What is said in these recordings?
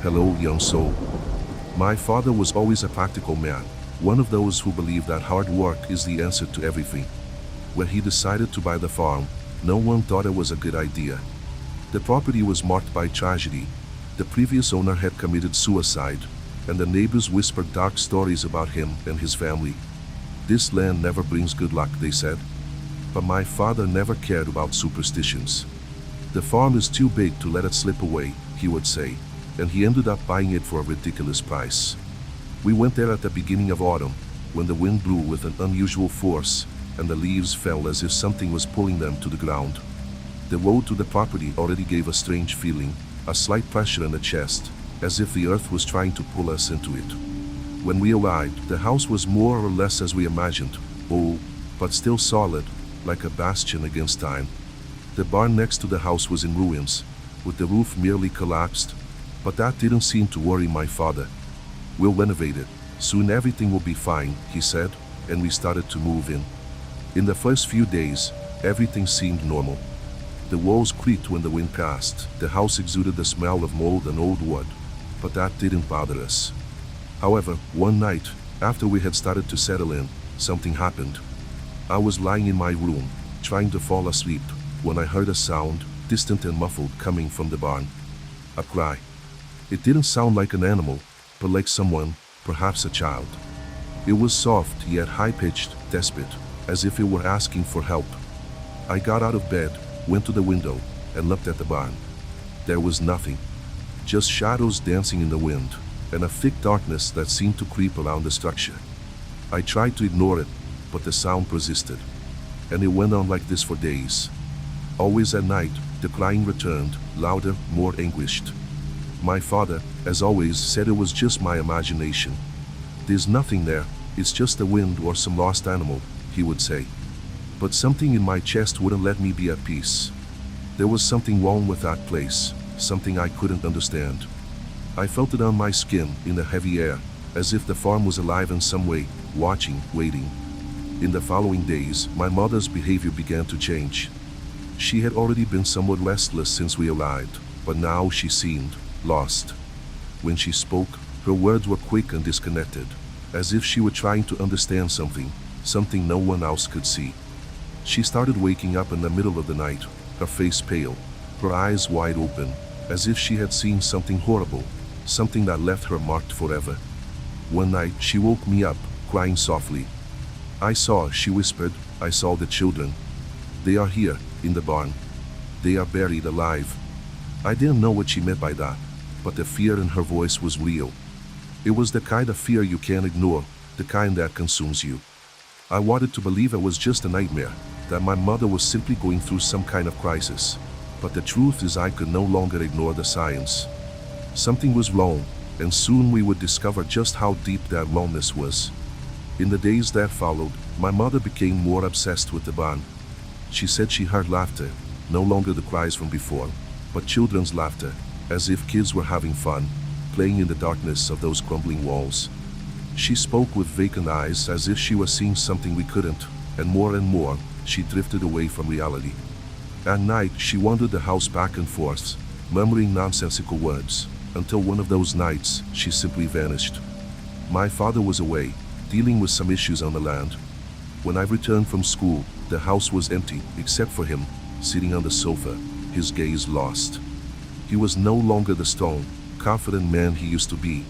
Hello, young soul. My father was always a practical man, one of those who believe that hard work is the answer to everything. When he decided to buy the farm, no one thought it was a good idea. The property was marked by tragedy. The previous owner had committed suicide, and the neighbors whispered dark stories about him and his family. This land never brings good luck, they said. But my father never cared about superstitions. The farm is too big to let it slip away, he would say, and he ended up buying it for a ridiculous price. We went there at the beginning of autumn, when the wind blew with an unusual force, and the leaves fell as if something was pulling them to the ground. The road to the property already gave a strange feeling, a slight pressure in the chest, as if the earth was trying to pull us into it. When we arrived, the house was more or less as we imagined, old, but still solid, like a bastion against time. The barn next to the house was in ruins, with the roof nearly collapsed, but that didn't seem to worry my father. "We'll renovate it. Soon everything will be fine," he said, and we started to move in. In the first few days, everything seemed normal. The walls creaked when the wind passed, the house exuded the smell of mold and old wood, but that didn't bother us. However, one night, after we had started to settle in, something happened. I was lying in my room, trying to fall asleep, when I heard a sound, distant and muffled, coming from the barn. A cry. It didn't sound like an animal, but like someone, perhaps a child. It was soft yet high-pitched, desperate, as if it were asking for help. I got out of bed, went to the window, and looked at the barn. There was nothing. Just shadows dancing in the wind, and a thick darkness that seemed to creep around the structure. I tried to ignore it, but the sound persisted. And it went on like this for days. Always at night, the crying returned, louder, more anguished. My father, as always, said it was just my imagination. "There's nothing there, it's just the wind or some lost animal," he would say. But something in my chest wouldn't let me be at peace. There was something wrong with that place, something I couldn't understand. I felt it on my skin, in the heavy air, as if the farm was alive in some way, watching, waiting. In the following days, my mother's behavior began to change. She had already been somewhat restless since we arrived, but now she seemed lost. When she spoke, her words were quick and disconnected, as if she were trying to understand something no one else could see. She started waking up in the middle of the night, her face pale, her eyes wide open, as if she had seen something horrible, something that left her marked forever. One night, she woke me up, crying softly. She whispered, "I saw the children. They are here, in the barn. They are buried alive." I didn't know what she meant by that, but the fear in her voice was real. It was the kind of fear you can't ignore, the kind that consumes you. I wanted to believe it was just a nightmare, that my mother was simply going through some kind of crisis. But the truth is I could no longer ignore the science. Something was wrong, and soon we would discover just how deep that wrongness was. In the days that followed, my mother became more obsessed with the barn. She said she heard laughter, no longer the cries from before, but children's laughter, as if kids were having fun, playing in the darkness of those crumbling walls. She spoke with vacant eyes as if she was seeing something we couldn't, and more, she drifted away from reality. At night, she wandered the house back and forth, murmuring nonsensical words, until one of those nights, she simply vanished. My father was away, dealing with some issues on the land. When I returned from school, the house was empty, except for him, sitting on the sofa, his gaze lost. He was no longer the strong, confident man he used to be.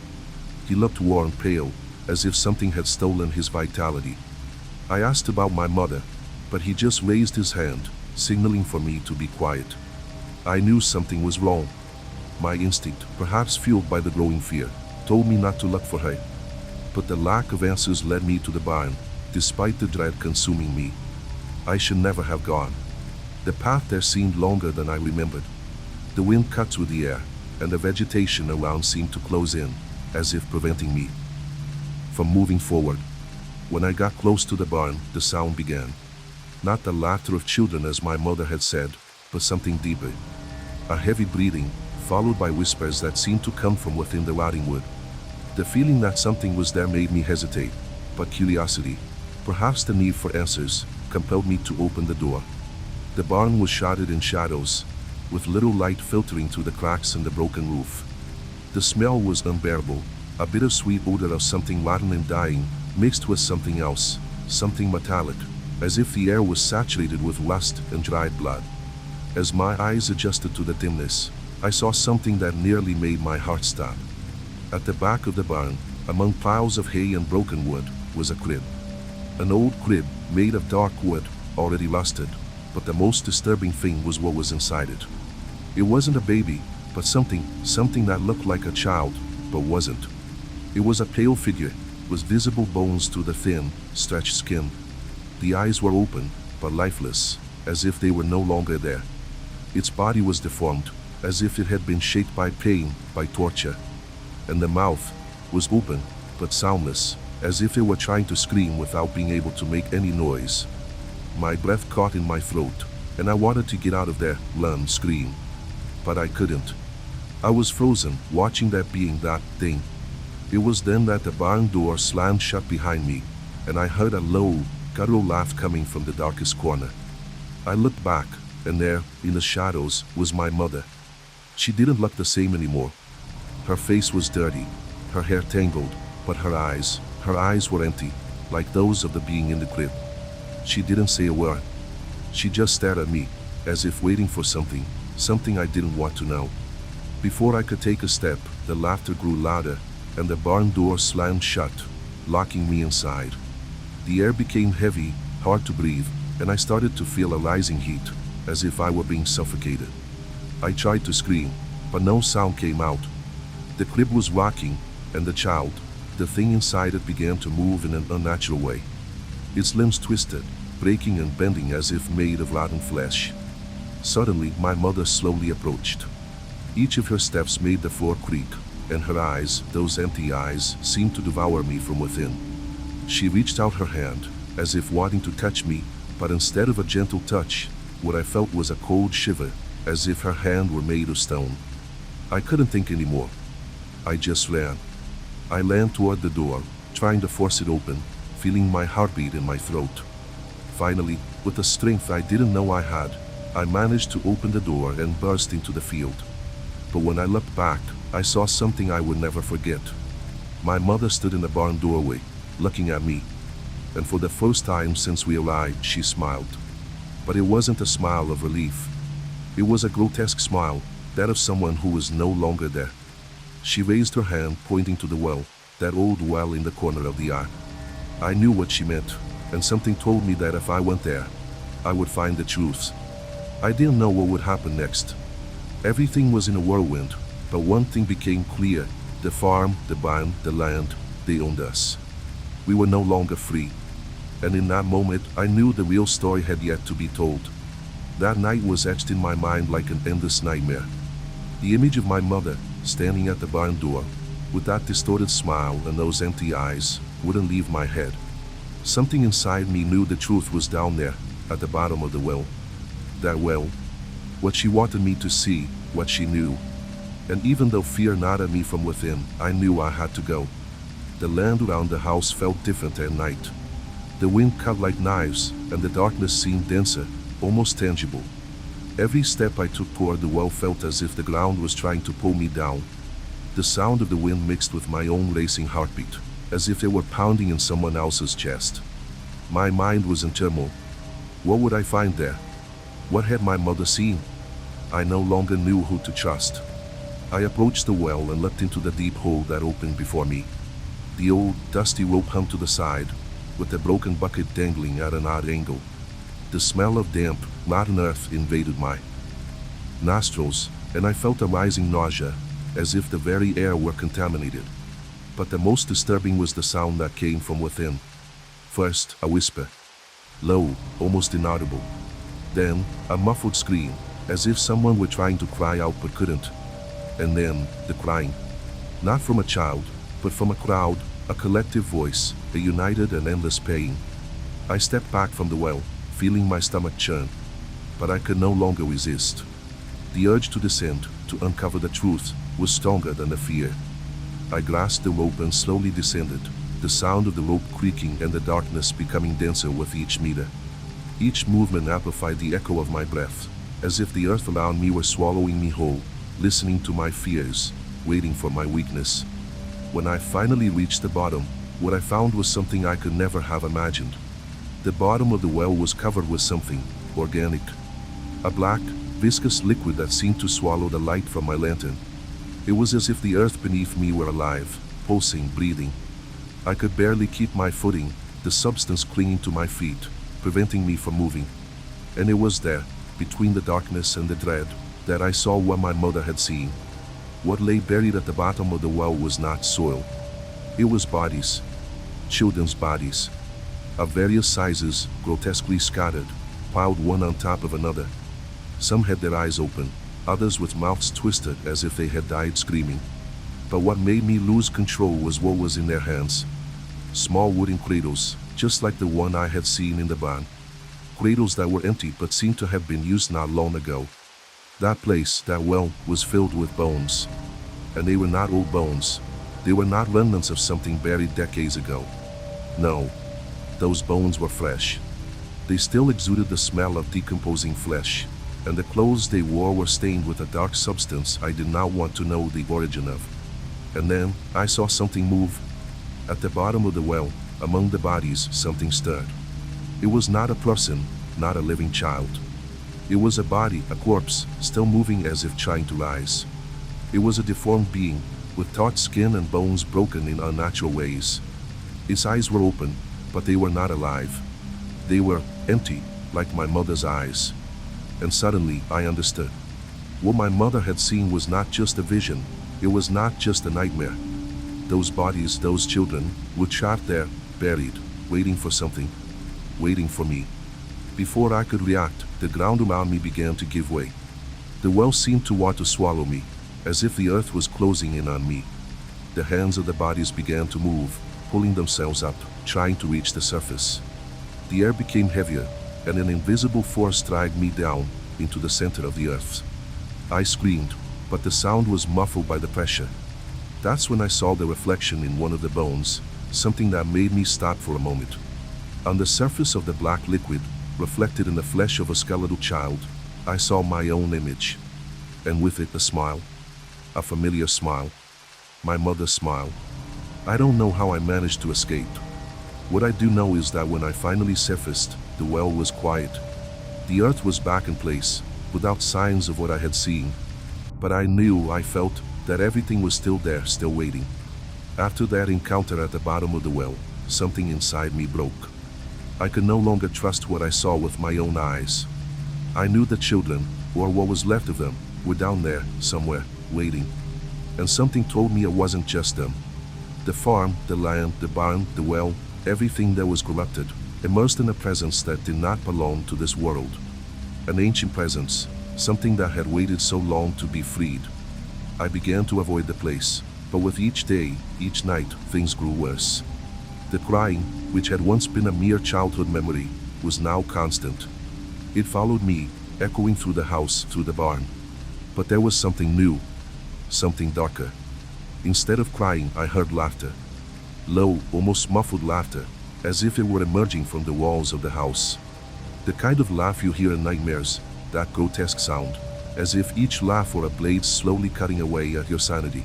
He looked worn, pale, as if something had stolen his vitality. I asked about my mother, but he just raised his hand, signaling for me to be quiet. I knew something was wrong. My instinct, perhaps fueled by the growing fear, told me not to look for her. But the lack of answers led me to the barn, despite the dread consuming me. I should never have gone. The path there seemed longer than I remembered. The wind cut through the air, and the vegetation around seemed to close in, as if preventing me from moving forward. When I got close to the barn, the sound began. Not the laughter of children as my mother had said, but something deeper. A heavy breathing, followed by whispers that seemed to come from within the rotting wood. The feeling that something was there made me hesitate, but curiosity, perhaps the need for answers, compelled me to open the door. The barn was shrouded in shadows, with little light filtering through the cracks in the broken roof. The smell was unbearable, a bittersweet odor of something rotten and dying, mixed with something else, something metallic, as if the air was saturated with rust and dried blood. As my eyes adjusted to the dimness, I saw something that nearly made my heart stop. At the back of the barn, among piles of hay and broken wood, was a crib. An old crib, made of dark wood, already rusted, but the most disturbing thing was what was inside it. It wasn't a baby, but something that looked like a child, but wasn't. It was a pale figure, with visible bones through the thin, stretched skin. The eyes were open, but lifeless, as if they were no longer there. Its body was deformed, as if it had been shaped by pain, by torture. And the mouth was open, but soundless, as if it were trying to scream without being able to make any noise. My breath caught in my throat, and I wanted to get out of there, run, scream. But I couldn't. I was frozen, watching that being, that thing. It was then that the barn door slammed shut behind me, and I heard a low, guttural laugh coming from the darkest corner. I looked back, and there, in the shadows, was my mother. She didn't look the same anymore. Her face was dirty, her hair tangled, but her eyes were empty, like those of the being in the crib. She didn't say a word. She just stared at me, as if waiting for something I didn't want to know. Before I could take a step, the laughter grew louder, and the barn door slammed shut, locking me inside. The air became heavy, hard to breathe, and I started to feel a rising heat, as if I were being suffocated. I tried to scream, but no sound came out. The crib was rocking, and the child, the thing inside it, began to move in an unnatural way. Its limbs twisted, breaking and bending as if made of rotten flesh. Suddenly, my mother slowly approached. Each of her steps made the floor creak, and her eyes, those empty eyes, seemed to devour me from within. She reached out her hand, as if wanting to touch me, but instead of a gentle touch, what I felt was a cold shiver, as if her hand were made of stone. I couldn't think anymore. I just ran. I ran toward the door, trying to force it open, feeling my heartbeat in my throat. Finally, with a strength I didn't know I had, I managed to open the door and burst into the field. But when I looked back, I saw something I would never forget. My mother stood in the barn doorway, looking at me. And for the first time since we arrived, she smiled. But it wasn't a smile of relief. It was a grotesque smile, that of someone who was no longer there. She raised her hand, pointing to the well, that old well in the corner of the yard. I knew what she meant, and something told me that if I went there, I would find the truth. I didn't know what would happen next. Everything was in a whirlwind, but one thing became clear: the farm, the barn, the land, they owned us. We were no longer free. And in that moment, I knew the real story had yet to be told. That night was etched in my mind like an endless nightmare. The image of my mother, standing at the barn door, with that distorted smile and those empty eyes, wouldn't leave my head. Something inside me knew the truth was down there, at the bottom of the well. That well. What she wanted me to see, what she knew. And even though fear gnawed at me from within, I knew I had to go. The land around the house felt different at night. The wind cut like knives, and the darkness seemed denser, almost tangible. Every step I took toward the well felt as if the ground was trying to pull me down. The sound of the wind mixed with my own racing heartbeat, as if it were pounding in someone else's chest. My mind was in turmoil. What would I find there? What had my mother seen? I no longer knew who to trust. I approached the well and looked into the deep hole that opened before me. The old, dusty rope hung to the side, with the broken bucket dangling at an odd angle. The smell of damp, rotten earth invaded my nostrils, and I felt a rising nausea, as if the very air were contaminated. But the most disturbing was the sound that came from within. First, a whisper. Low, almost inaudible. Then, a muffled scream, as if someone were trying to cry out but couldn't. And then, the crying. Not from a child, but from a crowd, a collective voice, a united and endless pain. I stepped back from the well, feeling my stomach churn. But I could no longer resist. The urge to descend, to uncover the truth, was stronger than the fear. I grasped the rope and slowly descended, the sound of the rope creaking and the darkness becoming denser with each meter. Each movement amplified the echo of my breath, as if the earth around me were swallowing me whole, listening to my fears, waiting for my weakness. When I finally reached the bottom, what I found was something I could never have imagined. The bottom of the well was covered with something organic. A black, viscous liquid that seemed to swallow the light from my lantern. It was as if the earth beneath me were alive, pulsing, breathing. I could barely keep my footing, the substance clinging to my feet, preventing me from moving. And it was there, between the darkness and the dread, that I saw what my mother had seen. What lay buried at the bottom of the well was not soil. It was bodies. Children's bodies. Of various sizes, grotesquely scattered, piled one on top of another. Some had their eyes open, others with mouths twisted as if they had died screaming. But what made me lose control was what was in their hands. Small wooden cradles, just like the one I had seen in the barn. Cradles that were empty but seemed to have been used not long ago. That place, that well, was filled with bones. And they were not old bones. They were not remnants of something buried decades ago. No, those bones were fresh. They still exuded the smell of decomposing flesh, and the clothes they wore were stained with a dark substance I did not want to know the origin of. And then, I saw something move. At the bottom of the well, among the bodies, something stirred. It was not a person, not a living child. It was a body, a corpse, still moving as if trying to rise. It was a deformed being, with taut skin and bones broken in unnatural ways. Its eyes were open, but they were not alive. They were empty, like my mother's eyes. And suddenly, I understood. What my mother had seen was not just a vision, it was not just a nightmare. Those bodies, those children, were trapped there, buried, waiting for something. Waiting for me. Before I could react, the ground around me began to give way. The well seemed to want to swallow me, as if the earth was closing in on me. The hands of the bodies began to move, pulling themselves up, trying to reach the surface. The air became heavier, and an invisible force dragged me down into the center of the earth. I screamed, but the sound was muffled by the pressure. That's when I saw the reflection in one of the bones, something that made me stop for a moment. On the surface of the black liquid, reflected in the flesh of a skeletal child, I saw my own image. And with it a smile. A familiar smile. My mother's smile. I don't know how I managed to escape. What I do know is that when I finally surfaced, the well was quiet. The earth was back in place, without signs of what I had seen. But I felt, that everything was still there, still waiting. After that encounter at the bottom of the well, something inside me broke. I could no longer trust what I saw with my own eyes. I knew the children, or what was left of them, were down there, somewhere, waiting. And something told me it wasn't just them. The farm, the land, the barn, the well, everything that was corrupted, immersed in a presence that did not belong to this world. An ancient presence, something that had waited so long to be freed. I began to avoid the place, but with each day, each night, things grew worse. The crying, which had once been a mere childhood memory, was now constant. It followed me, echoing through the house, through the barn. But there was something new, something darker. Instead of crying, I heard laughter. Low, almost muffled laughter, as if it were emerging from the walls of the house. The kind of laugh you hear in nightmares, that grotesque sound, as if each laugh were a blade slowly cutting away at your sanity.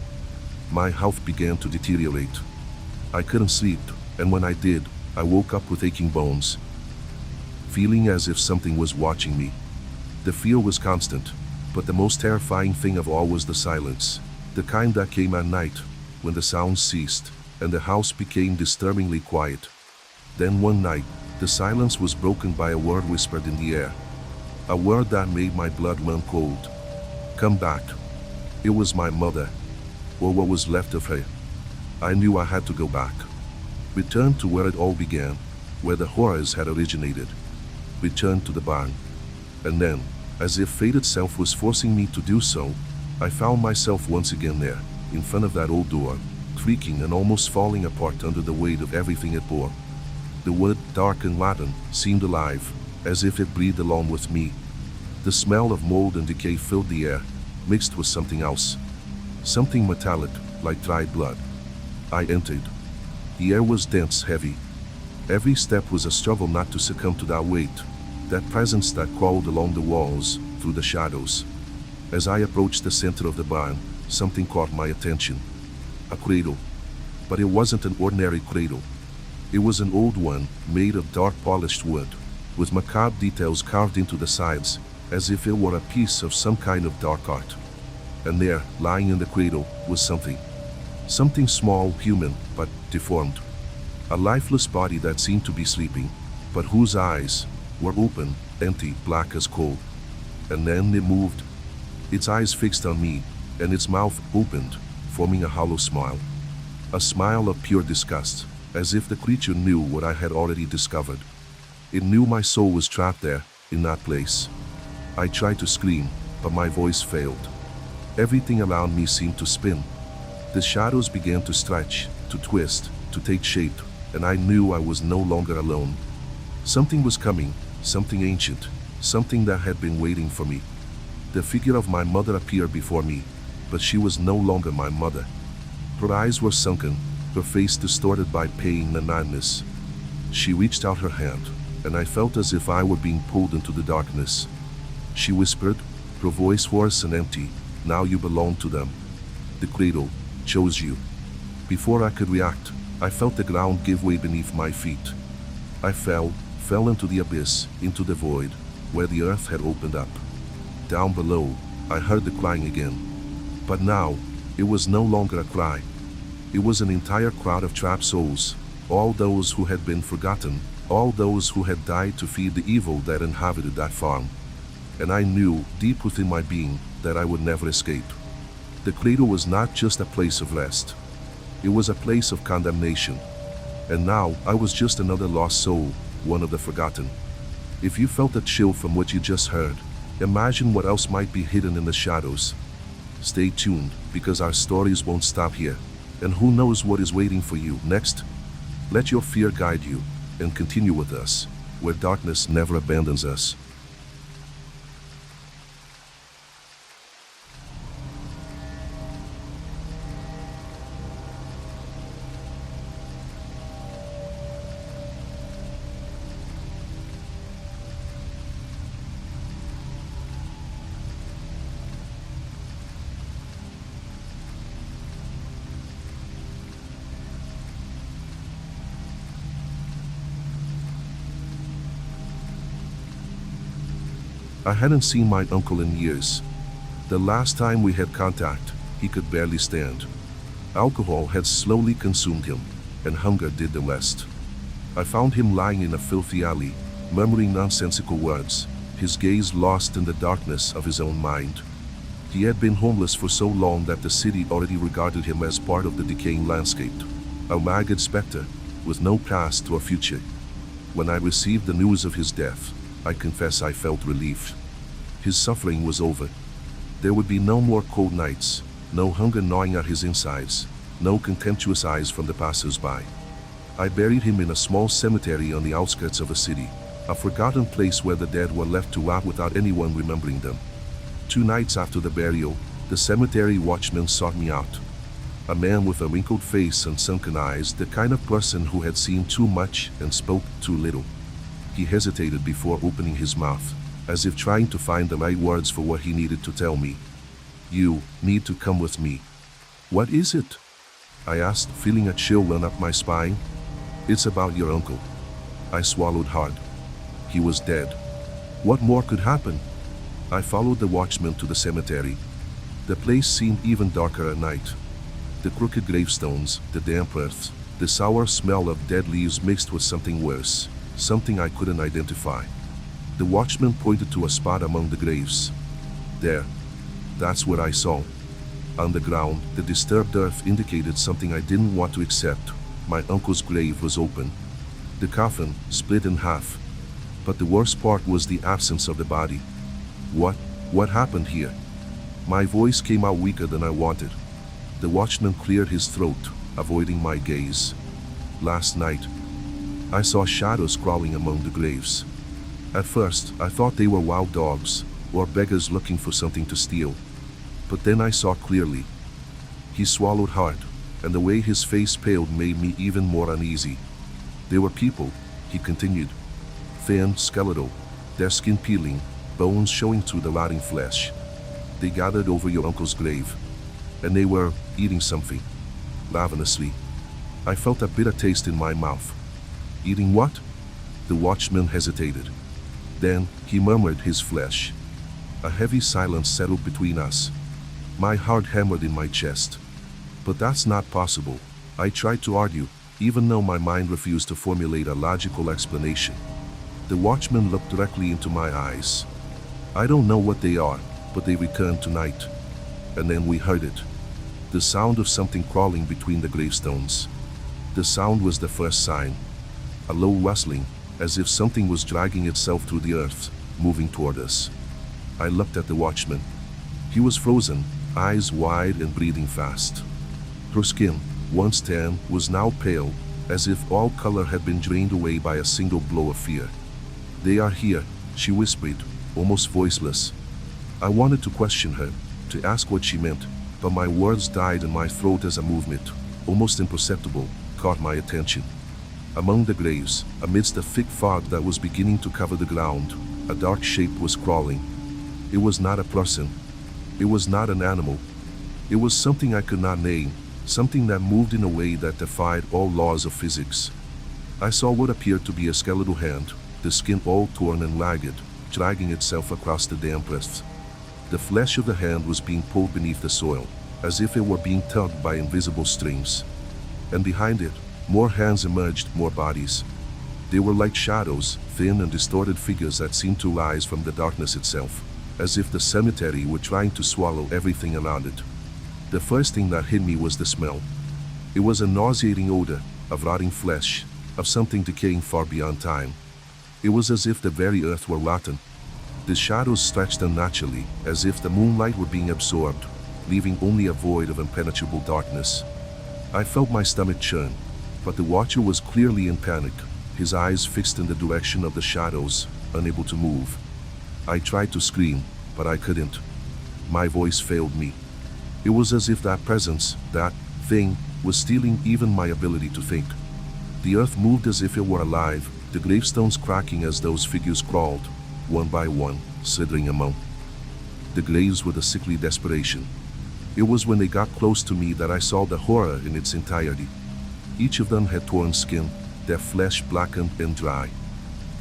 My health began to deteriorate. I couldn't sleep, and when I did, I woke up with aching bones, feeling as if something was watching me. The fear was constant, but the most terrifying thing of all was the silence, the kind that came at night, when the sounds ceased, and the house became disturbingly quiet. Then one night, the silence was broken by a word whispered in the air. A word that made my blood run cold. Come back. It was my mother, or what was left of her. I knew I had to go back. Return to where it all began, where the horrors had originated. Return to the barn. And then, as if fate itself was forcing me to do so, I found myself once again there, in front of that old door, creaking and almost falling apart under the weight of everything it bore. The wood, dark and rotten, seemed alive, as if it breathed along with me. The smell of mold and decay filled the air, mixed with something else. Something metallic, like dried blood. I entered. The air was dense, heavy. Every step was a struggle not to succumb to that weight, that presence that crawled along the walls, through the shadows. As I approached the center of the barn, something caught my attention. A cradle. But it wasn't an ordinary cradle. It was an old one, made of dark polished wood, with macabre details carved into the sides, as if it were a piece of some kind of dark art. And there, lying in the cradle, was something. Something small, human, but deformed. A lifeless body that seemed to be sleeping, but whose eyes were open, empty, black as coal. And then it moved. Its eyes fixed on me, and its mouth opened, forming a hollow smile. A smile of pure disgust, as if the creature knew what I had already discovered. It knew my soul was trapped there, in that place. I tried to scream, but my voice failed. Everything around me seemed to spin. The shadows began to stretch, to twist, to take shape, and I knew I was no longer alone. Something was coming, something ancient, something that had been waiting for me. The figure of my mother appeared before me, but she was no longer my mother. Her eyes were sunken, her face distorted by pain and madness. She reached out her hand, and I felt as if I were being pulled into the darkness. She whispered, her voice hoarse and empty, "Now you belong to them. The cradle chose you." Before I could react, I felt the ground give way beneath my feet. I fell into the abyss, into the void, where the earth had opened up. Down below, I heard the crying again. But now, it was no longer a cry. It was an entire crowd of trapped souls, all those who had been forgotten, all those who had died to feed the evil that inhabited that farm. And I knew, deep within my being, that I would never escape. The cradle was not just a place of rest. It was a place of condemnation. And now, I was just another lost soul, one of the forgotten. If you felt a chill from what you just heard, imagine what else might be hidden in the shadows. Stay tuned, because our stories won't stop here. And who knows what is waiting for you next? Let your fear guide you, and continue with us, where darkness never abandons us. I hadn't seen my uncle in years. The last time we had contact, he could barely stand. Alcohol had slowly consumed him, and hunger did the rest. I found him lying in a filthy alley, murmuring nonsensical words, his gaze lost in the darkness of his own mind. He had been homeless for so long that the city already regarded him as part of the decaying landscape, a ragged specter, with no past or future. When I received the news of his death, I confess I felt relief. His suffering was over. There would be no more cold nights, no hunger gnawing at his insides, no contemptuous eyes from the passers-by. I buried him in a small cemetery on the outskirts of a city, a forgotten place where the dead were left to rot without anyone remembering them. 2 nights after the burial, the cemetery watchman sought me out. A man with a wrinkled face and sunken eyes, the kind of person who had seen too much and spoke too little. He hesitated before opening his mouth, as if trying to find the right words for what he needed to tell me. "You need to come with me." "What is it?" I asked, feeling a chill run up my spine. "It's about your uncle." I swallowed hard. He was dead. What more could happen? I followed the watchman to the cemetery. The place seemed even darker at night. The crooked gravestones, the damp earth, the sour smell of dead leaves mixed with something worse, something I couldn't identify. The watchman pointed to a spot among the graves. "There. That's what I saw." On the ground, the disturbed earth indicated something I didn't want to accept. My uncle's grave was open. The coffin split in half. But the worst part was the absence of the body. What happened here? My voice came out weaker than I wanted. The watchman cleared his throat, avoiding my gaze. "Last night, I saw shadows crawling among the graves. At first, I thought they were wild dogs, or beggars looking for something to steal. But then I saw clearly." He swallowed hard, and the way his face paled made me even more uneasy. "They were people," he continued. "Thin, skeletal, their skin peeling, bones showing through the rotting flesh. They gathered over your uncle's grave. and they were eating something, ravenously. I felt a bitter taste in my mouth. Eating what? The watchman hesitated. Then he murmured his flesh. A heavy silence settled between us. My heart hammered in my chest. But that's not possible, I tried to argue, even though my mind refused to formulate a logical explanation. The watchman looked directly into my eyes. I don't know what they are, but they returned tonight. And then we heard it. The sound of something crawling between the gravestones. The sound was the first sign. A low rustling, as if something was dragging itself through the earth, moving toward us. I looked at the watchman. He was frozen, eyes wide and breathing fast. Her skin, once tan, was now pale, as if all color had been drained away by a single blow of fear. "They are here," she whispered, almost voiceless. I wanted to question her, to ask what she meant, but my words died in my throat as a movement, almost imperceptible, caught my attention. Among the graves, amidst the thick fog that was beginning to cover the ground, a dark shape was crawling. It was not a person. It was not an animal. It was something I could not name, something that moved in a way that defied all laws of physics. I saw what appeared to be a skeletal hand, the skin all torn and ragged, dragging itself across the damp earth. The flesh of the hand was being pulled beneath the soil, as if it were being tugged by invisible strings. And behind it, more hands emerged, more bodies. They were like shadows, thin and distorted figures that seemed to rise from the darkness itself, as if the cemetery were trying to swallow everything around it. The first thing that hit me was the smell. It was a nauseating odor, of rotting flesh, of something decaying far beyond time. It was as if the very earth were rotten. The shadows stretched unnaturally, as if the moonlight were being absorbed, leaving only a void of impenetrable darkness. I felt my stomach churn, but the watcher was clearly in panic, his eyes fixed in the direction of the shadows, unable to move. I tried to scream, but I couldn't. My voice failed me. It was as if that presence, that thing, was stealing even my ability to think. The earth moved as if it were alive, the gravestones cracking as those figures crawled, one by one, slithering among the graves with a sickly desperation. It was when they got close to me that I saw the horror in its entirety. Each of them had torn skin, their flesh blackened and dry.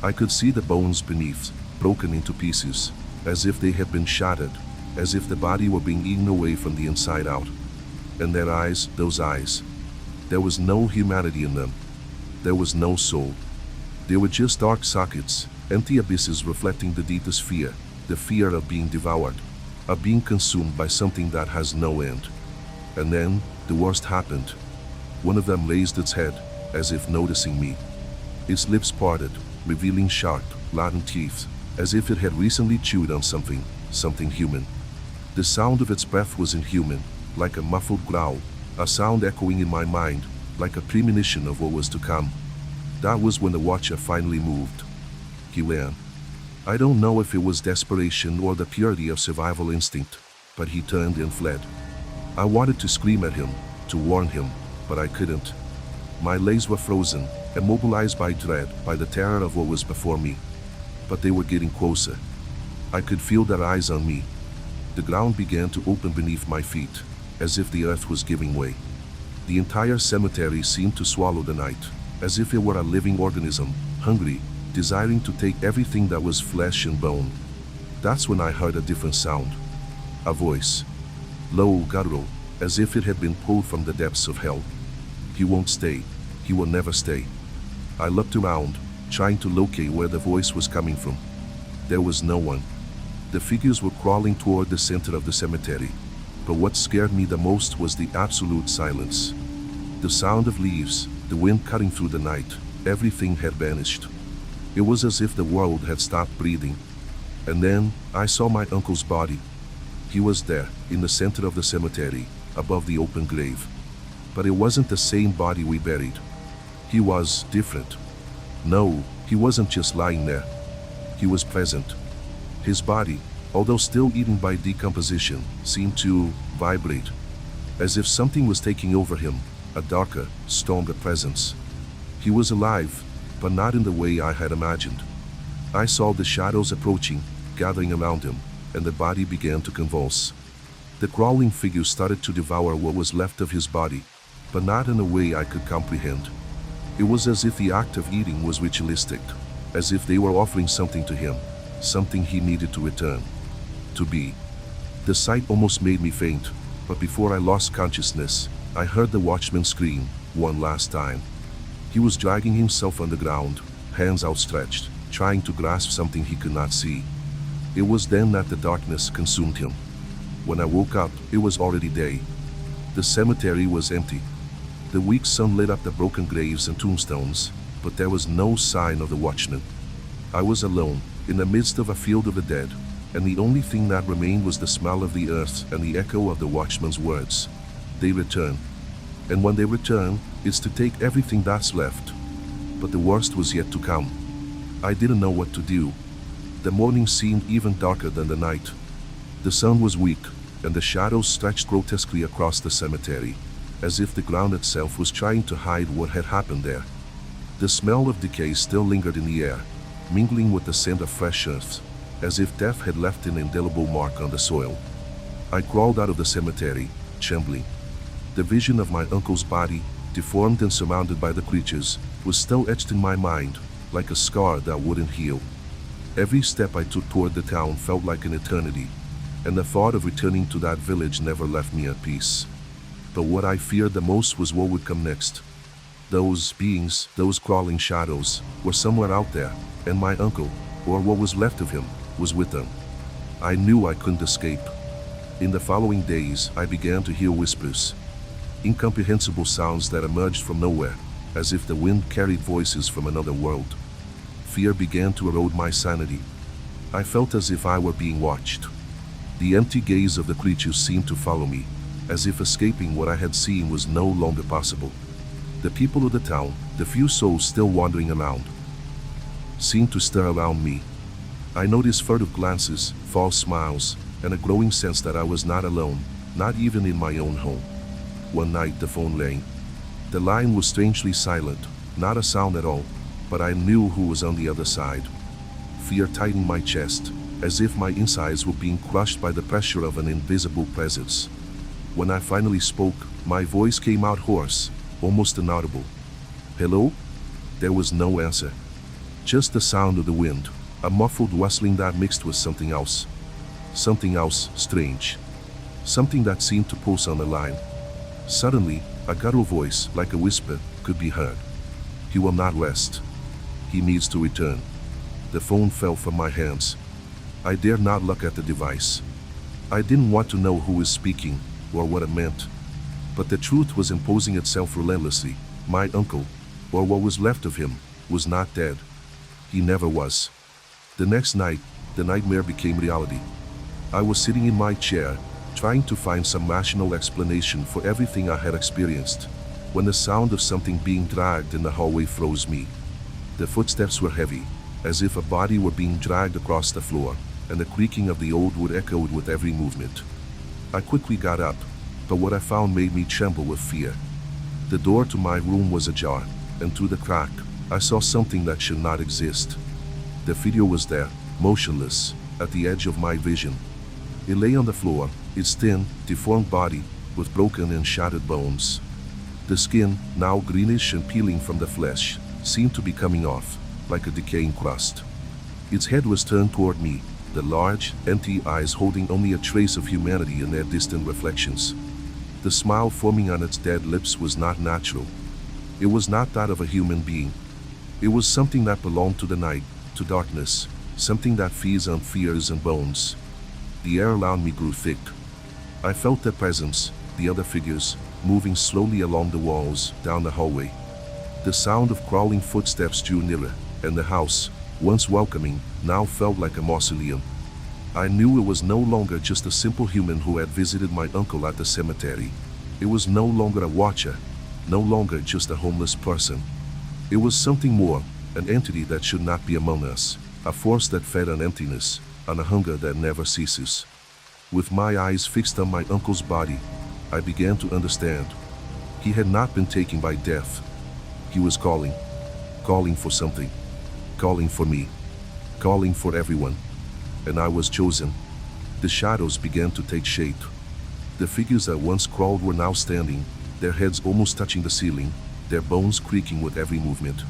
I could see the bones beneath, broken into pieces, as if they had been shattered, as if the body were being eaten away from the inside out. And their eyes, those eyes. There was no humanity in them. There was no soul. They were just dark sockets, empty abysses reflecting the deepest fear, the fear of being devoured, of being consumed by something that has no end. And then, the worst happened. One of them raised its head, as if noticing me. Its lips parted, revealing sharp, rotten teeth, as if it had recently chewed on something human. The sound of its breath was inhuman, like a muffled growl, a sound echoing in my mind, like a premonition of what was to come. That was when the watcher finally moved. He ran. I don't know if it was desperation or the purity of survival instinct, but he turned and fled. I wanted to scream at him, to warn him, but I couldn't. My legs were frozen, immobilized by dread, by the terror of what was before me. But they were getting closer. I could feel their eyes on me. The ground began to open beneath my feet, as if the earth was giving way. The entire cemetery seemed to swallow the night, as if it were a living organism, hungry, desiring to take everything that was flesh and bone. That's when I heard a different sound. A voice. Low, guttural, as if it had been pulled from the depths of hell. He won't stay. He will never stay. I looked around, trying to locate where the voice was coming from. There was no one. The figures were crawling toward the center of the cemetery, but what scared me the most was the absolute silence. The sound of leaves, the wind cutting through the night, everything had vanished. It was as if the world had stopped breathing. And then, I saw my uncle's body. He was there, in the center of the cemetery, above the open grave. But it wasn't the same body we buried. He was different. No, he wasn't just lying there. He was present. His body, although still eaten by decomposition, seemed to vibrate, as if something was taking over him, a darker, stronger presence. He was alive, but not in the way I had imagined. I saw the shadows approaching, gathering around him, and the body began to convulse. The crawling figure started to devour what was left of his body, but not in a way I could comprehend. It was as if the act of eating was ritualistic, as if they were offering something to him, something he needed to return. To be. The sight almost made me faint, but before I lost consciousness, I heard the watchman scream, one last time. He was dragging himself on the ground, hands outstretched, trying to grasp something he could not see. It was then that the darkness consumed him. When I woke up, it was already day. The cemetery was empty. The weak sun lit up the broken graves and tombstones, but there was no sign of the watchman. I was alone, in the midst of a field of the dead, and the only thing that remained was the smell of the earth and the echo of the watchman's words. They return. And when they return, it's to take everything that's left. But the worst was yet to come. I didn't know what to do. The morning seemed even darker than the night. The sun was weak, and the shadows stretched grotesquely across the cemetery, as if the ground itself was trying to hide what had happened there. The smell of decay still lingered in the air, mingling with the scent of fresh earth, as if death had left an indelible mark on the soil. I crawled out of the cemetery, trembling. The vision of my uncle's body, deformed and surrounded by the creatures, was still etched in my mind, like a scar that wouldn't heal. Every step I took toward the town felt like an eternity, and the thought of returning to that village never left me at peace. But what I feared the most was what would come next. Those beings, those crawling shadows, were somewhere out there, and my uncle, or what was left of him, was with them. I knew I couldn't escape. In the following days, I began to hear whispers, incomprehensible sounds that emerged from nowhere, as if the wind carried voices from another world. Fear began to erode my sanity. I felt as if I were being watched. The empty gaze of the creatures seemed to follow me, as if escaping what I had seen was no longer possible. The people of the town, the few souls still wandering around, seemed to stir around me. I noticed furtive glances, false smiles, and a growing sense that I was not alone, not even in my own home. One night the phone rang. The line was strangely silent, not a sound at all, but I knew who was on the other side. Fear tightened my chest, as if my insides were being crushed by the pressure of an invisible presence. When I finally spoke, my voice came out hoarse, almost inaudible. Hello? There was no answer. Just the sound of the wind, a muffled rustling that mixed with something else. Something else strange. Something that seemed to pulse on the line. Suddenly, a guttural voice, like a whisper, could be heard. He will not rest. He needs to return. The phone fell from my hands. I dared not look at the device. I didn't want to know who was speaking, or what it meant. But the truth was imposing itself relentlessly. My uncle, or what was left of him, was not dead. He never was. The next night, the nightmare became reality. I was sitting in my chair, trying to find some rational explanation for everything I had experienced, when the sound of something being dragged in the hallway froze me. The footsteps were heavy, as if a body were being dragged across the floor, and the creaking of the old wood echoed with every movement. I quickly got up, but what I found made me tremble with fear. The door to my room was ajar, and through the crack, I saw something that should not exist. The figure was there, motionless, at the edge of my vision. It lay on the floor, its thin, deformed body, with broken and shattered bones. The skin, now greenish and peeling from the flesh, seemed to be coming off, like a decaying crust. Its head was turned toward me, the large, empty eyes holding only a trace of humanity in their distant reflections. The smile forming on its dead lips was not natural. It was not that of a human being. It was something that belonged to the night, to darkness, something that feeds on fears and bones. The air around me grew thick. I felt their presence, the other figures, moving slowly along the walls, down the hallway. The sound of crawling footsteps drew nearer, and the house, once welcoming, now felt like a mausoleum. I knew it was no longer just a simple human who had visited my uncle at the cemetery. It was no longer a watcher, no longer just a homeless person. It was something more, an entity that should not be among us, a force that fed on emptiness, on a hunger that never ceases. With my eyes fixed on my uncle's body, I began to understand. He had not been taken by death. He was calling for something, calling for me, calling for everyone. And I was chosen. The shadows began to take shape. The figures that once crawled were now standing, their heads almost touching the ceiling, their bones creaking with every movement.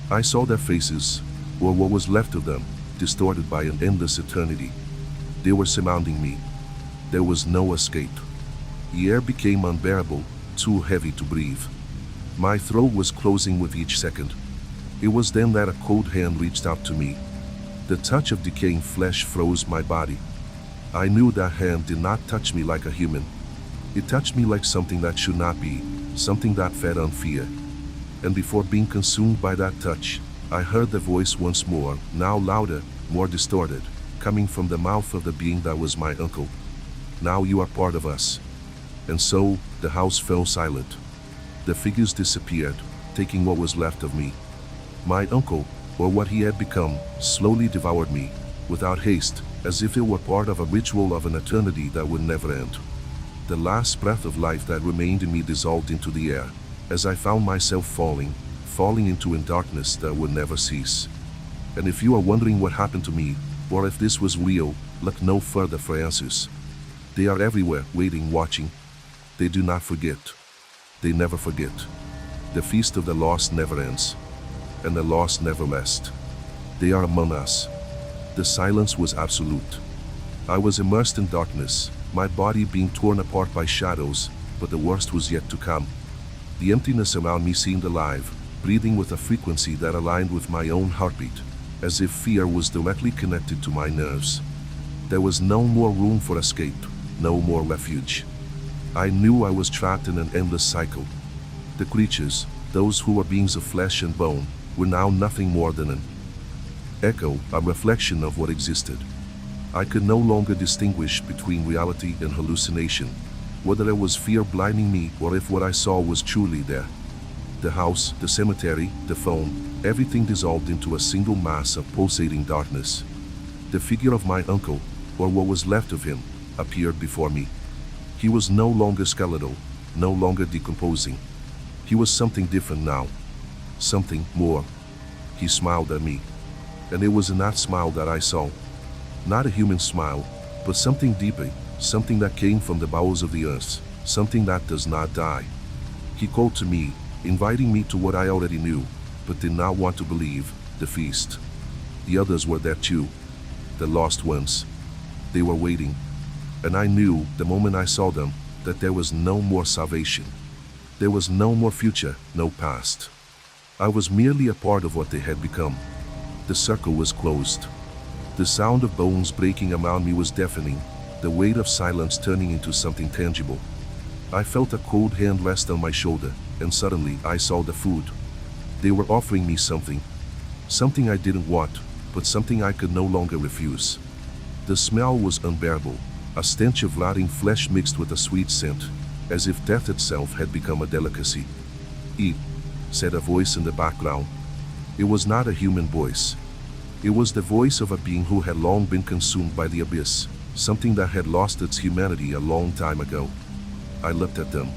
I saw their faces, or what was left of them, distorted by an endless eternity. They were surrounding me. There was no escape. The air became unbearable, too heavy to breathe. My throat was closing with each second. It was then that a cold hand reached out to me. The touch of decaying flesh froze my body. I knew that hand did not touch me like a human. It touched me like something that should not be, something that fed on fear. And before being consumed by that touch, I heard the voice once more, now louder, more distorted, coming from the mouth of the being that was my uncle. Now you are part of us. And so, the house fell silent. The figures disappeared, taking what was left of me. My uncle, or what he had become, slowly devoured me, without haste, as if it were part of a ritual of an eternity that would never end. The last breath of life that remained in me dissolved into the air, as I found myself falling into a darkness that would never cease. And if you are wondering what happened to me, or if this was real, look no further for answers. They are everywhere, waiting, watching. They do not forget. They never forget. The feast of the lost never ends, and the lost never rest. They are among us. The silence was absolute. I was immersed in darkness, my body being torn apart by shadows, but the worst was yet to come. The emptiness around me seemed alive, breathing with a frequency that aligned with my own heartbeat, as if fear was directly connected to my nerves. There was no more room for escape, no more refuge. I knew I was trapped in an endless cycle. The creatures, those who were beings of flesh and bone, were now nothing more than an echo, a reflection of what existed. I could no longer distinguish between reality and hallucination, whether it was fear blinding me or if what I saw was truly there. The house, the cemetery, the phone, everything dissolved into a single mass of pulsating darkness. The figure of my uncle, or what was left of him, appeared before me. He was no longer skeletal, no longer decomposing. He was something different now. Something more. He smiled at me. And it was in that smile that I saw. Not a human smile, but something deeper, something that came from the bowels of the earth, something that does not die. He called to me, inviting me to what I already knew, but did not want to believe, the feast. The others were there too. The lost ones. They were waiting. And I knew, the moment I saw them, that there was no more salvation. There was no more future, no past. I was merely a part of what they had become. The circle was closed. The sound of bones breaking around me was deafening, the weight of silence turning into something tangible. I felt a cold hand rest on my shoulder, and suddenly I saw the food. They were offering me something. Something I didn't want, but something I could no longer refuse. The smell was unbearable, a stench of rotting flesh mixed with a sweet scent, as if death itself had become a delicacy. "Eat," said a voice in the background. It was not a human voice. It was the voice of a being who had long been consumed by the abyss, something that had lost its humanity a long time ago. I looked at them.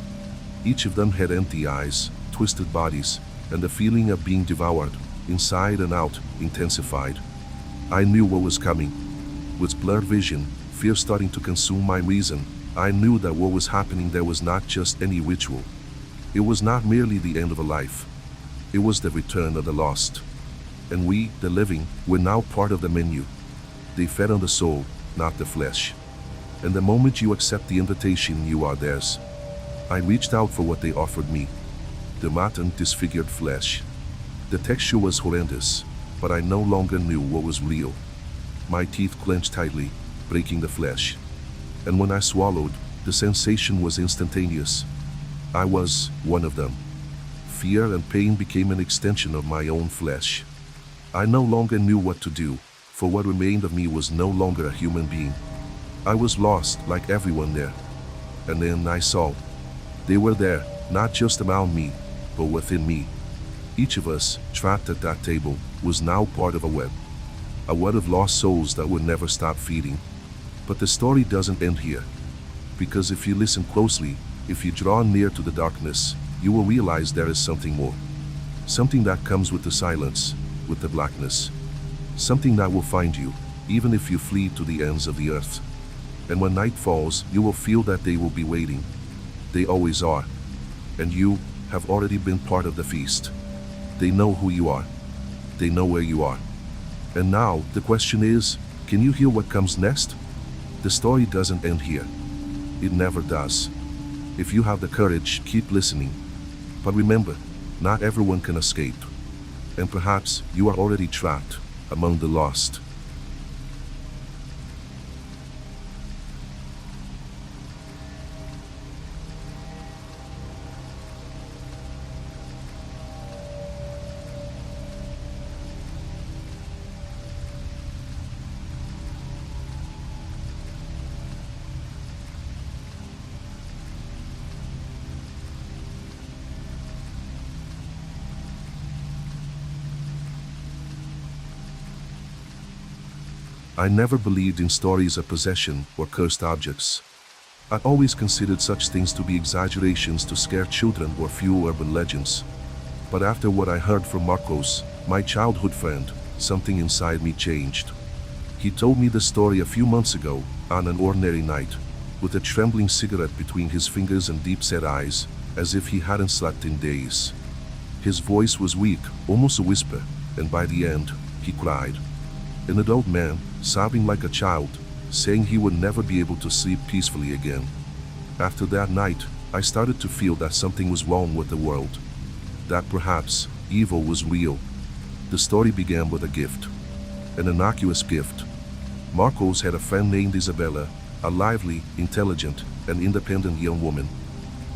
Each of them had empty eyes, twisted bodies, and the feeling of being devoured, inside and out, intensified. I knew what was coming. With blurred vision, fear starting to consume my reason, I knew that what was happening there was not just any ritual. It was not merely the end of a life. It was the return of the lost. And we, the living, were now part of the menu. They fed on the soul, not the flesh. And the moment you accept the invitation, you are theirs. I reached out for what they offered me. The rotten, disfigured flesh. The texture was horrendous, but I no longer knew what was real. My teeth clenched tightly, breaking the flesh. And when I swallowed, the sensation was instantaneous. I was one of them. Fear and pain became an extension of my own flesh. I no longer knew what to do, for what remained of me was no longer a human being. I was lost like everyone there. And then I saw. They were there, not just around me, but within me. Each of us, trapped at that table, was now part of a web. A web of lost souls that would never stop feeding. But the story doesn't end here. Because if you listen closely, if you draw near to the darkness, you will realize there is something more. Something that comes with the silence, with the blackness. Something that will find you, even if you flee to the ends of the earth. And when night falls, you will feel that they will be waiting. They always are. And you have already been part of the feast. They know who you are. They know where you are. And now, the question is, can you hear what comes next? The story doesn't end here. It never does. If you have the courage, keep listening. But remember, not everyone can escape. And perhaps you are already trapped among the lost. I never believed in stories of possession or cursed objects. I always considered such things to be exaggerations to scare children or fuel urban legends. But after what I heard from Marcos, my childhood friend, something inside me changed. He told me the story a few months ago, on an ordinary night, with a trembling cigarette between his fingers and deep-set eyes, as if he hadn't slept in days. His voice was weak, almost a whisper, and by the end, he cried. An adult man, sobbing like a child, saying he would never be able to sleep peacefully again. After that night, I started to feel that something was wrong with the world. That perhaps evil was real. The story began with a gift. An innocuous gift. Marcos had a friend named Isabella, a lively, intelligent, and independent young woman.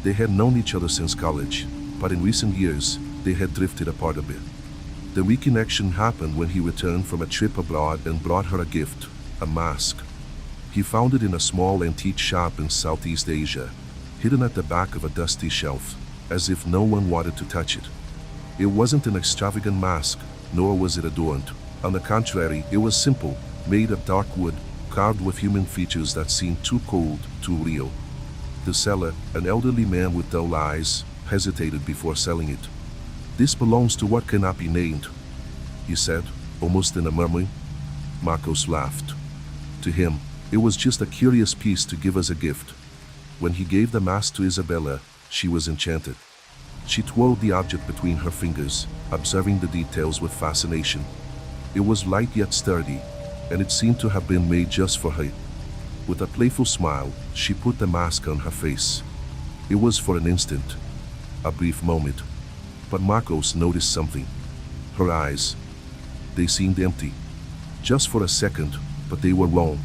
They had known each other since college, but in recent years, they had drifted apart a bit. The reconnection happened when he returned from a trip abroad and brought her a gift, a mask. He found it in a small antique shop in Southeast Asia, hidden at the back of a dusty shelf, as if no one wanted to touch it. It wasn't an extravagant mask, nor was it adorned. On the contrary, it was simple, made of dark wood, carved with human features that seemed too cold, too real. The seller, an elderly man with dull eyes, hesitated before selling it. This belongs to what cannot be named, he said, almost in a murmur. Marcos laughed. To him, it was just a curious piece to give as a gift. When he gave the mask to Isabella, she was enchanted. She twirled the object between her fingers, observing the details with fascination. It was light yet sturdy, and it seemed to have been made just for her. With a playful smile, she put the mask on her face. It was for an instant, a brief moment. But Marcos noticed something. Her eyes. They seemed empty. Just for a second, but they were wrong.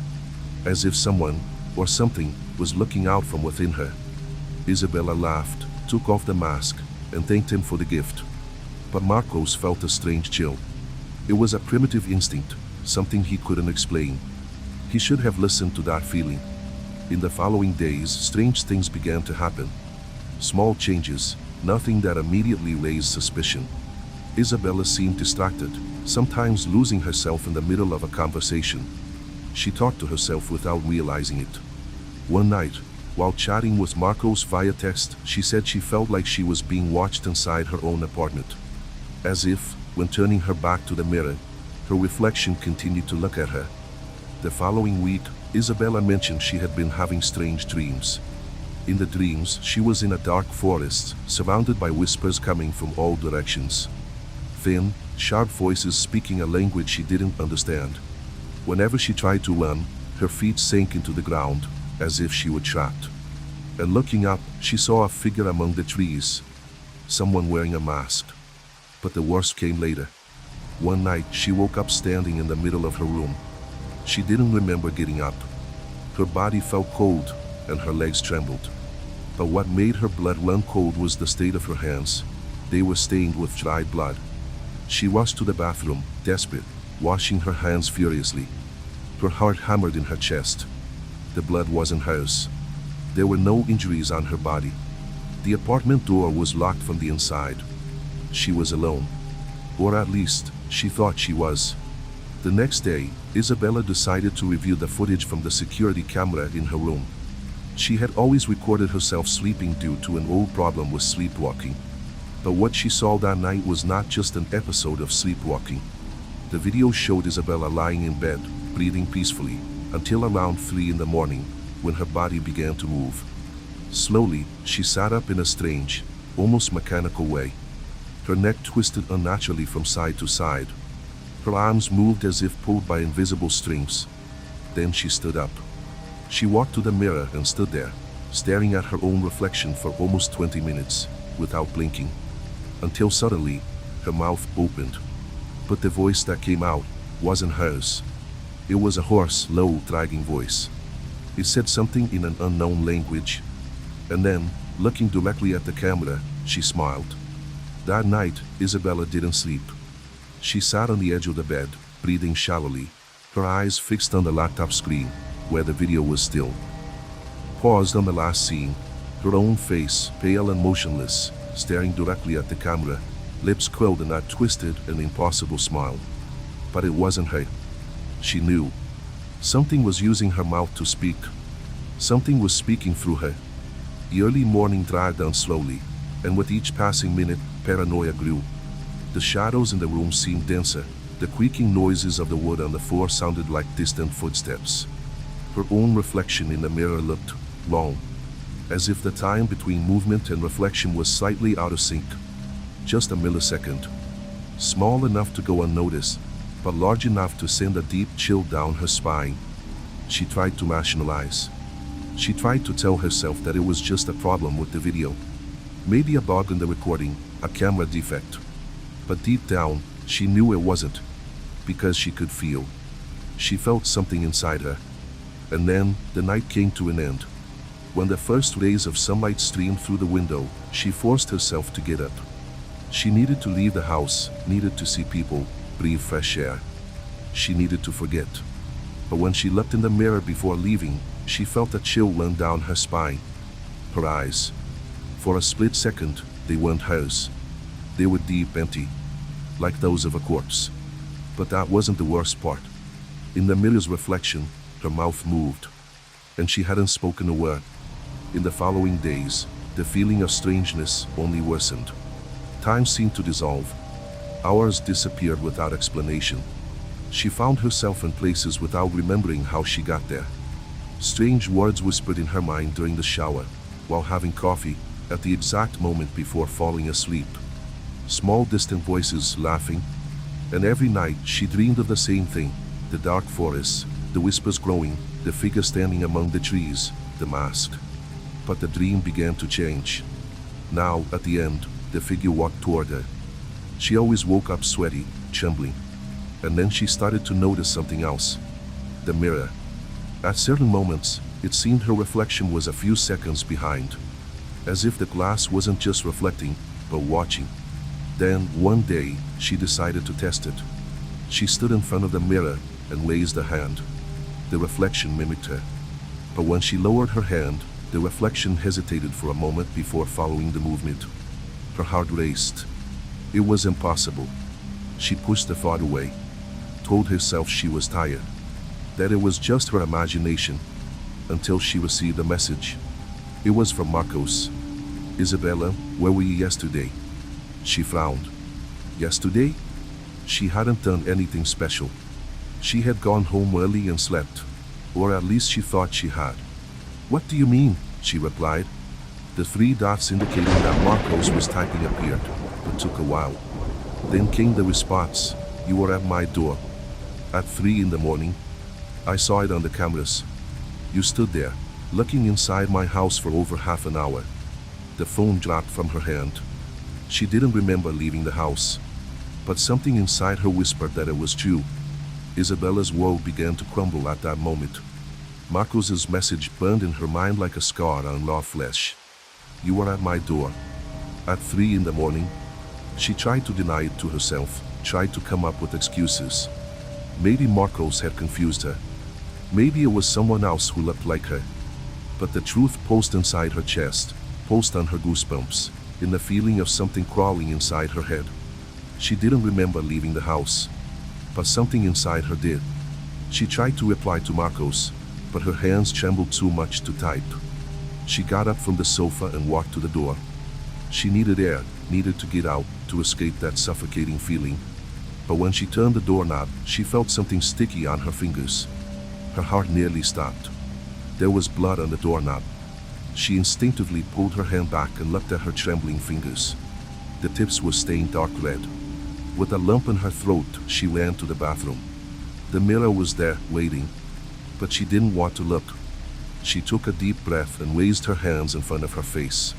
As if someone, or something, was looking out from within her. Isabella laughed, took off the mask, and thanked him for the gift. But Marcos felt a strange chill. It was a primitive instinct, something he couldn't explain. He should have listened to that feeling. In the following days, strange things began to happen. Small changes, nothing that immediately raised suspicion. Isabella seemed distracted, sometimes losing herself in the middle of a conversation. She talked to herself without realizing it. One night, while chatting with Marcos via text, she said she felt like she was being watched inside her own apartment. As if, when turning her back to the mirror, her reflection continued to look at her. The following week, Isabella mentioned she had been having strange dreams. In the dreams, she was in a dark forest, surrounded by whispers coming from all directions. Thin, sharp voices speaking a language she didn't understand. Whenever she tried to run, her feet sank into the ground, as if she were trapped. And looking up, she saw a figure among the trees. Someone wearing a mask. But the worst came later. One night, she woke up standing in the middle of her room. She didn't remember getting up. Her body felt cold, and her legs trembled. But what made her blood run cold was the state of her hands. They were stained with dried blood. She rushed to the bathroom, desperate, washing her hands furiously. Her heart hammered in her chest. The blood wasn't hers. There were no injuries on her body. The apartment door was locked from the inside. She was alone. Or at least, she thought she was. The next day, Isabella decided to review the footage from the security camera in her room. She had always recorded herself sleeping due to an old problem with sleepwalking. But what she saw that night was not just an episode of sleepwalking. The video showed Isabella lying in bed, breathing peacefully, until around 3 in the morning, when her body began to move. Slowly, she sat up in a strange, almost mechanical way. Her neck twisted unnaturally from side to side. Her arms moved as if pulled by invisible strings. Then she stood up. She walked to the mirror and stood there, staring at her own reflection for almost 20 minutes, without blinking. Until suddenly, her mouth opened. But the voice that came out wasn't hers. It was a hoarse, low, dragging voice. It said something in an unknown language. And then, looking directly at the camera, she smiled. That night, Isabella didn't sleep. She sat on the edge of the bed, breathing shallowly, her eyes fixed on the laptop screen, where the video was still. Paused on the last scene, her own face, pale and motionless, staring directly at the camera, lips curled in that twisted and impossible smile. But it wasn't her. She knew. Something was using her mouth to speak. Something was speaking through her. The early morning dragged on slowly, and with each passing minute, paranoia grew. The shadows in the room seemed denser. The creaking noises of the wood on the floor sounded like distant footsteps. Her own reflection in the mirror looked long, as if the time between movement and reflection was slightly out of sync. Just a millisecond. Small enough to go unnoticed, but large enough to send a deep chill down her spine. She tried to rationalize. She tried to tell herself that it was just a problem with the video. Maybe a bug in the recording, a camera defect. But deep down, she knew it wasn't. Because she could feel. She felt something inside her. And then, the night came to an end. When the first rays of sunlight streamed through the window, she forced herself to get up. She needed to leave the house, needed to see people, breathe fresh air. She needed to forget. But when she looked in the mirror before leaving, she felt a chill run down her spine. Her eyes. For a split second, they weren't hers. They were deep, empty, like those of a corpse. But that wasn't the worst part. In the mirror's reflection, her mouth moved, and she hadn't spoken a word. In the following days, the feeling of strangeness only worsened. Time seemed to dissolve. Hours disappeared without explanation. She found herself in places without remembering how she got there. Strange words whispered in her mind during the shower, while having coffee, at the exact moment before falling asleep. Small distant voices laughing. And every night she dreamed of the same thing, the dark forest, the whispers growing, the figure standing among the trees, the mask. But the dream began to change. Now, at the end, the figure walked toward her. She always woke up sweaty, trembling. And then she started to notice something else. The mirror. At certain moments, it seemed her reflection was a few seconds behind. As if the glass wasn't just reflecting, but watching. Then, one day, she decided to test it. She stood in front of the mirror and raised a hand. The reflection mimicked her. But when she lowered her hand, the reflection hesitated for a moment before following the movement. Her heart raced. It was impossible. She pushed the thought away, told herself she was tired, that it was just her imagination, until she received a message. It was from Marcos. Isabella, where were you yesterday? She frowned. Yesterday? She hadn't done anything special. She had gone home early and slept, or at least she thought she had. What do you mean? She replied. The 3 dots indicating that Marcos was typing appeared, but took a while. Then came the response, you were at my door. At 3 in the morning. I saw it on the cameras. You stood there, looking inside my house for over half an hour. The phone dropped from her hand. She didn't remember leaving the house. But something inside her whispered that it was true. Isabella's world began to crumble at that moment. Marcos's message burned in her mind like a scar on raw flesh. You were at my door. At 3 in the morning. She tried to deny it to herself, tried to come up with excuses. Maybe Marcos had confused her. Maybe it was someone else who looked like her. But the truth pulsed inside her chest, pulsed on her goosebumps, in the feeling of something crawling inside her head. She didn't remember leaving the house. But something inside her did. She tried to reply to Marcos, but her hands trembled too much to type. She got up from the sofa and walked to the door. She needed air, needed to get out, to escape that suffocating feeling. But when she turned the doorknob, she felt something sticky on her fingers. Her heart nearly stopped. There was blood on the doorknob. She instinctively pulled her hand back and looked at her trembling fingers. The tips were stained dark red. With a lump in her throat, she ran to the bathroom. The mirror was there, waiting. But she didn't want to look. She took a deep breath and raised her hands in front of her face.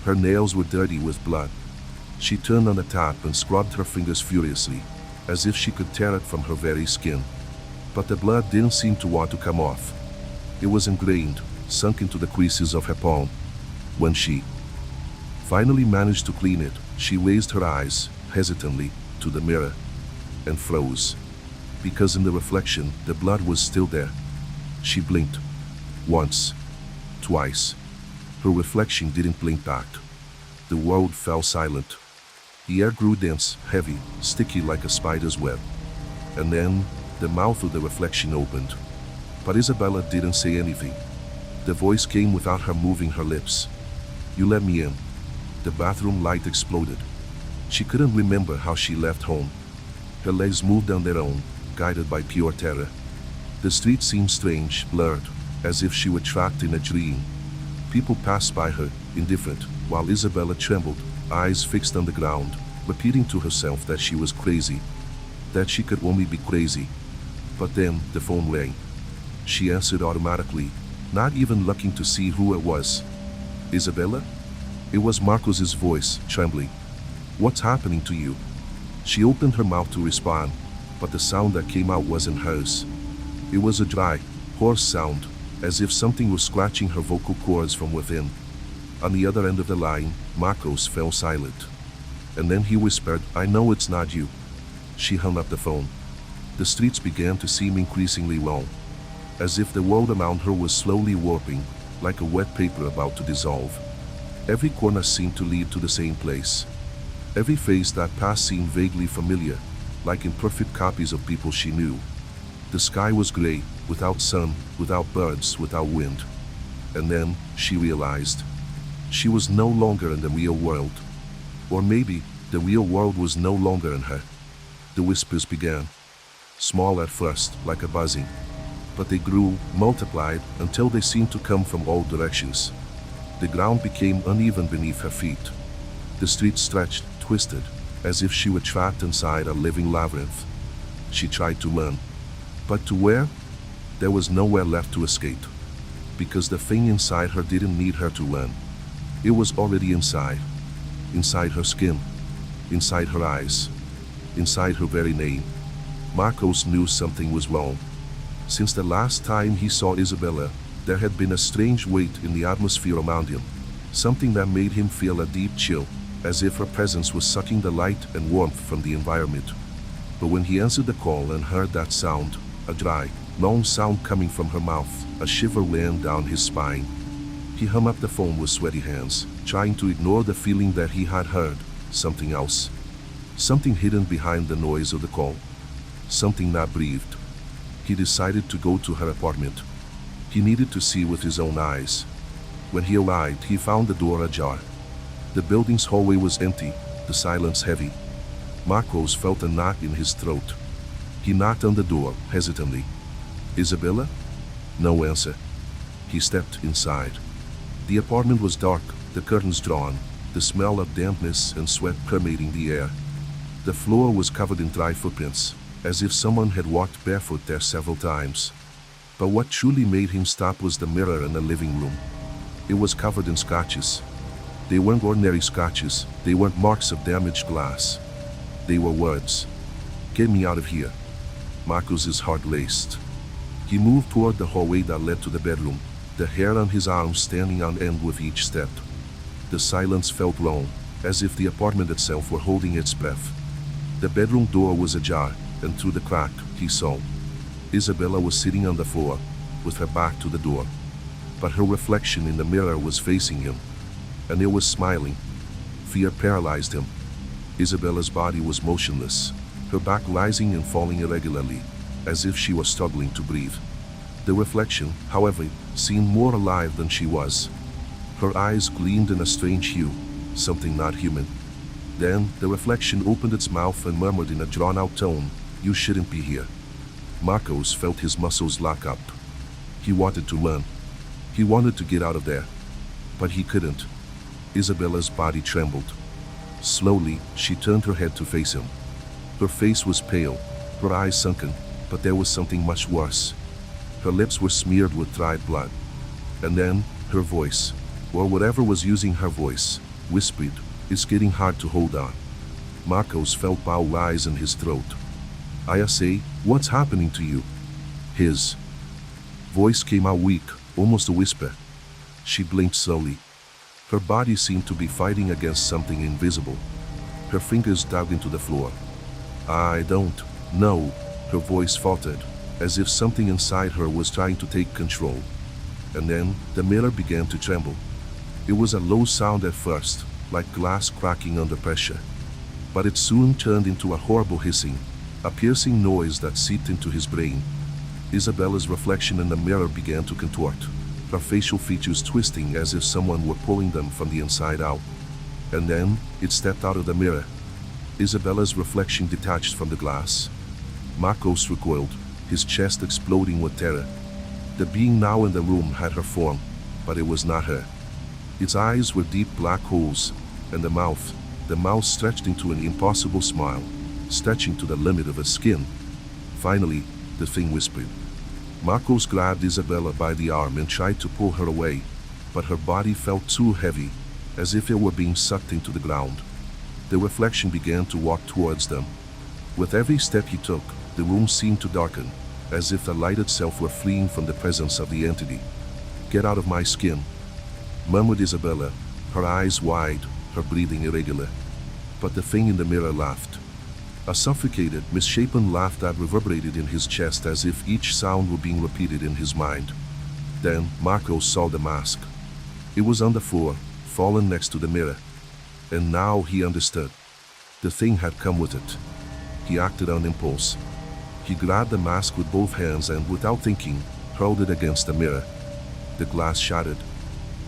Her nails were dirty with blood. She turned on the tap and scrubbed her fingers furiously, as if she could tear it from her very skin. But the blood didn't seem to want to come off. It was ingrained, sunk into the creases of her palm. When she finally managed to clean it, she raised her eyes, hesitantly, to the mirror, and froze. Because in the reflection, the blood was still there. She blinked. Once. Twice. Her reflection didn't blink back. The world fell silent. The air grew dense, heavy, sticky like a spider's web. And then, the mouth of the reflection opened. But Isabella didn't say anything. The voice came without her moving her lips. "You let me in." The bathroom light exploded. She couldn't remember how she left home. Her legs moved on their own, guided by pure terror. The street seemed strange, blurred, as if she were trapped in a dream. People passed by her, indifferent, while Isabella trembled, eyes fixed on the ground, repeating to herself that she was crazy. That she could only be crazy. But then, the phone rang. She answered automatically, not even looking to see who it was. "Isabella?" It was Marcos's voice, trembling. "What's happening to you?" She opened her mouth to respond, but the sound that came out wasn't hers. It was a dry, hoarse sound, as if something was scratching her vocal cords from within. On the other end of the line, Marcos fell silent. And then he whispered, "I know it's not you." She hung up the phone. The streets began to seem increasingly long, as if the world around her was slowly warping, like a wet paper about to dissolve. Every corner seemed to lead to the same place. Every face that passed seemed vaguely familiar, like imperfect copies of people she knew. The sky was gray, without sun, without birds, without wind. And then, she realized, she was no longer in the real world. Or maybe, the real world was no longer in her. The whispers began. Small at first, like a buzzing. But they grew, multiplied, until they seemed to come from all directions. The ground became uneven beneath her feet. The street stretched, twisted, as if she were trapped inside a living labyrinth. She tried to run. But to where? There was nowhere left to escape. Because the thing inside her didn't need her to run. It was already inside. Inside her skin. Inside her eyes. Inside her very name. Marcos knew something was wrong. Since the last time he saw Isabella, there had been a strange weight in the atmosphere around him. Something that made him feel a deep chill, as if her presence was sucking the light and warmth from the environment. But when he answered the call and heard that sound, a dry, long sound coming from her mouth, a shiver ran down his spine. He hung up the phone with sweaty hands, trying to ignore the feeling that he had heard something else. Something hidden behind the noise of the call. Something that breathed. He decided to go to her apartment. He needed to see with his own eyes. When he arrived, he found the door ajar. The building's hallway was empty, the silence heavy. Marcos felt a knot in his throat. He knocked on the door, hesitantly. "Isabella?" No answer. He stepped inside. The apartment was dark, the curtains drawn, the smell of dampness and sweat permeating the air. The floor was covered in dry footprints, as if someone had walked barefoot there several times. But what truly made him stop was the mirror in the living room. It was covered in scratches. They weren't ordinary scratches, they weren't marks of damaged glass. They were words. "Get me out of here." Marcos's heart raced. He moved toward the hallway that led to the bedroom, the hair on his arms standing on end with each step. The silence felt wrong, as if the apartment itself were holding its breath. The bedroom door was ajar, and through the crack, he saw Isabella was sitting on the floor, with her back to the door. But her reflection in the mirror was facing him, and it was smiling. Fear paralyzed him. Isabella's body was motionless, her back rising and falling irregularly, as if she was struggling to breathe. The reflection, however, seemed more alive than she was. Her eyes gleamed in a strange hue, something not human. Then, the reflection opened its mouth and murmured in a drawn-out tone, "You shouldn't be here." Marcos felt his muscles lock up. He wanted to run. He wanted to get out of there. But he couldn't. Isabella's body trembled. Slowly, she turned her head to face him. Her face was pale, her eyes sunken, but there was something much worse. Her lips were smeared with dried blood. And then, her voice, or whatever was using her voice, whispered, "It's getting hard to hold on." Marcos felt bile rise in his throat. "I say, what's happening to you?" His voice came out weak, almost a whisper. She blinked slowly. Her body seemed to be fighting against something invisible. Her fingers dug into the floor. "I don't know," her voice faltered, as if something inside her was trying to take control. And then, the mirror began to tremble. It was a low sound at first, like glass cracking under pressure. But it soon turned into a horrible hissing, a piercing noise that seeped into his brain. Isabella's reflection in the mirror began to contort, her facial features twisting as if someone were pulling them from the inside out. And then, it stepped out of the mirror. Isabella's reflection detached from the glass. Marcos recoiled, his chest exploding with terror. The being now in the room had her form, but it was not her. Its eyes were deep black holes, and the mouth stretched into an impossible smile, stretching to the limit of its skin. Finally, the thing whispered. Marcos grabbed Isabella by the arm and tried to pull her away, but her body felt too heavy, as if it were being sucked into the ground. The reflection began to walk towards them. With every step he took, the room seemed to darken, as if the light itself were fleeing from the presence of the entity. "Get out of my skin," murmured Isabella, her eyes wide, her breathing irregular. But the thing in the mirror laughed. A suffocated, misshapen laugh that reverberated in his chest as if each sound were being repeated in his mind. Then, Marcos saw the mask. It was on the floor, fallen next to the mirror. And now he understood. The thing had come with it. He acted on impulse. He grabbed the mask with both hands and, without thinking, hurled it against the mirror. The glass shattered.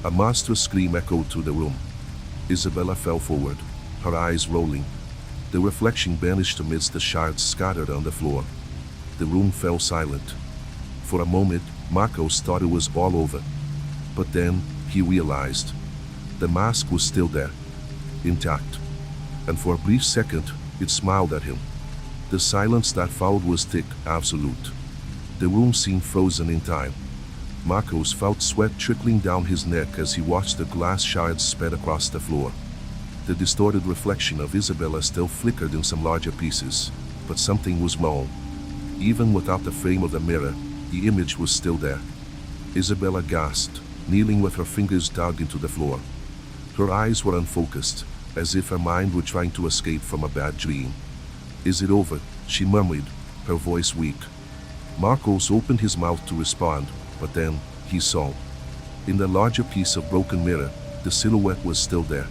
A monstrous scream echoed through the room. Isabella fell forward, her eyes rolling. The reflection vanished amidst the shards scattered on the floor. The room fell silent. For a moment, Marcos thought it was all over. But then, he realized. The mask was still there, intact. And for a brief second, it smiled at him. The silence that followed was thick, absolute. The room seemed frozen in time. Marcos felt sweat trickling down his neck as he watched the glass shards spread across the floor. The distorted reflection of Isabella still flickered in some larger pieces, but something was wrong. Even without the frame of the mirror, the image was still there. Isabella gasped, kneeling with her fingers dug into the floor. Her eyes were unfocused, as if her mind were trying to escape from a bad dream. "Is it over?" she murmured, her voice weak. Marcos opened his mouth to respond, but then, he saw. In the larger piece of broken mirror, the silhouette was still there.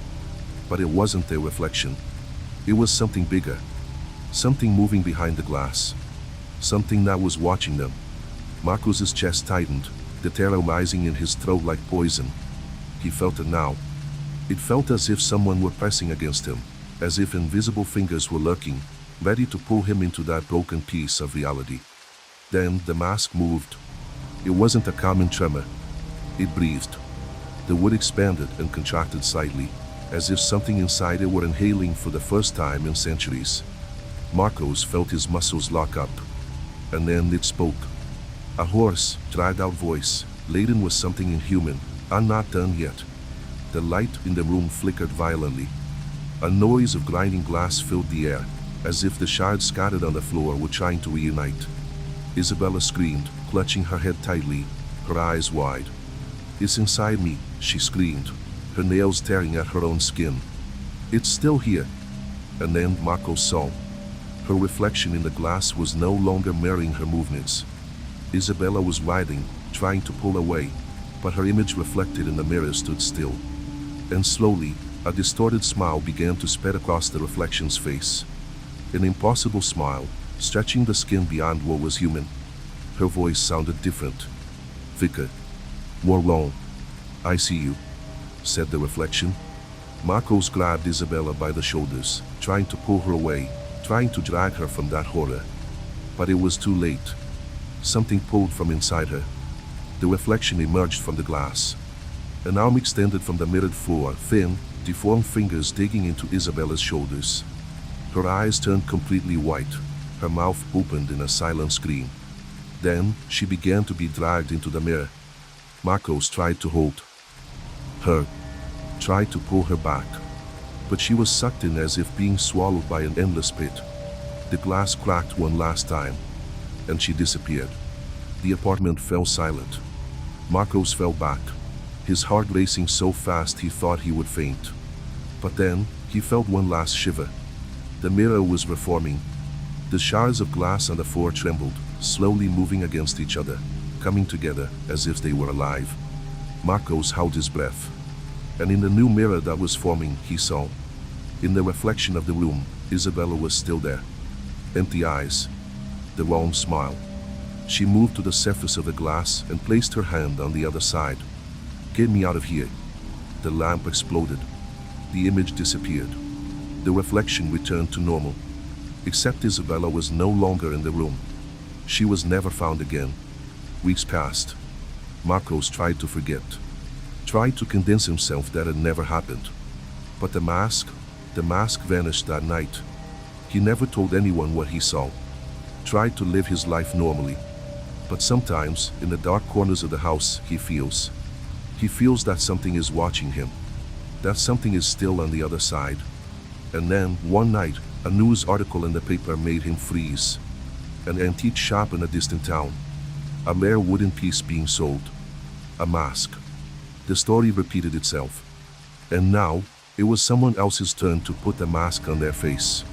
But it wasn't their reflection. It was something bigger. Something moving behind the glass. Something that was watching them. Marcos's chest tightened, the terror rising in his throat like poison. He felt it now. It felt as if someone were pressing against him, as if invisible fingers were lurking, ready to pull him into that broken piece of reality. Then the mask moved. It wasn't a common tremor. It breathed. The wood expanded and contracted slightly, as if something inside it were inhaling for the first time in centuries. Marcos felt his muscles lock up. And then it spoke. A hoarse, dragged-out voice, laden with something inhuman. "I'm not done yet." The light in the room flickered violently. A noise of grinding glass filled the air, as if the shards scattered on the floor were trying to reunite. Isabella screamed, clutching her head tightly, her eyes wide. "It's inside me," she screamed, her nails tearing at her own skin. "It's still here." And then Marcos saw. Her reflection in the glass was no longer mirroring her movements. Isabella was writhing, trying to pull away, but her image reflected in the mirror stood still. And slowly, a distorted smile began to spread across the reflection's face. An impossible smile, stretching the skin beyond what was human. Her voice sounded different. "Thicker. More long. I see you," said the reflection. Marcos grabbed Isabella by the shoulders, trying to pull her away, trying to drag her from that horror. But it was too late. something pulled from inside her. The reflection emerged from the glass. An arm extended from the mirrored floor, thin, deformed fingers digging into Isabella's shoulders. Her eyes turned completely white. Her mouth opened in a silent scream. Then, she began to be dragged into the mirror. Marcos tried to hold her, tried to pull her back. But she was sucked in as if being swallowed by an endless pit. The glass cracked one last time, and she disappeared. The apartment fell silent. Marcos fell back, his heart racing so fast he thought he would faint. But then, he felt one last shiver. The mirror was reforming. The shards of glass on the floor trembled, slowly moving against each other, coming together as if they were alive. Marcos held his breath. And in the new mirror that was forming, he saw. In the reflection of the room, Isabella was still there. Empty eyes. The warm smile. She moved to the surface of the glass and placed her hand on the other side. "Get me out of here." The lamp exploded. The image disappeared. The reflection returned to normal. Except Isabella was no longer in the room. She was never found again. Weeks passed. Marcos tried to forget. Tried to convince himself that it never happened. But the mask vanished that night. He never told anyone what he saw. Tried to live his life normally. But sometimes, in the dark corners of the house, he feels that something is watching him. That something is still on the other side. And then, one night, a news article in the paper made him freeze. An antique shop in a distant town. A rare wooden piece being sold. A mask. The story repeated itself. And now, it was someone else's turn to put the mask on their face.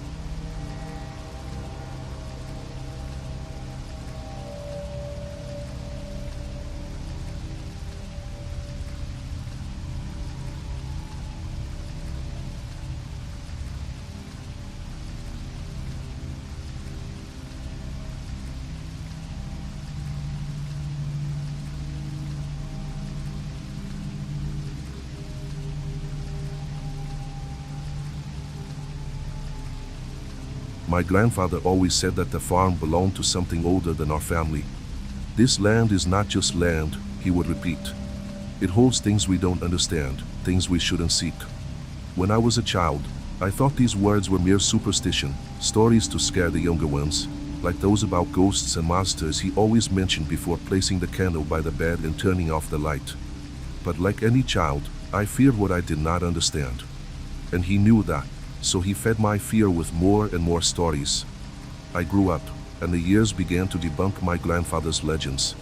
My grandfather always said that the farm belonged to something older than our family. "This land is not just land," he would repeat. "It holds things we don't understand, things we shouldn't seek." When I was a child, I thought these words were mere superstition, stories to scare the younger ones, like those about ghosts and monsters he always mentioned before placing the candle by the bed and turning off the light. But like any child, I feared what I did not understand. And he knew that. So he fed my fear with more and more stories. I grew up, and the years began to debunk my grandfather's legends.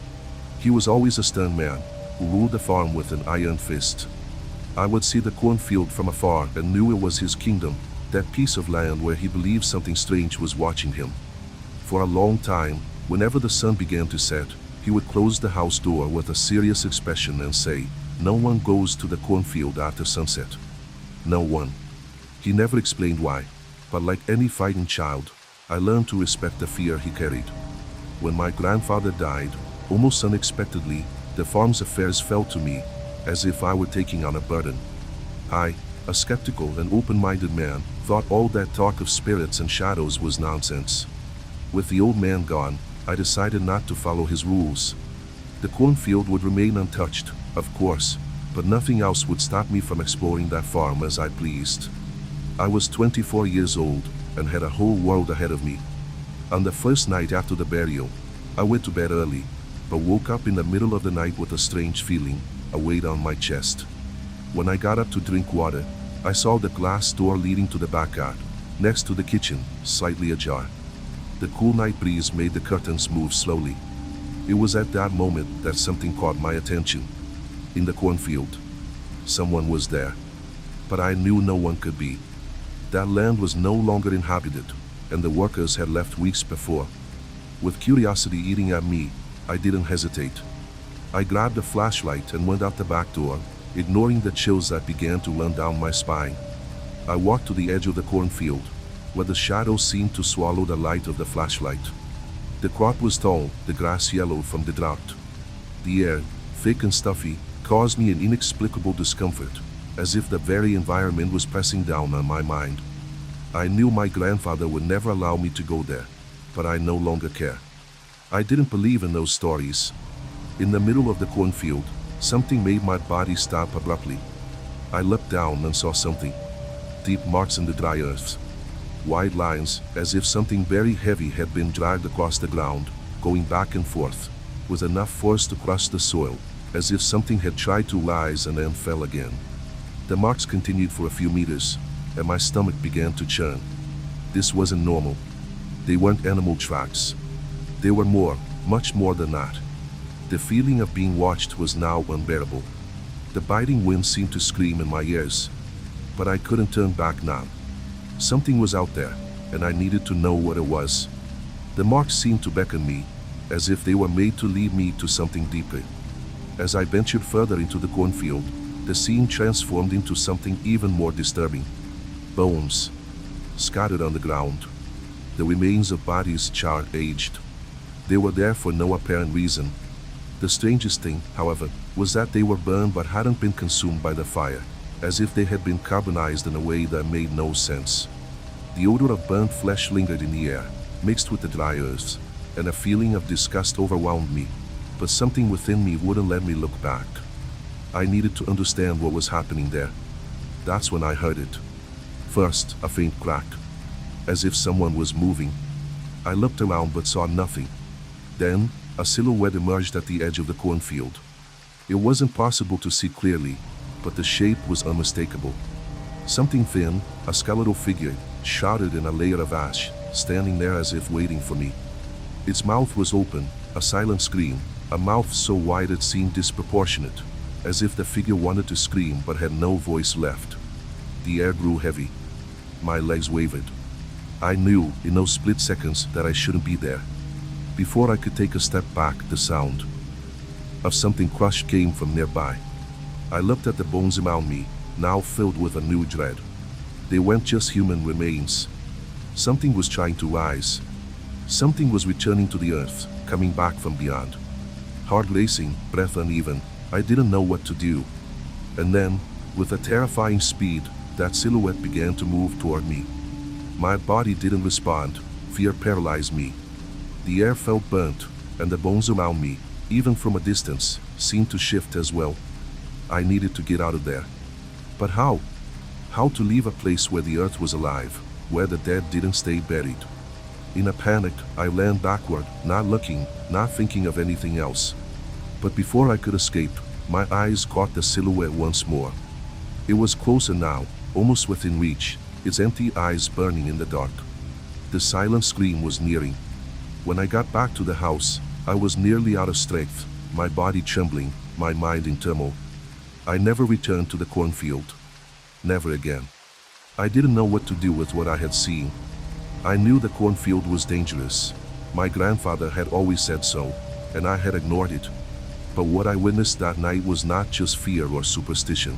He was always a stern man, who ruled the farm with an iron fist. I would see the cornfield from afar and knew it was his kingdom, that piece of land where he believed something strange was watching him. For a long time, whenever the sun began to set, he would close the house door with a serious expression and say, "No one goes to the cornfield after sunset." No one. He never explained why, but like any fighting child, I learned to respect the fear he carried. When my grandfather died, almost unexpectedly, the farm's affairs fell to me, as if I were taking on a burden. I, a skeptical and open-minded man, thought all that talk of spirits and shadows was nonsense. With the old man gone, I decided not to follow his rules. The cornfield would remain untouched, of course, but nothing else would stop me from exploring that farm as I pleased. I was 24 years old and had a whole world ahead of me. On the first night after the burial, I went to bed early, but woke up in the middle of the night with a strange feeling, a weight on my chest. When I got up to drink water, I saw the glass door leading to the backyard, next to the kitchen, slightly ajar. The cool night breeze made the curtains move slowly. It was at that moment that something caught my attention. In the cornfield, someone was there, but I knew no one could be. That land was no longer inhabited, and the workers had left weeks before. With curiosity eating at me, I didn't hesitate. I grabbed a flashlight and went out the back door, ignoring the chills that began to run down my spine. I walked to the edge of the cornfield, where the shadows seemed to swallow the light of the flashlight. The crop was tall, the grass yellowed from the drought. The air, thick and stuffy, caused me an inexplicable discomfort, as if the very environment was pressing down on my mind. I knew my grandfather would never allow me to go there, but I no longer care. I didn't believe in those stories. In the middle of the cornfield, something made my body stop abruptly. I looked down and saw something. Deep marks in the dry earth. Wide lines, as if something very heavy had been dragged across the ground, going back and forth, with enough force to crush the soil, as if something had tried to rise and then fell again. The marks continued for a few meters, and my stomach began to churn. This wasn't normal. They weren't animal tracks. They were more, much more than that. The feeling of being watched was now unbearable. The biting wind seemed to scream in my ears, but I couldn't turn back now. Something was out there, and I needed to know what it was. The marks seemed to beckon me, as if they were made to lead me to something deeper. As I ventured further into the cornfield, the scene transformed into something even more disturbing. Bones, scattered on the ground. The remains of bodies charred, aged. They were there for no apparent reason. The strangest thing, however, was that they were burned but hadn't been consumed by the fire, as if they had been carbonized in a way that made no sense. The odor of burnt flesh lingered in the air, mixed with the dry earth, and a feeling of disgust overwhelmed me, but something within me wouldn't let me look back. I needed to understand what was happening there. That's when I heard it. First, a faint crack, as if someone was moving. I looked around but saw nothing. Then, a silhouette emerged at the edge of the cornfield. It wasn't possible to see clearly, but the shape was unmistakable. Something thin, a skeletal figure, shrouded in a layer of ash, standing there as if waiting for me. Its mouth was open, a silent scream, a mouth so wide it seemed disproportionate, as if the figure wanted to scream but had no voice left. The air grew heavy. My legs wavered. I knew, in those split seconds, that I shouldn't be there. Before I could take a step back, the sound of something crushed came from nearby. I looked at the bones around me, now filled with a new dread. They weren't just human remains. Something was trying to rise. Something was returning to the earth, coming back from beyond. Heart racing, breath uneven, I didn't know what to do. And then, with a terrifying speed, that silhouette began to move toward me. My body didn't respond. Fear paralyzed me. The air felt burnt, and the bones around me, even from a distance, seemed to shift as well. I needed to get out of there. But how? How to leave a place where the earth was alive, where the dead didn't stay buried? In a panic, I ran backward, not looking, not thinking of anything else. But before I could escape, my eyes caught the silhouette once more. It was closer now, almost within reach, its empty eyes burning in the dark. The silent scream was nearing. When I got back to the house, I was nearly out of strength, my body trembling, my mind in turmoil. I never returned to the cornfield. Never again. I didn't know what to do with what I had seen. I knew the cornfield was dangerous. My grandfather had always said so, and I had ignored it. But what I witnessed that night was not just fear or superstition.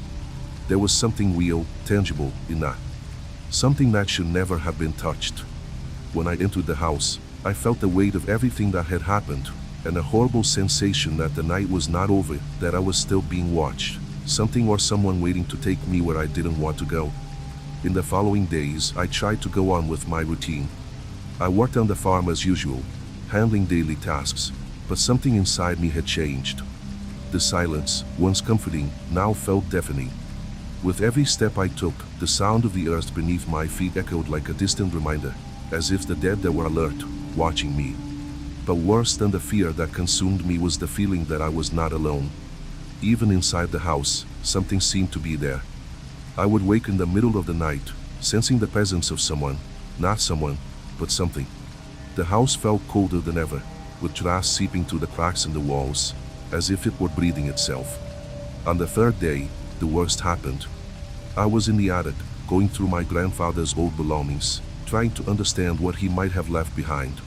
There was something real, tangible, in that. Something that should never have been touched. When I entered the house, I felt the weight of everything that had happened, and a horrible sensation that the night was not over, that I was still being watched. Something or someone waiting to take me where I didn't want to go. In the following days, I tried to go on with my routine. I worked on the farm as usual, handling daily tasks, but something inside me had changed. The silence, once comforting, now felt deafening. With every step I took, the sound of the earth beneath my feet echoed like a distant reminder, as if the dead there were alert, watching me. But worse than the fear that consumed me was the feeling that I was not alone. Even inside the house, something seemed to be there. I would wake in the middle of the night, sensing the presence of someone, not someone, but something. The house felt colder than ever, with drafts seeping through the cracks in the walls, as if it were breathing itself. On the third day, the worst happened. I was in the attic, going through my grandfather's old belongings, trying to understand what he might have left behind.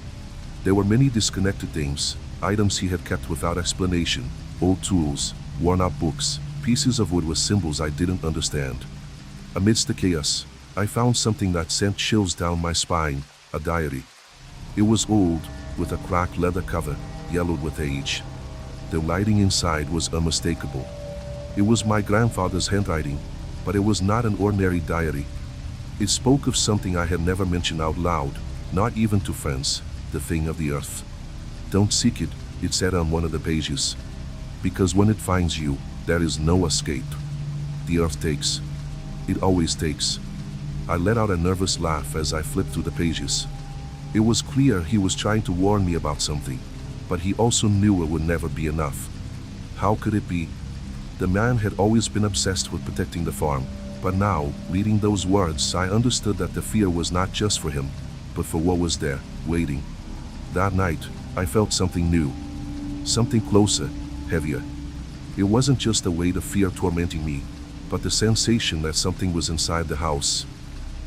There were many disconnected things, items he had kept without explanation, old tools, worn-out books, pieces of wood with symbols I didn't understand. Amidst the chaos, I found something that sent chills down my spine, a diary. It was old, with a cracked leather cover, yellowed with age. The writing inside was unmistakable. It was my grandfather's handwriting, but it was not an ordinary diary. It spoke of something I had never mentioned out loud, not even to friends, the thing of the earth. Don't seek it, it said on one of the pages. Because when it finds you, there is no escape. The earth takes. It always takes. I let out a nervous laugh as I flipped through the pages. It was clear he was trying to warn me about something, but he also knew it would never be enough. How could it be? The man had always been obsessed with protecting the farm, but now, reading those words, I understood that the fear was not just for him, but for what was there, waiting. That night, I felt something new. Something closer, heavier. It wasn't just the weight of fear tormenting me, but the sensation that something was inside the house.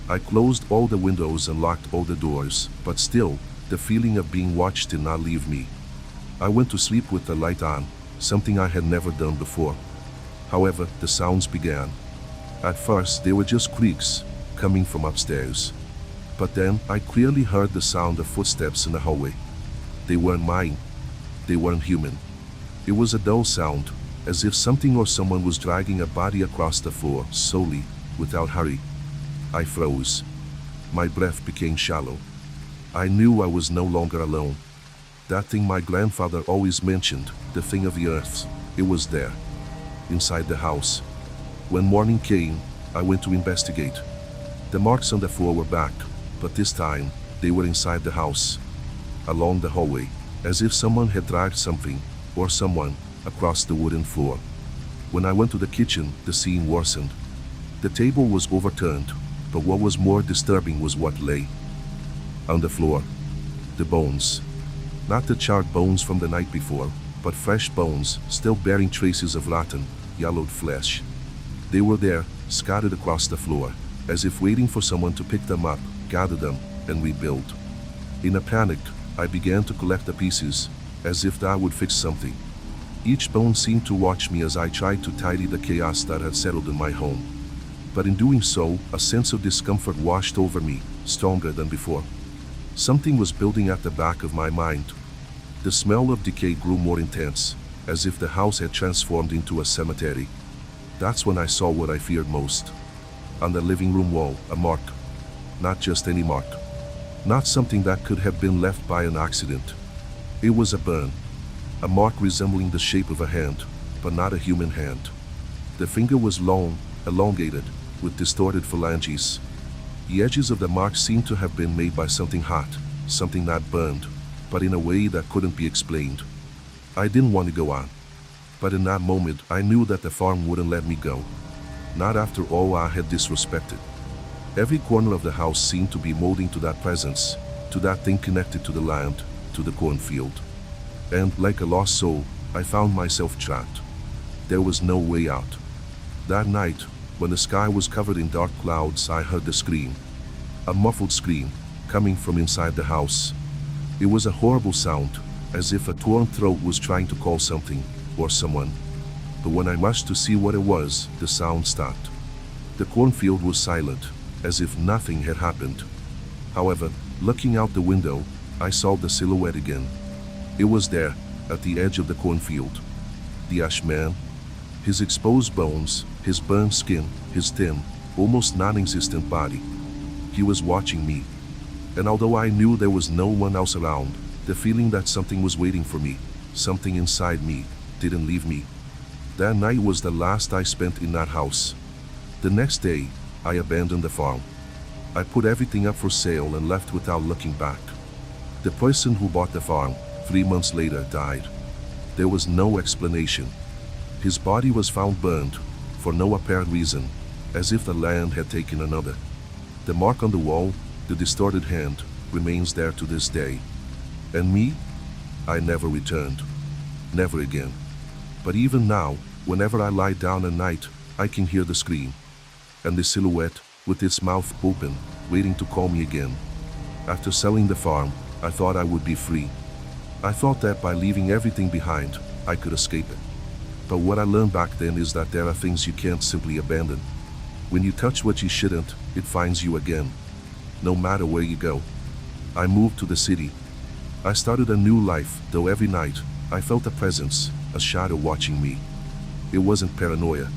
I closed all the windows and locked all the doors, but still, the feeling of being watched did not leave me. I went to sleep with the light on, something I had never done before. However, the sounds began. At first, they were just creaks, coming from upstairs. But then, I clearly heard the sound of footsteps in the hallway. They weren't mine. They weren't human. It was a dull sound, as if something or someone was dragging a body across the floor, slowly, without hurry. I froze. My breath became shallow. I knew I was no longer alone. That thing my grandfather always mentioned, the thing of the earth, it was there, inside the house. When morning came, I went to investigate. The marks on the floor were back, but this time, they were inside the house, along the hallway, as if someone had dragged something, or someone, across the wooden floor. When I went to the kitchen, the scene worsened. The table was overturned, but what was more disturbing was what lay on the floor. The bones. Not the charred bones from the night before, but fresh bones, still bearing traces of rotten, yellowed flesh. They were there, scattered across the floor, as if waiting for someone to pick them up, gather them, and rebuild. In a panic, I began to collect the pieces, as if that would fix something. Each bone seemed to watch me as I tried to tidy the chaos that had settled in my home. But in doing so, a sense of discomfort washed over me, stronger than before. Something was building at the back of my mind. The smell of decay grew more intense, as if the house had transformed into a cemetery. That's when I saw what I feared most. On the living room wall, a mark. Not just any mark. Not something that could have been left by an accident. It was a burn. A mark resembling the shape of a hand, but not a human hand. The finger was long, elongated, with distorted phalanges. The edges of the mark seemed to have been made by something hot, something not burned, but in a way that couldn't be explained. I didn't want to go on. But in that moment, I knew that the farm wouldn't let me go. Not after all I had disrespected. Every corner of the house seemed to be molding to that presence, to that thing connected to the land, to the cornfield. And, like a lost soul, I found myself trapped. There was no way out. That night, when the sky was covered in dark clouds, I heard the scream. A muffled scream, coming from inside the house. It was a horrible sound, as if a torn throat was trying to call something, or someone. But when I rushed to see what it was, the sound stopped. The cornfield was silent, as if nothing had happened. However, looking out the window, I saw the silhouette again. It was there, at the edge of the cornfield. The ash man. His exposed bones, his burned skin, his thin, almost non-existent body. He was watching me. And although I knew there was no one else around, the feeling that something was waiting for me, something inside me, didn't leave me. That night was the last I spent in that house. The next day, I abandoned the farm. I put everything up for sale and left without looking back. The person who bought the farm, 3 months later, died. There was no explanation. His body was found burned, for no apparent reason, as if the land had taken another. The mark on the wall, the distorted hand, remains there to this day. And me? I never returned. Never again. But even now, whenever I lie down at night, I can hear the scream. And the silhouette, with its mouth open, waiting to call me again. After selling the farm, I thought I would be free. I thought that by leaving everything behind, I could escape it. But what I learned back then is that there are things you can't simply abandon. When you touch what you shouldn't, it finds you again. No matter where you go. I moved to the city. I started a new life, though every night, I felt a presence, a shadow watching me. It wasn't paranoia.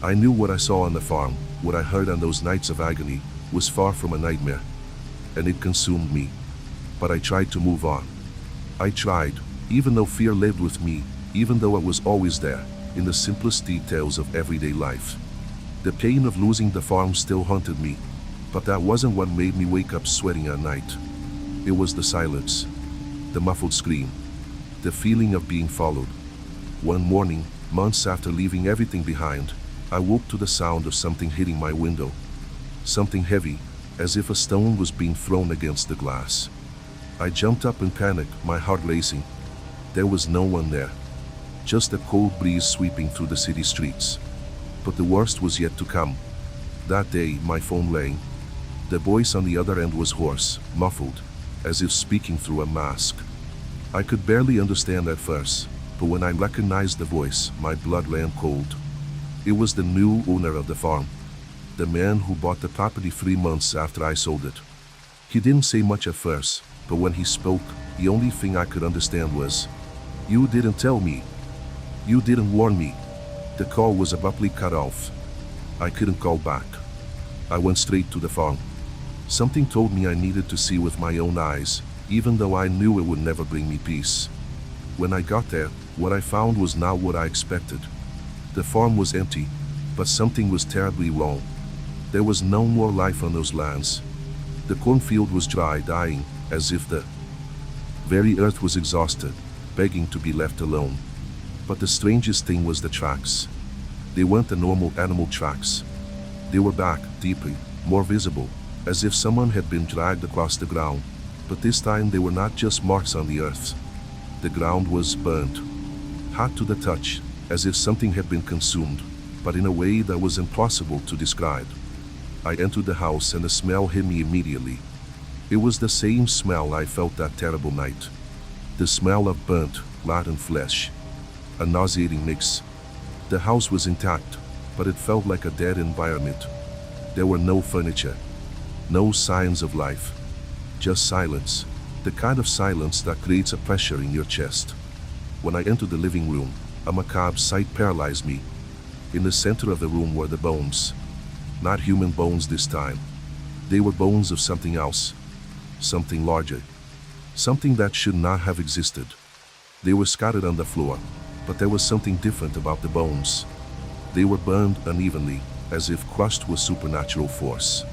I knew what I saw on the farm, what I heard on those nights of agony, was far from a nightmare. And it consumed me. But I tried to move on. I tried, even though fear lived with me, even though it was always there, in the simplest details of everyday life. The pain of losing the farm still haunted me, but that wasn't what made me wake up sweating at night. It was the silence, the muffled scream, the feeling of being followed. One morning, months after leaving everything behind, I woke to the sound of something hitting my window. Something heavy, as if a stone was being thrown against the glass. I jumped up in panic, my heart racing. There was no one there. Just a cold breeze sweeping through the city streets. But the worst was yet to come. That day, my phone rang. The voice on the other end was hoarse, muffled, as if speaking through a mask. I could barely understand at first, but when I recognized the voice, my blood ran cold. It was the new owner of the farm, the man who bought the property 3 months after I sold it. He didn't say much at first, but when he spoke, the only thing I could understand was, "You didn't tell me. You didn't warn me." The call was abruptly cut off. I couldn't call back. I went straight to the farm. Something told me I needed to see with my own eyes, even though I knew it would never bring me peace. When I got there, what I found was not what I expected. The farm was empty, but something was terribly wrong. There was no more life on those lands. The cornfield was dry, dying, as if the very earth was exhausted, begging to be left alone. But the strangest thing was the tracks. They weren't the normal animal tracks. They were back, deeper, more visible, as if someone had been dragged across the ground. But this time they were not just marks on the earth. The ground was burnt, hot to the touch, as if something had been consumed, but in a way that was impossible to describe. I entered the house and the smell hit me immediately. It was the same smell I felt that terrible night. The smell of burnt, rotten flesh. A nauseating mix. The house was intact, but it felt like a dead environment. There were no furniture, no signs of life, just silence, the kind of silence that creates a pressure in your chest. When I entered the living room, a macabre sight paralyzed me. In the center of the room were the bones. Not human bones this time. They were bones of something else, something larger, something that should not have existed. They were scattered on the floor, but there was something different about the bones. They were burned unevenly, as if crushed with supernatural force.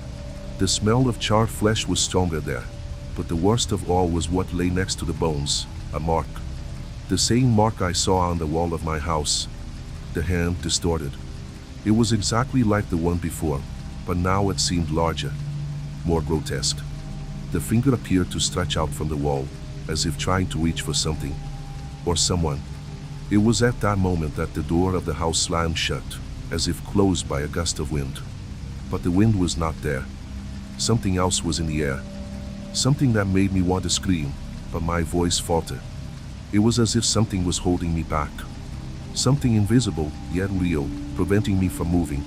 The smell of charred flesh was stronger there, but the worst of all was what lay next to the bones, a mark. The same mark I saw on the wall of my house. The hand distorted. It was exactly like the one before, but now it seemed larger, more grotesque. The finger appeared to stretch out from the wall, as if trying to reach for something, or someone. It was at that moment that the door of the house slammed shut, as if closed by a gust of wind. But the wind was not there. Something else was in the air. Something that made me want to scream, but my voice faltered. It was as if something was holding me back. Something invisible, yet real, preventing me from moving.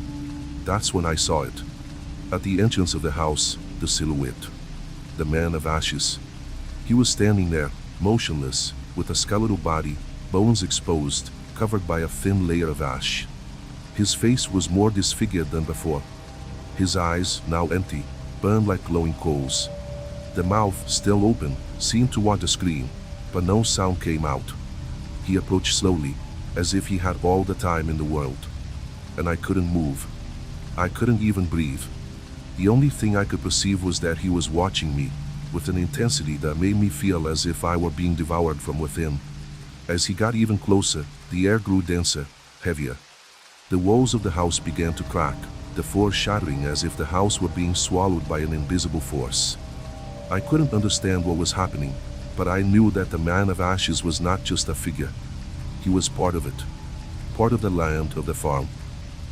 That's when I saw it. At the entrance of the house, the silhouette. The man of ashes. He was standing there, motionless, with a skeletal body, bones exposed, covered by a thin layer of ash. His face was more disfigured than before. His eyes, now empty, burned like glowing coals. The mouth, still open, seemed to want to scream, but no sound came out. He approached slowly, as if he had all the time in the world. And I couldn't move. I couldn't even breathe. The only thing I could perceive was that he was watching me, with an intensity that made me feel as if I were being devoured from within. As he got even closer, the air grew denser, heavier. The walls of the house began to crack, the floor shattering as if the house were being swallowed by an invisible force. I couldn't understand what was happening, but I knew that the man of ashes was not just a figure. He was part of it. Part of the land, of the farm.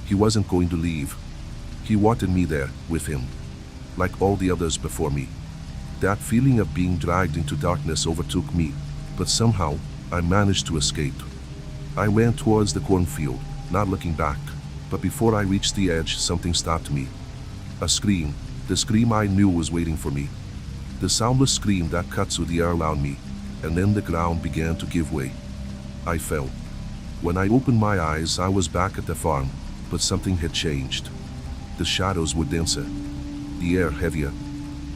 He wasn't going to leave. He wanted me there, with him. Like all the others before me. That feeling of being dragged into darkness overtook me, but somehow, I managed to escape. I ran towards the cornfield, not looking back, but before I reached the edge, something stopped me. A scream, the scream I knew was waiting for me. The soundless scream that cut through the air around me, and then the ground began to give way. I fell. When I opened my eyes, I was back at the farm, but something had changed. The shadows were denser, the air heavier.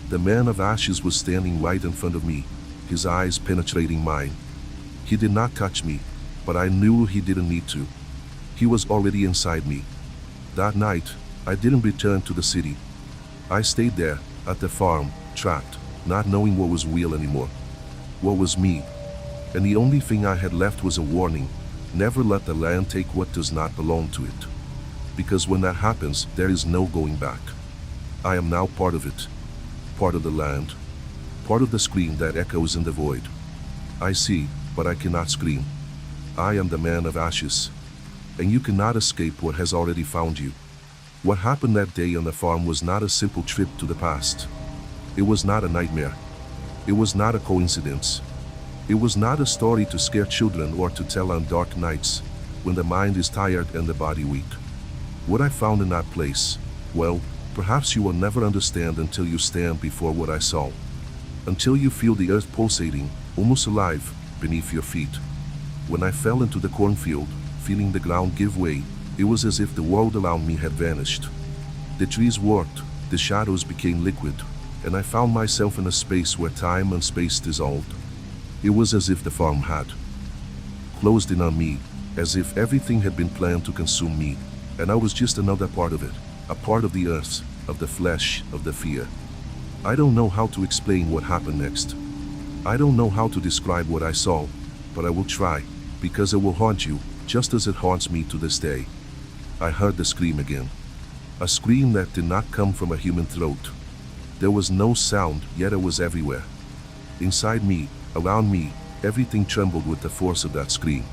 The man of ashes was standing right in front of me, his eyes penetrating mine. He did not touch me, but I knew he didn't need to. He was already inside me. That night, I didn't return to the city. I stayed there, at the farm, trapped, not knowing what was real anymore. What was me? And the only thing I had left was a warning: never let the land take what does not belong to it. Because when that happens, there is no going back. I am now part of it. Part of the land. Part of the scream that echoes in the void. I see, but I cannot scream. I am the man of ashes. And you cannot escape what has already found you. What happened that day on the farm was not a simple trip to the past. It was not a nightmare. It was not a coincidence. It was not a story to scare children or to tell on dark nights, when the mind is tired and the body weak. What I found in that place, well, perhaps you will never understand until you stand before what I saw. Until you feel the earth pulsating, almost alive, beneath your feet. When I fell into the cornfield, feeling the ground give way, it was as if the world around me had vanished. The trees worked, the shadows became liquid, and I found myself in a space where time and space dissolved. It was as if the farm had closed in on me, as if everything had been planned to consume me, and I was just another part of it, a part of the earth, of the flesh, of the fear. I don't know how to explain what happened next. I don't know how to describe what I saw, but I will try, because it will haunt you, just as it haunts me to this day. I heard the scream again. A scream that did not come from a human throat. There was no sound, yet it was everywhere. Inside me, around me, everything trembled with the force of that scream.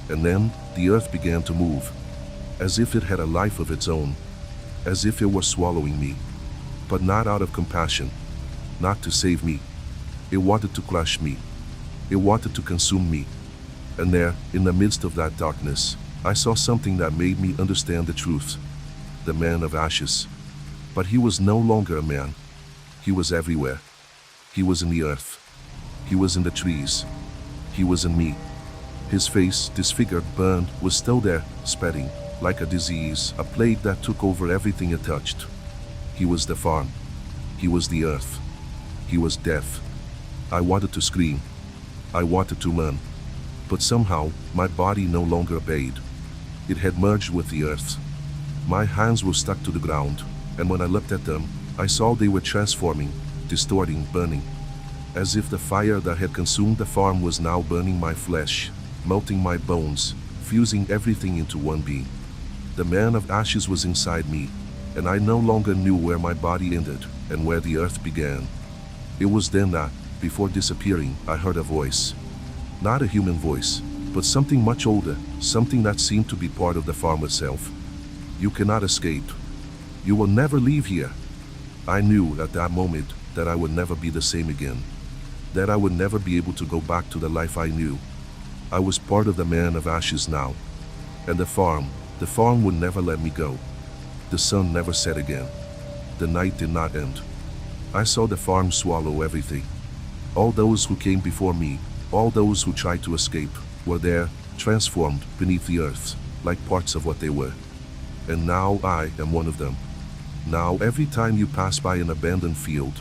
And then, the earth began to move, as if it had a life of its own, as if it were swallowing me. But not out of compassion, not to save me. It wanted to crush me. It wanted to consume me. And there, in the midst of that darkness, I saw something that made me understand the truth. The man of ashes. But he was no longer a man. He was everywhere. He was in the earth. He was in the trees. He was in me. His face, disfigured, burned, was still there, spreading, like a disease, a plague that took over everything it touched. He was the farm. He was the earth. He was death. I wanted to scream. I wanted to run. But somehow, my body no longer obeyed. It had merged with the earth. My hands were stuck to the ground, and when I looked at them, I saw they were transforming, distorting, burning. As if the fire that had consumed the farm was now burning my flesh, melting my bones, fusing everything into one being. The man of ashes was inside me, and I no longer knew where my body ended and where the earth began. It was then that, before disappearing, I heard a voice. Not a human voice, but something much older, something that seemed to be part of the farm itself. You cannot escape. You will never leave here. I knew at that moment that I would never be the same again. That I would never be able to go back to the life I knew. I was part of the man of ashes now. And the farm would never let me go. The sun never set again. The night did not end. I saw the farm swallow everything. All those who came before me, all those who tried to escape, were there, transformed beneath the earth, like parts of what they were. And now I am one of them. Now every time you pass by an abandoned field,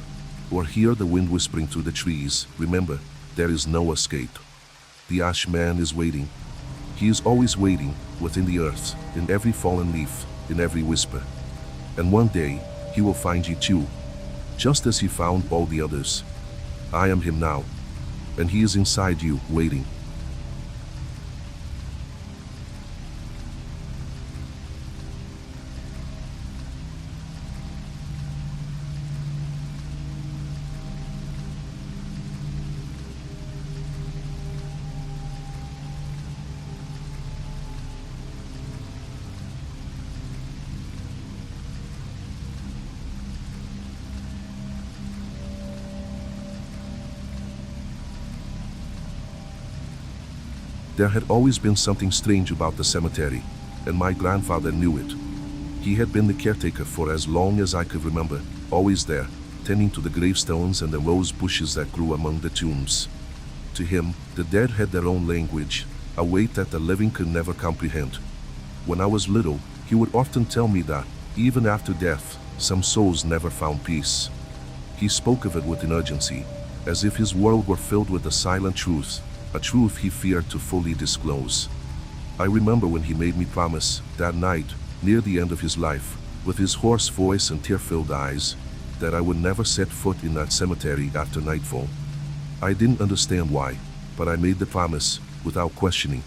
or hear the wind whispering through the trees, remember, there is no escape. The Ash Man is waiting. He is always waiting, within the earth, in every fallen leaf, in every whisper. And one day, he will find you too, just as he found all the others. I am him now, and he is inside you, waiting. There had always been something strange about the cemetery, and my grandfather knew it. He had been the caretaker for as long as I could remember, always there, tending to the gravestones and the rose bushes that grew among the tombs. To him, the dead had their own language, a weight that the living could never comprehend. When I was little, he would often tell me that, even after death, some souls never found peace. He spoke of it with an urgency, as if his world were filled with a silent truth, a truth he feared to fully disclose. I remember when he made me promise, that night, near the end of his life, with his hoarse voice and tear-filled eyes, that I would never set foot in that cemetery after nightfall. I didn't understand why, but I made the promise, without questioning.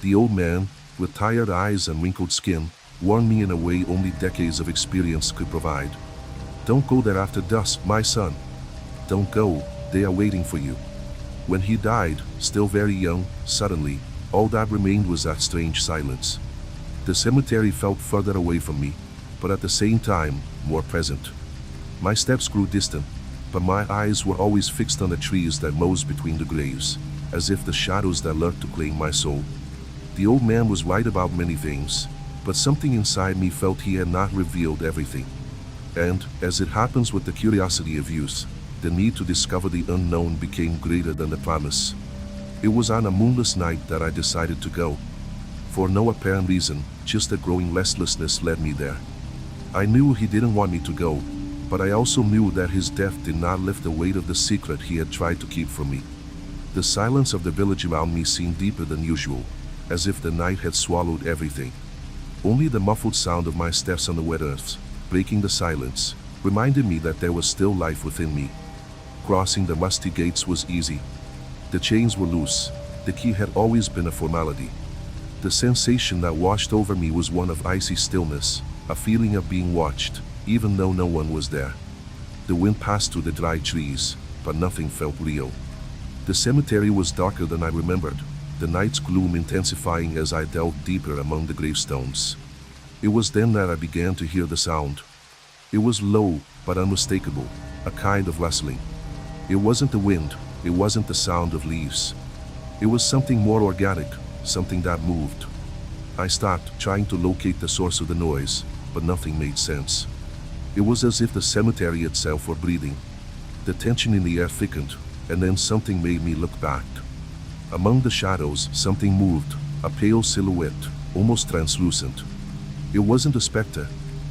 The old man, with tired eyes and wrinkled skin, warned me in a way only decades of experience could provide. "Don't go there after dusk, my son. Don't go, they are waiting for you." When he died, still very young, suddenly, all that remained was that strange silence. The cemetery felt further away from me, but at the same time, more present. My steps grew distant, but my eyes were always fixed on the trees that rose between the graves, as if the shadows that lurked to claim my soul. The old man was right about many things, but something inside me felt he had not revealed everything. And, as it happens with the curiosity of youth, the need to discover the unknown became greater than the promise. It was on a moonless night that I decided to go. For no apparent reason, just a growing restlessness led me there. I knew he didn't want me to go, but I also knew that his death did not lift the weight of the secret he had tried to keep from me. The silence of the village around me seemed deeper than usual, as if the night had swallowed everything. Only the muffled sound of my steps on the wet earth, breaking the silence, reminded me that there was still life within me. Crossing the rusty gates was easy. The chains were loose. The key had always been a formality. The sensation that washed over me was one of icy stillness, a feeling of being watched, even though no one was there. The wind passed through the dry trees, but nothing felt real. The cemetery was darker than I remembered, the night's gloom intensifying as I delved deeper among the gravestones. It was then that I began to hear the sound. It was low, but unmistakable, a kind of rustling. It wasn't the wind, it wasn't the sound of leaves. It was something more organic, something that moved. I stopped, trying to locate the source of the noise, but nothing made sense. It was as if the cemetery itself were breathing. The tension in the air thickened, and then something made me look back. Among the shadows, something moved, a pale silhouette, almost translucent. It wasn't a specter,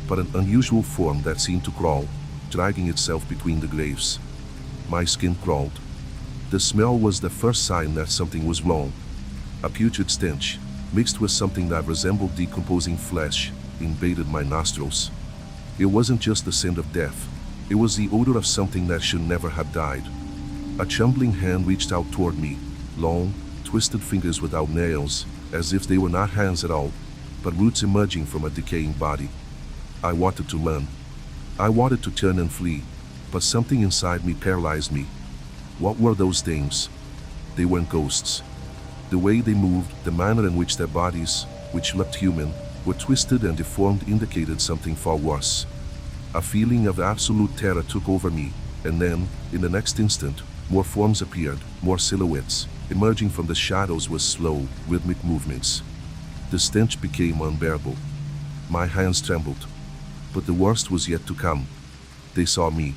but an unusual form that seemed to crawl, dragging itself between the graves. My skin crawled. The smell was the first sign that something was wrong. A putrid stench, mixed with something that resembled decomposing flesh, invaded my nostrils. It wasn't just the scent of death, it was the odor of something that should never have died. A trembling hand reached out toward me, long, twisted fingers without nails, as if they were not hands at all, but roots emerging from a decaying body. I wanted to run. I wanted to turn and flee, but something inside me paralyzed me. What were those things? They weren't ghosts. The way they moved, the manner in which their bodies, which looked human, were twisted and deformed indicated something far worse. A feeling of absolute terror took over me, and then, in the next instant, more forms appeared, more silhouettes, emerging from the shadows with slow, rhythmic movements. The stench became unbearable. My hands trembled. But the worst was yet to come. They saw me.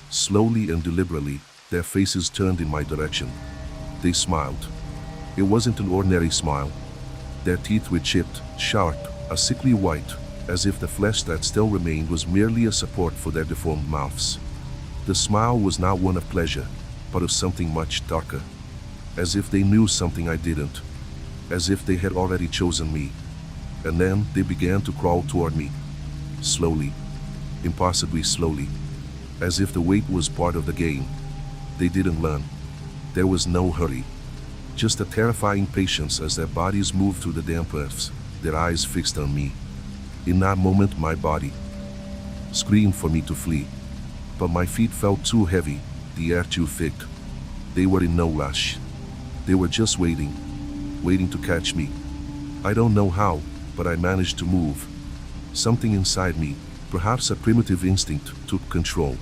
Slowly and deliberately, their faces turned in my direction. They smiled. It wasn't an ordinary smile. Their teeth were chipped, sharp, a sickly white, as if the flesh that still remained was merely a support for their deformed mouths. The smile was not one of pleasure, but of something much darker. As if they knew something I didn't. As if they had already chosen me. And then they began to crawl toward me. Slowly. Impossibly slowly. As if the wait was part of the game. They didn't run. There was no hurry. Just a terrifying patience as their bodies moved through the damp earth, their eyes fixed on me. In that moment my body screamed for me to flee. But my feet felt too heavy, the air too thick. They were in no rush. They were just waiting to catch me. I don't know how, but I managed to move. Something inside me, perhaps a primitive instinct, took control.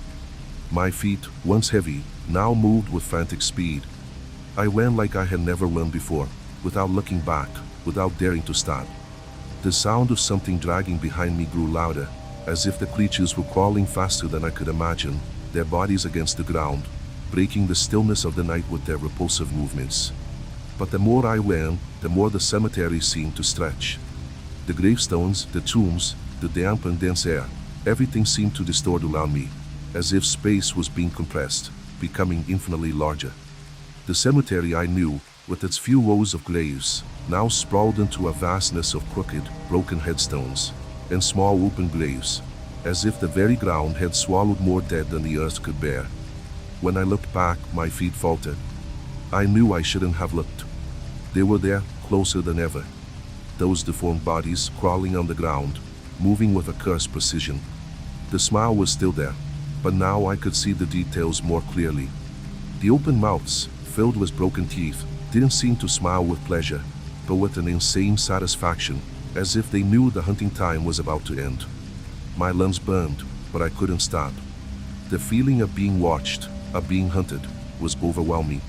My feet, once heavy, now moved with frantic speed. I ran like I had never run before, without looking back, without daring to stop. The sound of something dragging behind me grew louder, as if the creatures were crawling faster than I could imagine, their bodies against the ground, breaking the stillness of the night with their repulsive movements. But the more I ran, the more the cemetery seemed to stretch. The gravestones, the tombs, the damp and dense air, everything seemed to distort around me, as if space was being compressed. becoming infinitely larger. The cemetery I knew, with its few rows of graves, now sprawled into a vastness of crooked, broken headstones and small open graves, as if the very ground had swallowed more dead than the earth could bear. When I looked back, my feet faltered. I knew I shouldn't have looked. They were there, closer than ever. Those deformed bodies crawling on the ground, moving with a cursed precision. The smile was still there, but now I could see the details more clearly. The open mouths, filled with broken teeth, didn't seem to smile with pleasure, but with an insane satisfaction, as if they knew the hunting time was about to end. My lungs burned, but I couldn't stop. The feeling of being watched, of being hunted, was overwhelming,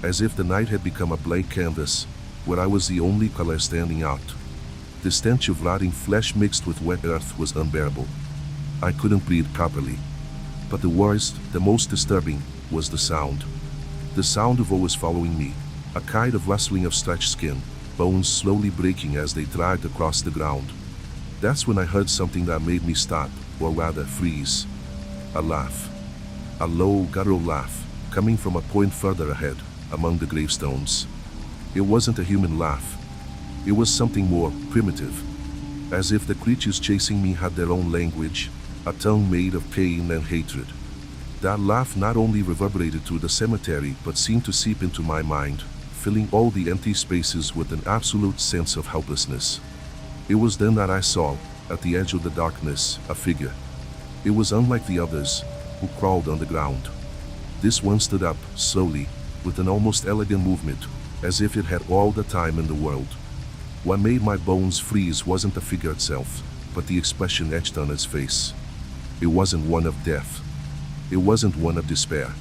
as if the night had become a blank canvas, where I was the only color standing out. The stench of rotting flesh mixed with wet earth was unbearable. I couldn't breathe properly. But the worst, the most disturbing, was the sound. The sound of what was following me, a kind of rustling of stretched skin, bones slowly breaking as they dragged across the ground. That's when I heard something that made me stop, or rather freeze. A laugh. A low, guttural laugh, coming from a point further ahead, among the gravestones. It wasn't a human laugh. It was something more primitive, as if the creatures chasing me had their own language, a tongue made of pain and hatred. That laugh not only reverberated through the cemetery but seemed to seep into my mind, filling all the empty spaces with an absolute sense of helplessness. It was then that I saw, at the edge of the darkness, a figure. It was unlike the others, who crawled on the ground. This one stood up, slowly, with an almost elegant movement, as if it had all the time in the world. What made my bones freeze wasn't the figure itself, but the expression etched on its face. It wasn't one of death. It wasn't one of despair.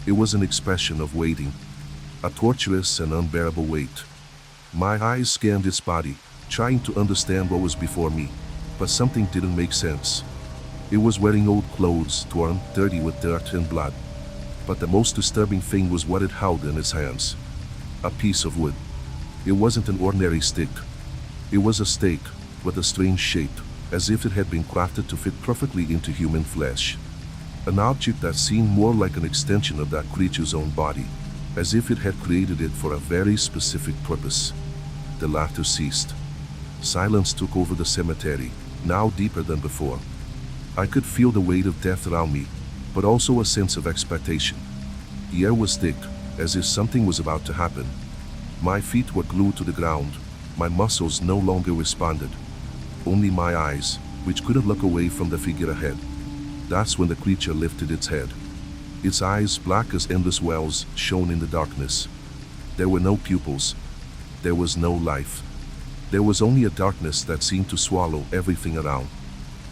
It was an expression of waiting, a torturous and unbearable wait. My eyes scanned its body, trying to understand what was before me, but something didn't make sense. It was wearing old clothes, torn, dirty with dirt and blood. But the most disturbing thing was what it held in its hands. A piece of wood. It wasn't an ordinary stick. It was a stake, with a strange shape, as if it had been crafted to fit perfectly into human flesh. An object that seemed more like an extension of that creature's own body, as if it had created it for a very specific purpose. The laughter ceased. Silence took over the cemetery, now deeper than before. I could feel the weight of death around me, but also a sense of expectation. The air was thick, as if something was about to happen. My feet were glued to the ground. My muscles no longer responded. Only my eyes, which couldn't look away from the figure ahead. That's when the creature lifted its head. Its eyes, black as endless wells, shone in the darkness. There were no pupils. There was no life. There was only a darkness that seemed to swallow everything around.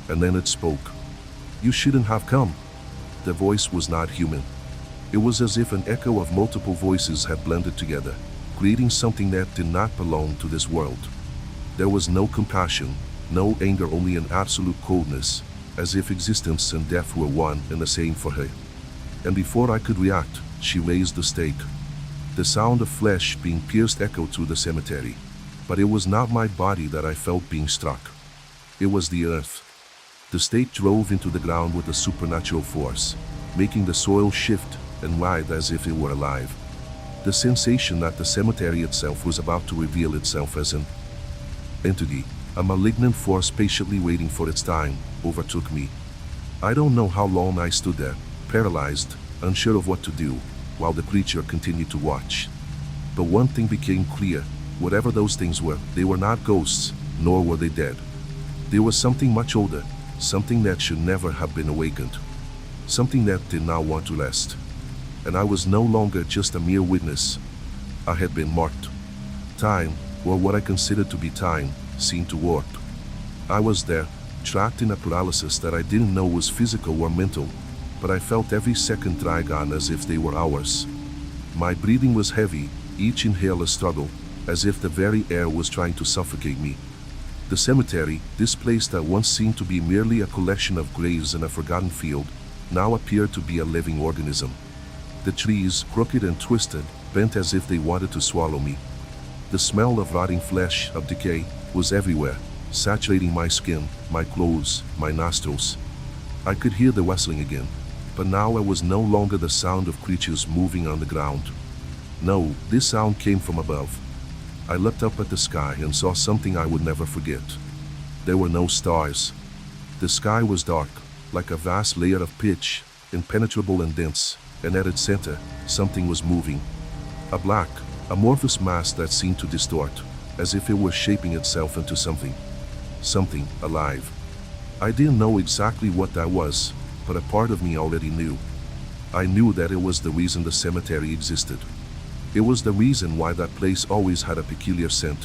And then it spoke. "You shouldn't have come." The voice was not human. It was as if an echo of multiple voices had blended together, creating something that did not belong to this world. There was no compassion, no anger, only an absolute coldness, as if existence and death were one and the same for her. And before I could react, she raised the stake. The sound of flesh being pierced echoed through the cemetery. But it was not my body that I felt being struck. It was the earth. The stake drove into the ground with a supernatural force, making the soil shift and writhe as if it were alive. The sensation that the cemetery itself was about to reveal itself as an entity, a malignant force patiently waiting for its time, overtook me. I don't know how long I stood there, paralyzed, unsure of what to do, while the creature continued to watch. But one thing became clear: whatever those things were, they were not ghosts, nor were they dead. They were something much older, something that should never have been awakened, something that did not want to rest. And I was no longer just a mere witness. I had been marked. Time, or what I considered to be time, seemed to warp. I was there, trapped in a paralysis that I didn't know was physical or mental, but I felt every second drag on as if they were hours. My breathing was heavy, each inhale a struggle, as if the very air was trying to suffocate me. The cemetery, this place that once seemed to be merely a collection of graves in a forgotten field, now appeared to be a living organism. The trees, crooked and twisted, bent as if they wanted to swallow me. The smell of rotting flesh, of decay, was everywhere, saturating my skin, my clothes, my nostrils. I could hear the rustling again, But now it was no longer the sound of creatures moving on the ground. No, this sound came from above. I looked up at the sky and saw something I would never forget. There were no stars. The sky was dark, like a vast layer of pitch, impenetrable and dense, and at its center, something was moving. A black, amorphous mass that seemed to distort, as if it were shaping itself into something. Something alive. I didn't know exactly what that was, but a part of me already knew. I knew that it was the reason the cemetery existed. It was the reason why that place always had a peculiar scent,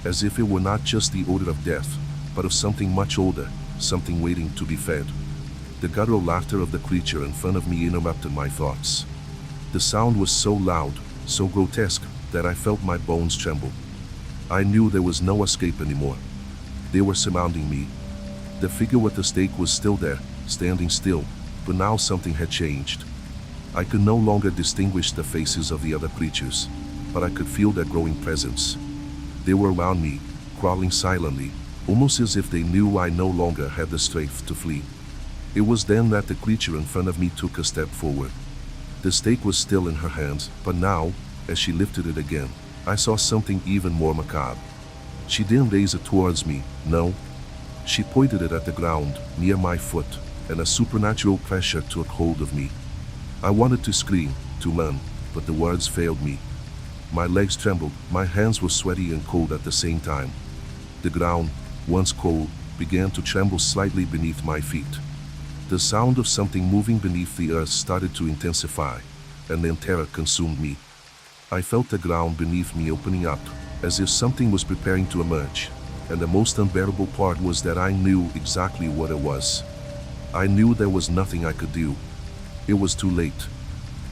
as if it were not just the odor of death, but of something much older, something waiting to be fed. The guttural laughter of the creature in front of me interrupted my thoughts. The sound was so loud, so grotesque, that I felt my bones tremble. I knew there was no escape anymore. They were surrounding me. The figure with the stake was still there, standing still, but now something had changed. I could no longer distinguish the faces of the other creatures, but I could feel their growing presence. They were around me, crawling silently, almost as if they knew I no longer had the strength to flee. It was then that the creature in front of me took a step forward. The stake was still in her hands, but now, as she lifted it again, I saw something even more macabre. She didn't raise it towards me, no. She pointed it at the ground, near my foot, and a supernatural pressure took hold of me. I wanted to scream, to run, but the words failed me. My legs trembled, my hands were sweaty and cold at the same time. The ground, once cold, began to tremble slightly beneath my feet. The sound of something moving beneath the earth started to intensify, and then terror consumed me. I felt the ground beneath me opening up, as if something was preparing to emerge, and the most unbearable part was that I knew exactly what it was. I knew there was nothing I could do. It was too late.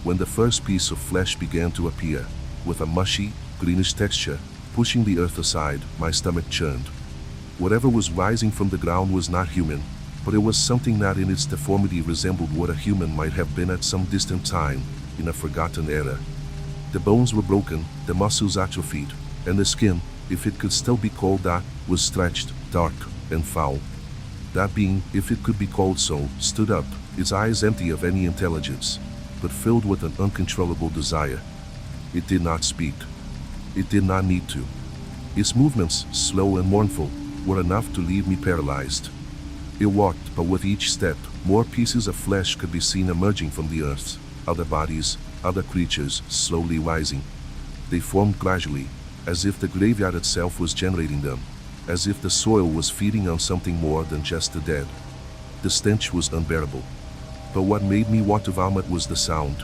When the first piece of flesh began to appear, with a mushy, greenish texture, pushing the earth aside, my stomach churned. Whatever was rising from the ground was not human, but it was something that in its deformity resembled what a human might have been at some distant time, in a forgotten era. The bones were broken, the muscles atrophied, and the skin, if it could still be called that, was stretched, dark, and foul. That being, if it could be called so, stood up, its eyes empty of any intelligence, but filled with an uncontrollable desire. It did not speak. It did not need to. Its movements, slow and mournful, were enough to leave me paralyzed. It walked, but with each step, more pieces of flesh could be seen emerging from the earth, other bodies, other creatures, slowly rising. They formed gradually, as if the graveyard itself was generating them, as if the soil was feeding on something more than just the dead. The stench was unbearable. But what made me want to vomit was the sound.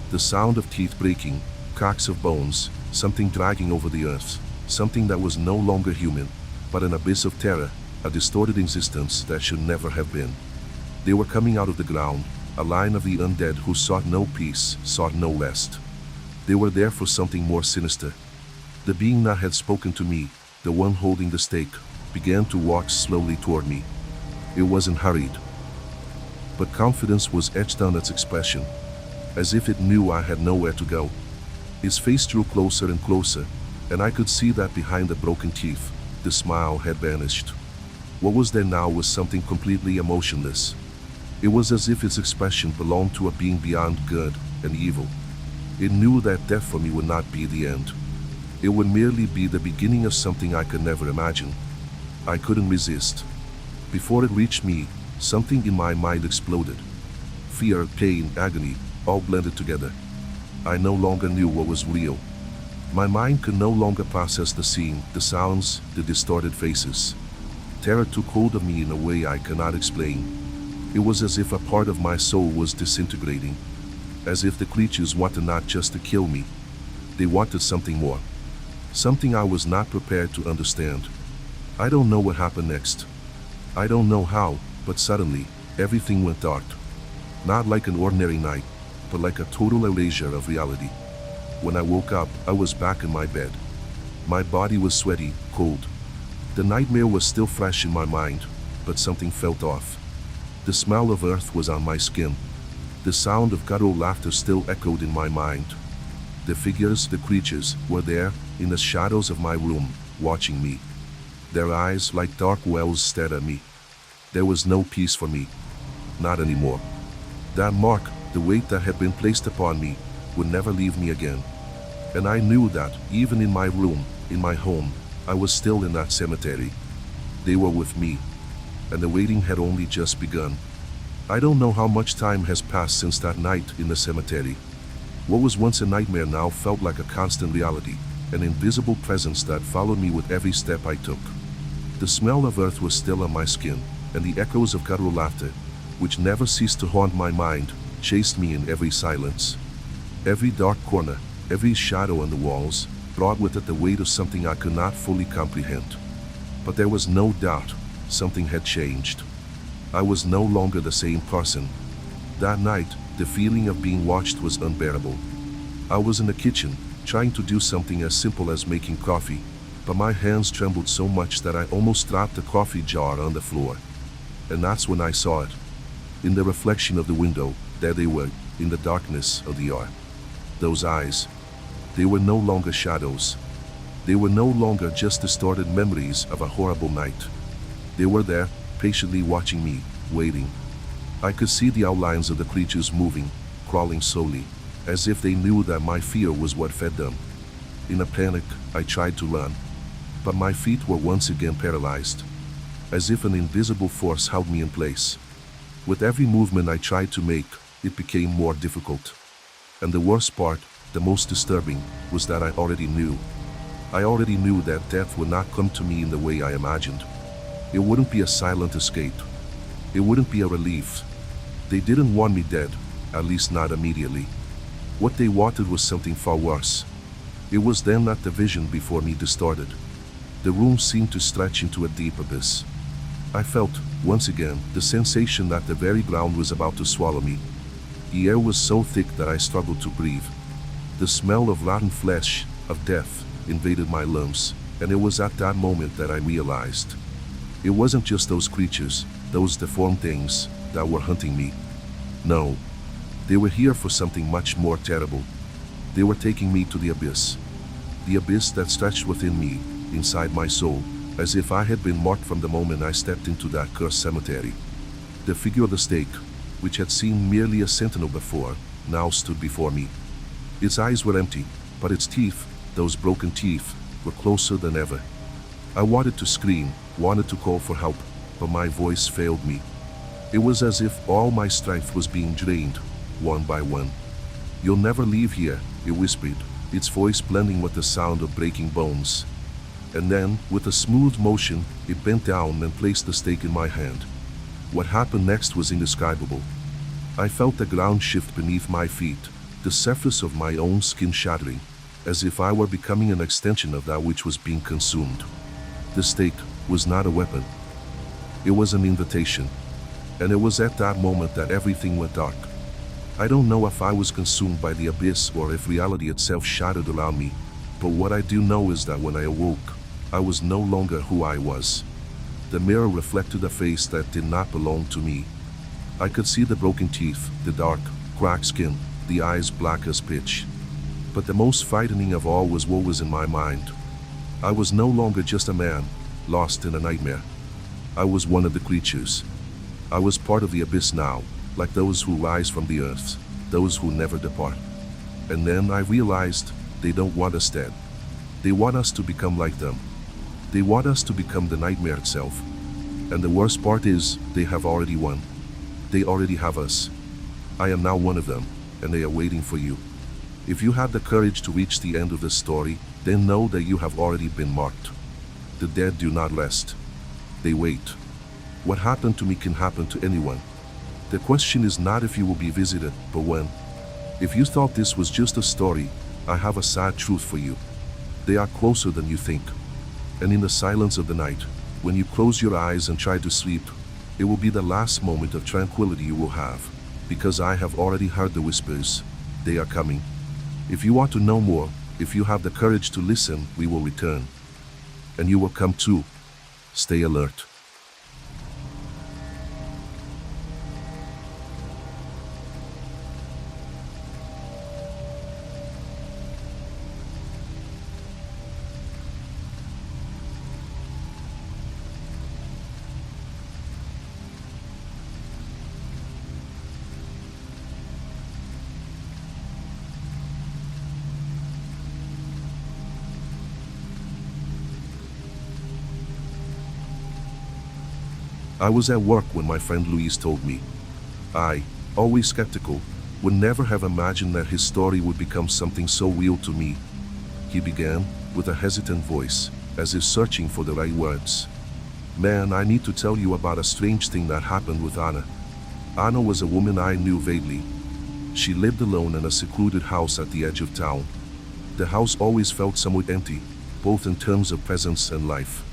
The sound of teeth breaking, cracks of bones, something dragging over the earth, something that was no longer human, but an abyss of terror, a distorted existence that should never have been. They were coming out of the ground, a line of the undead who sought no peace, sought no rest. They were there for something more sinister. The being that had spoken to me, the one holding the stake, began to walk slowly toward me. It wasn't hurried, but confidence was etched on its expression, as if it knew I had nowhere to go. His face drew closer and closer, and I could see that behind the broken teeth, the smile had vanished. What was there now was something completely emotionless. It was as if its expression belonged to a being beyond good and evil. It knew that death for me would not be the end. It would merely be the beginning of something I could never imagine. I couldn't resist. Before it reached me, something in my mind exploded. Fear, pain, agony, all blended together. I no longer knew what was real. My mind could no longer process the scene, the sounds, the distorted faces. Terror took hold of me in a way I cannot explain. It was as if a part of my soul was disintegrating. As if the creatures wanted not just to kill me. They wanted something more. Something I was not prepared to understand. I don't know what happened next. I don't know how, but suddenly, everything went dark. Not like an ordinary night, but like a total erasure of reality. When I woke up, I was back in my bed. My body was sweaty, cold. The nightmare was still fresh in my mind, but something felt off. The smell of earth was on my skin. The sound of guttural laughter still echoed in my mind. The figures, the creatures, were there, in the shadows of my room, watching me. Their eyes, like dark wells, stared at me. There was no peace for me. Not anymore. That mark, the weight that had been placed upon me, would never leave me again. And I knew that, even in my room, in my home, I was still in that cemetery. They were with me, and the waiting had only just begun. I don't know how much time has passed since that night in the cemetery. What was once a nightmare now felt like a constant reality, an invisible presence that followed me with every step I took. The smell of earth was still on my skin, and the echoes of guttural laughter, which never ceased to haunt my mind, chased me in every silence. Every dark corner, every shadow on the walls, brought with it the weight of something I could not fully comprehend. But there was no doubt, something had changed. I was no longer the same person. That night, the feeling of being watched was unbearable. I was in the kitchen, trying to do something as simple as making coffee, but my hands trembled so much that I almost dropped the coffee jar on the floor. And that's when I saw it. In the reflection of the window, there they were, in the darkness of the yard. Those eyes. They were no longer shadows. They were no longer just distorted memories of a horrible night. They were there, patiently watching me, waiting. I could see the outlines of the creatures moving, crawling slowly, as if they knew that my fear was what fed them. In a panic, I tried to run, but my feet were once again paralyzed, as if an invisible force held me in place. With every movement I tried to make, it became more difficult. And the worst part, the most disturbing, was that I already knew. I already knew that death would not come to me in the way I imagined. It wouldn't be a silent escape. It wouldn't be a relief. They didn't want me dead, at least not immediately. What they wanted was something far worse. It was then that the vision before me distorted. The room seemed to stretch into a deep abyss. I felt, once again, the sensation that the very ground was about to swallow me. The air was so thick that I struggled to breathe. The smell of rotten flesh, of death, invaded my lungs, and it was at that moment that I realized. It wasn't just those creatures, those deformed things, that were hunting me. No. They were here for something much more terrible. They were taking me to the abyss. The abyss that stretched within me, inside my soul, as if I had been marked from the moment I stepped into that cursed cemetery. The figure of the stake, which had seemed merely a sentinel before, now stood before me. Its eyes were empty, but its teeth, those broken teeth, were closer than ever. I wanted to scream, wanted to call for help, but my voice failed me. It was as if all my strength was being drained, one by one. "You'll never leave here," it whispered, its voice blending with the sound of breaking bones. And then, with a smooth motion, it bent down and placed the stake in my hand. What happened next was indescribable. I felt the ground shift beneath my feet, the surface of my own skin shattering, as if I were becoming an extension of that which was being consumed. The stake was not a weapon. It was an invitation. And it was at that moment that everything went dark. I don't know if I was consumed by the abyss or if reality itself shattered around me, but what I do know is that when I awoke, I was no longer who I was. The mirror reflected a face that did not belong to me. I could see the broken teeth, the dark, cracked skin, the eyes black as pitch. But the most frightening of all was what was in my mind. I was no longer just a man, lost in a nightmare. I was one of the creatures. I was part of the abyss now, like those who rise from the earth, those who never depart. And then I realized, they don't want us dead. They want us to become like them. They want us to become the nightmare itself. And the worst part is, they have already won. They already have us. I am now one of them, and they are waiting for you. If you have the courage to reach the end of this story, then know that you have already been marked. The dead do not rest. They wait. What happened to me can happen to anyone. The question is not if you will be visited, but when. If you thought this was just a story, I have a sad truth for you. They are closer than you think. And in the silence of the night, when you close your eyes and try to sleep, it will be the last moment of tranquility you will have, because I have already heard the whispers. They are coming. If you want to know more, if you have the courage to listen, we will return. And you will come too. Stay alert. I was at work when my friend Louise told me. I, always skeptical, would never have imagined that his story would become something so real to me. He began, with a hesitant voice, as if searching for the right words. Man, I need to tell you about a strange thing that happened with Anna. Anna was a woman I knew vaguely. She lived alone in a secluded house at the edge of town. The house always felt somewhat empty, both in terms of presence and life.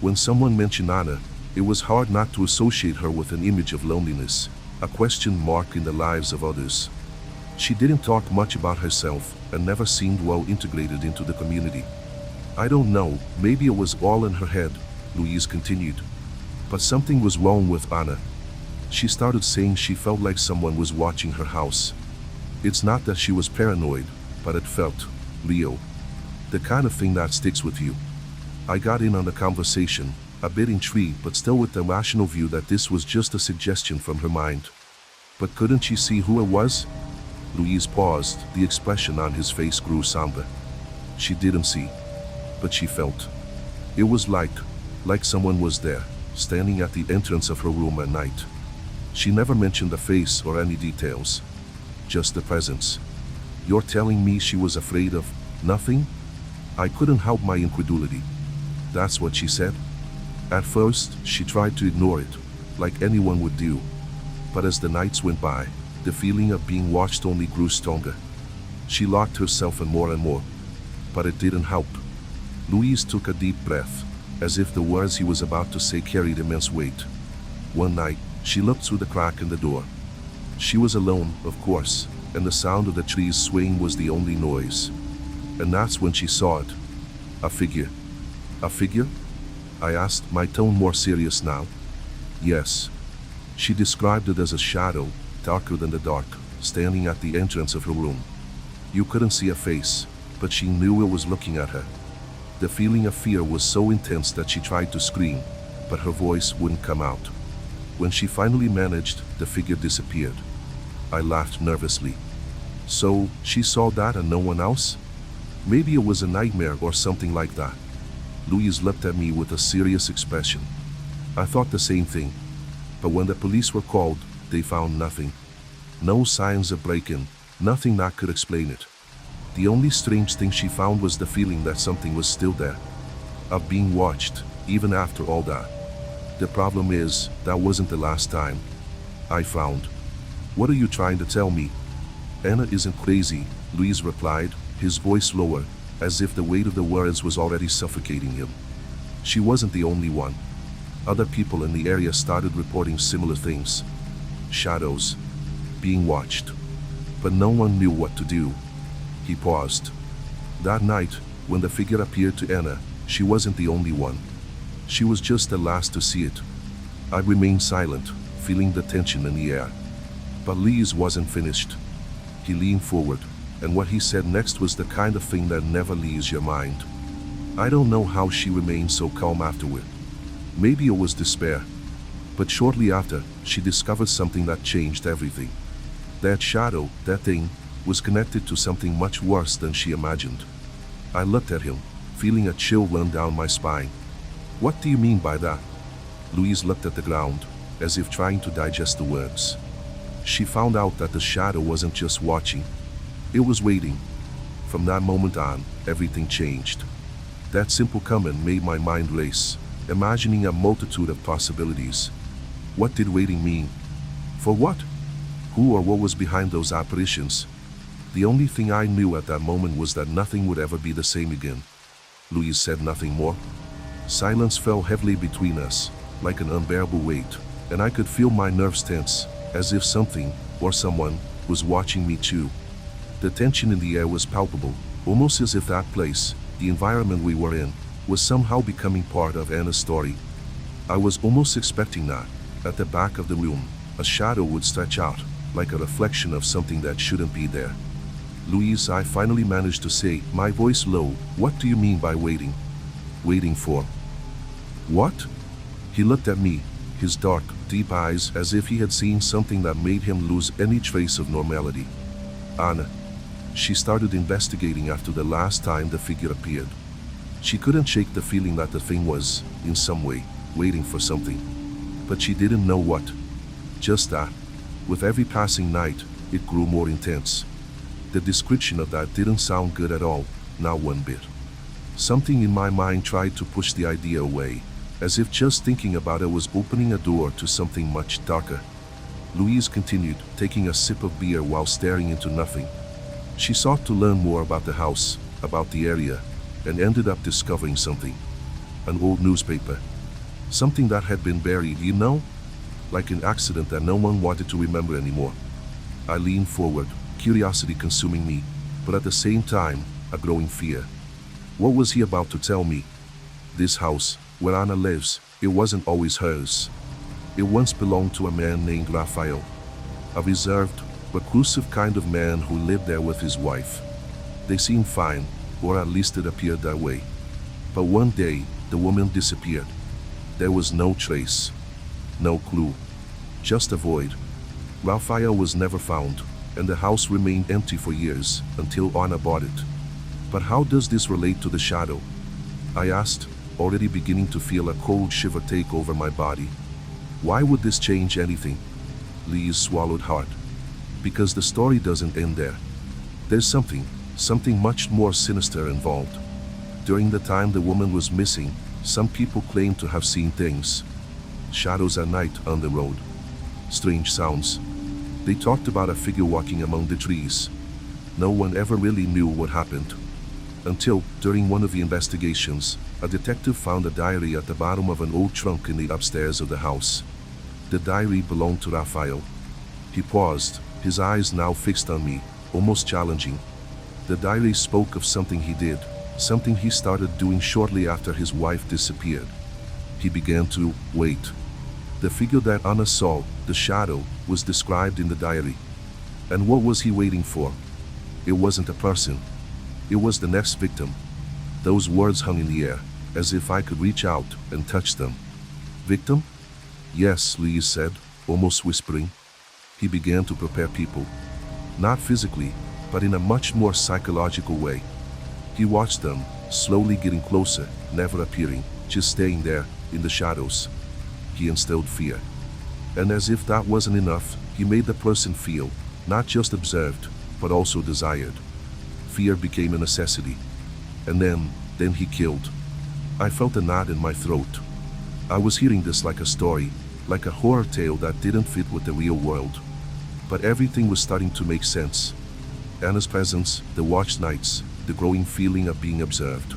When someone mentioned Anna, it was hard not to associate her with an image of loneliness, a question mark in the lives of others. She didn't talk much about herself and never seemed well integrated into the community. I don't know, maybe it was all in her head, Louise continued. But something was wrong with Anna. She started saying she felt like someone was watching her house. It's not that she was paranoid, but it felt real. The kind of thing that sticks with you. I got in on the conversation, a bit intrigued but still with the rational view that this was just a suggestion from her mind. But couldn't she see who it was? Louise paused, the expression on his face grew somber. She didn't see, but she felt. It was like someone was there, standing at the entrance of her room at night. She never mentioned a face or any details, just the presence. You're telling me she was afraid of nothing? I couldn't help my incredulity. That's what she said? At first, she tried to ignore it, like anyone would do. But as the nights went by, the feeling of being watched only grew stronger. She locked herself in more and more. But it didn't help. Louise took a deep breath, as if the words he was about to say carried immense weight. One night, she looked through the crack in the door. She was alone, of course, and the sound of the trees swaying was the only noise. And that's when she saw it. A figure. A figure? I asked, my tone more serious now. Yes. She described it as a shadow, darker than the dark, standing at the entrance of her room. You couldn't see a face, but she knew it was looking at her. The feeling of fear was so intense that she tried to scream, but her voice wouldn't come out. When she finally managed, the figure disappeared. I laughed nervously. So, she saw that and no one else? Maybe it was a nightmare or something like that. Louise looked at me with a serious expression. I thought the same thing. But when the police were called, they found nothing. No signs of break-in, nothing that could explain it. The only strange thing she found was the feeling that something was still there. Of being watched, even after all that. The problem is, that wasn't the last time. I frowned. What are you trying to tell me? Anna isn't crazy, Louise replied, his voice lower, as if the weight of the words was already suffocating him. She wasn't the only one. Other people in the area started reporting similar things. Shadows. Being watched. But no one knew what to do. He paused. That night, when the figure appeared to Anna, she wasn't the only one. She was just the last to see it. I remained silent, feeling the tension in the air. But Louise wasn't finished. He leaned forward, and what he said next was the kind of thing that never leaves your mind. I don't know how she remained so calm afterward. Maybe it was despair. But shortly after, she discovered something that changed everything. That shadow, that thing, was connected to something much worse than she imagined. I looked at him, feeling a chill run down my spine. What do you mean by that? Louise looked at the ground, as if trying to digest the words. She found out that the shadow wasn't just watching. It was waiting. From that moment on, everything changed. That simple comment made my mind race, imagining a multitude of possibilities. What did waiting mean? For what? Who or what was behind those apparitions? The only thing I knew at that moment was that nothing would ever be the same again. Louise said nothing more. Silence fell heavily between us, like an unbearable weight, and I could feel my nerves tense, as if something, or someone, was watching me too. The tension in the air was palpable, almost as if that place, the environment we were in, was somehow becoming part of Anna's story. I was almost expecting that, at the back of the room, a shadow would stretch out, like a reflection of something that shouldn't be there. Louise, I finally managed to say, my voice low, what do you mean by waiting? Waiting for? What? He looked at me, his dark, deep eyes as if he had seen something that made him lose any trace of normality. Anna. She started investigating after the last time the figure appeared. She couldn't shake the feeling that the thing was, in some way, waiting for something. but she didn't know what. Just that. With every passing night, it grew more intense. The description of that didn't sound good at all, not one bit. Something in my mind tried to push the idea away, as if just thinking about it was opening a door to something much darker. Louise continued, taking a sip of beer while staring into nothing. She sought to learn more about the house, about the area, and ended up discovering something. An old newspaper. Something that had been buried, you know? Like an accident that no one wanted to remember anymore. I leaned forward, curiosity consuming me, but at the same time, a growing fear. What was he about to tell me? This house, where Anna lives, it wasn't always hers. It once belonged to a man named Raphael. A reserved, reclusive kind of man who lived there with his wife. They seemed fine, or at least it appeared that way. But one day, the woman disappeared. There was no trace. No clue. Just a void. Raphael was never found, and the house remained empty for years, until Anna bought it. But how does this relate to the shadow? I asked, already beginning to feel a cold shiver take over my body. Why would this change anything? Louise swallowed hard. Because the story doesn't end there. There's something much more sinister involved. During the time the woman was missing, some people claimed to have seen things. Shadows at night on the road. Strange sounds. They talked about a figure walking among the trees. No one ever really knew what happened. Until, during one of the investigations, a detective found a diary at the bottom of an old trunk in the upstairs of the house. The diary belonged to Raphael. He paused, his eyes now fixed on me, almost challenging. The diary spoke of something he did, something he started doing shortly after his wife disappeared. He began to wait. The figure that Anna saw, the shadow, was described in the diary. And what was he waiting for? It wasn't a person. It was the next victim. Those words hung in the air, as if I could reach out and touch them. Victim? Yes, Louise said, almost whispering. He began to prepare people. Not physically, but in a much more psychological way. He watched them, slowly getting closer, never appearing, just staying there, in the shadows. He instilled fear. And as if that wasn't enough, he made the person feel, not just observed, but also desired. Fear became a necessity. And then he killed. I felt a knot in my throat. I was hearing this like a story, like a horror tale that didn't fit with the real world. But everything was starting to make sense. Anna's presence, the watched nights, the growing feeling of being observed.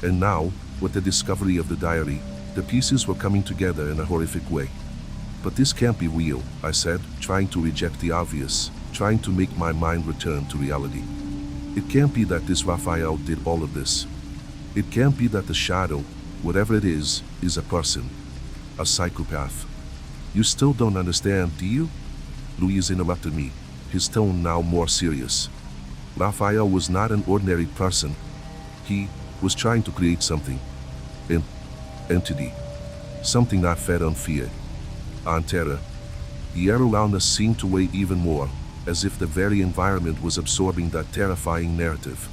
And now, with the discovery of the diary, the pieces were coming together in a horrific way. But this can't be real, I said, trying to reject the obvious, trying to make my mind return to reality. It can't be that this Raphael did all of this. It can't be that the shadow, whatever it is a person. A psychopath. You still don't understand, do you? Louise interrupted me, his tone now more serious. Raphael was not an ordinary person. He was trying to create something. An entity. Something that fed on fear. On terror. The air around us seemed to weigh even more, as if the very environment was absorbing that terrifying narrative.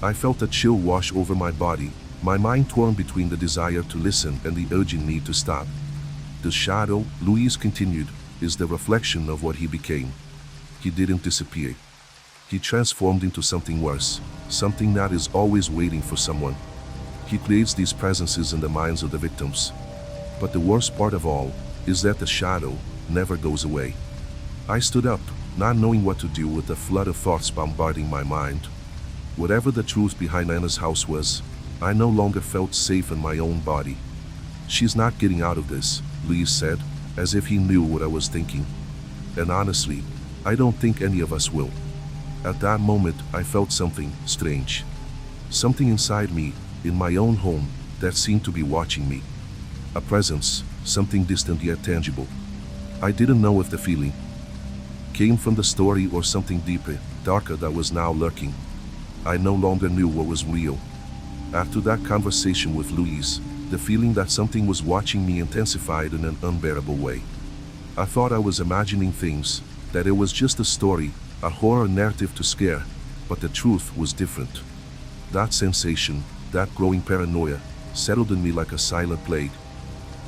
I felt a chill wash over my body, my mind torn between the desire to listen and the urgent need to stop. The shadow, Louise continued, is the reflection of what he became. He didn't disappear. He transformed into something worse, something that is always waiting for someone. He creates these presences in the minds of the victims. But the worst part of all is that the shadow never goes away. I stood up, not knowing what to do with the flood of thoughts bombarding my mind. Whatever the truth behind Anna's house was, I no longer felt safe in my own body. She's not getting out of this, Louise said, as if he knew what I was thinking. And honestly, I don't think any of us will. At that moment, I felt something strange. Something inside me, in my own home, that seemed to be watching me. A presence, something distant yet tangible. I didn't know if the feeling came from the story or something deeper, darker that was now lurking. I no longer knew what was real. After that conversation with Louise, the feeling that something was watching me intensified in an unbearable way. I thought I was imagining things, that it was just a story, a horror narrative to scare, but the truth was different. That sensation, that growing paranoia, settled in me like a silent plague.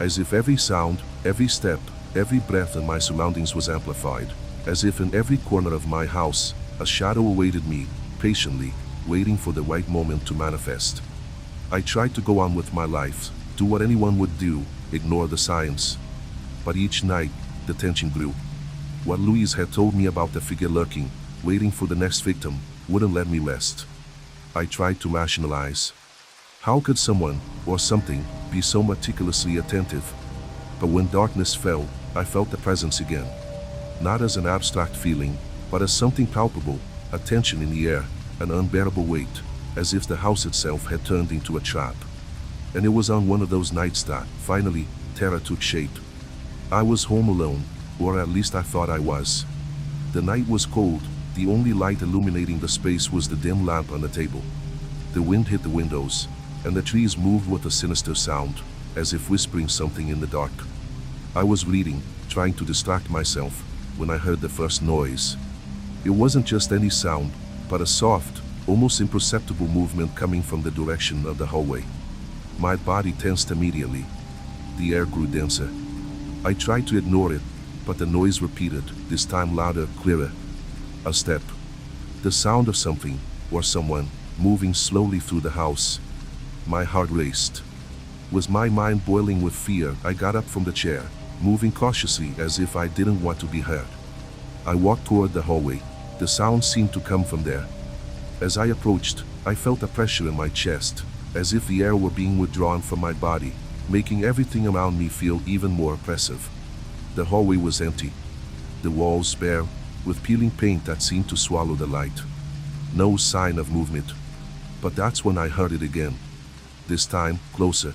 as if every sound, every step, every breath in my surroundings was amplified, as if in every corner of my house, a shadow awaited me, patiently, waiting for the right moment to manifest. I tried to go on with my life, do what anyone would do, ignore the signs. But each night, the tension grew. What Louise had told me about the figure lurking, waiting for the next victim, wouldn't let me rest. I tried to rationalize. How could someone, or something, be so meticulously attentive? But when darkness fell, I felt the presence again. Not as an abstract feeling, but as something palpable, a tension in the air, an unbearable weight, as if the house itself had turned into a trap. And it was on one of those nights that, finally, terror took shape. I was home alone, or at least I thought I was. The night was cold, the only light illuminating the space was the dim lamp on the table. The wind hit the windows, and the trees moved with a sinister sound, as if whispering something in the dark. I was reading, trying to distract myself, when I heard the first noise. It wasn't just any sound, but a soft, almost imperceptible movement coming from the direction of the hallway. My body tensed immediately. The air grew denser. I tried to ignore it, but the noise repeated, this time louder, clearer. A step. The sound of something, or someone, moving slowly through the house. My heart raced. With my mind boiling with fear, I got up from the chair, moving cautiously as if I didn't want to be heard. I walked toward the hallway. The sound seemed to come from there. As I approached, I felt a pressure in my chest, as if the air were being withdrawn from my body, making everything around me feel even more oppressive. The hallway was empty. The walls bare, with peeling paint that seemed to swallow the light. No sign of movement. But that's when I heard it again. This time, closer.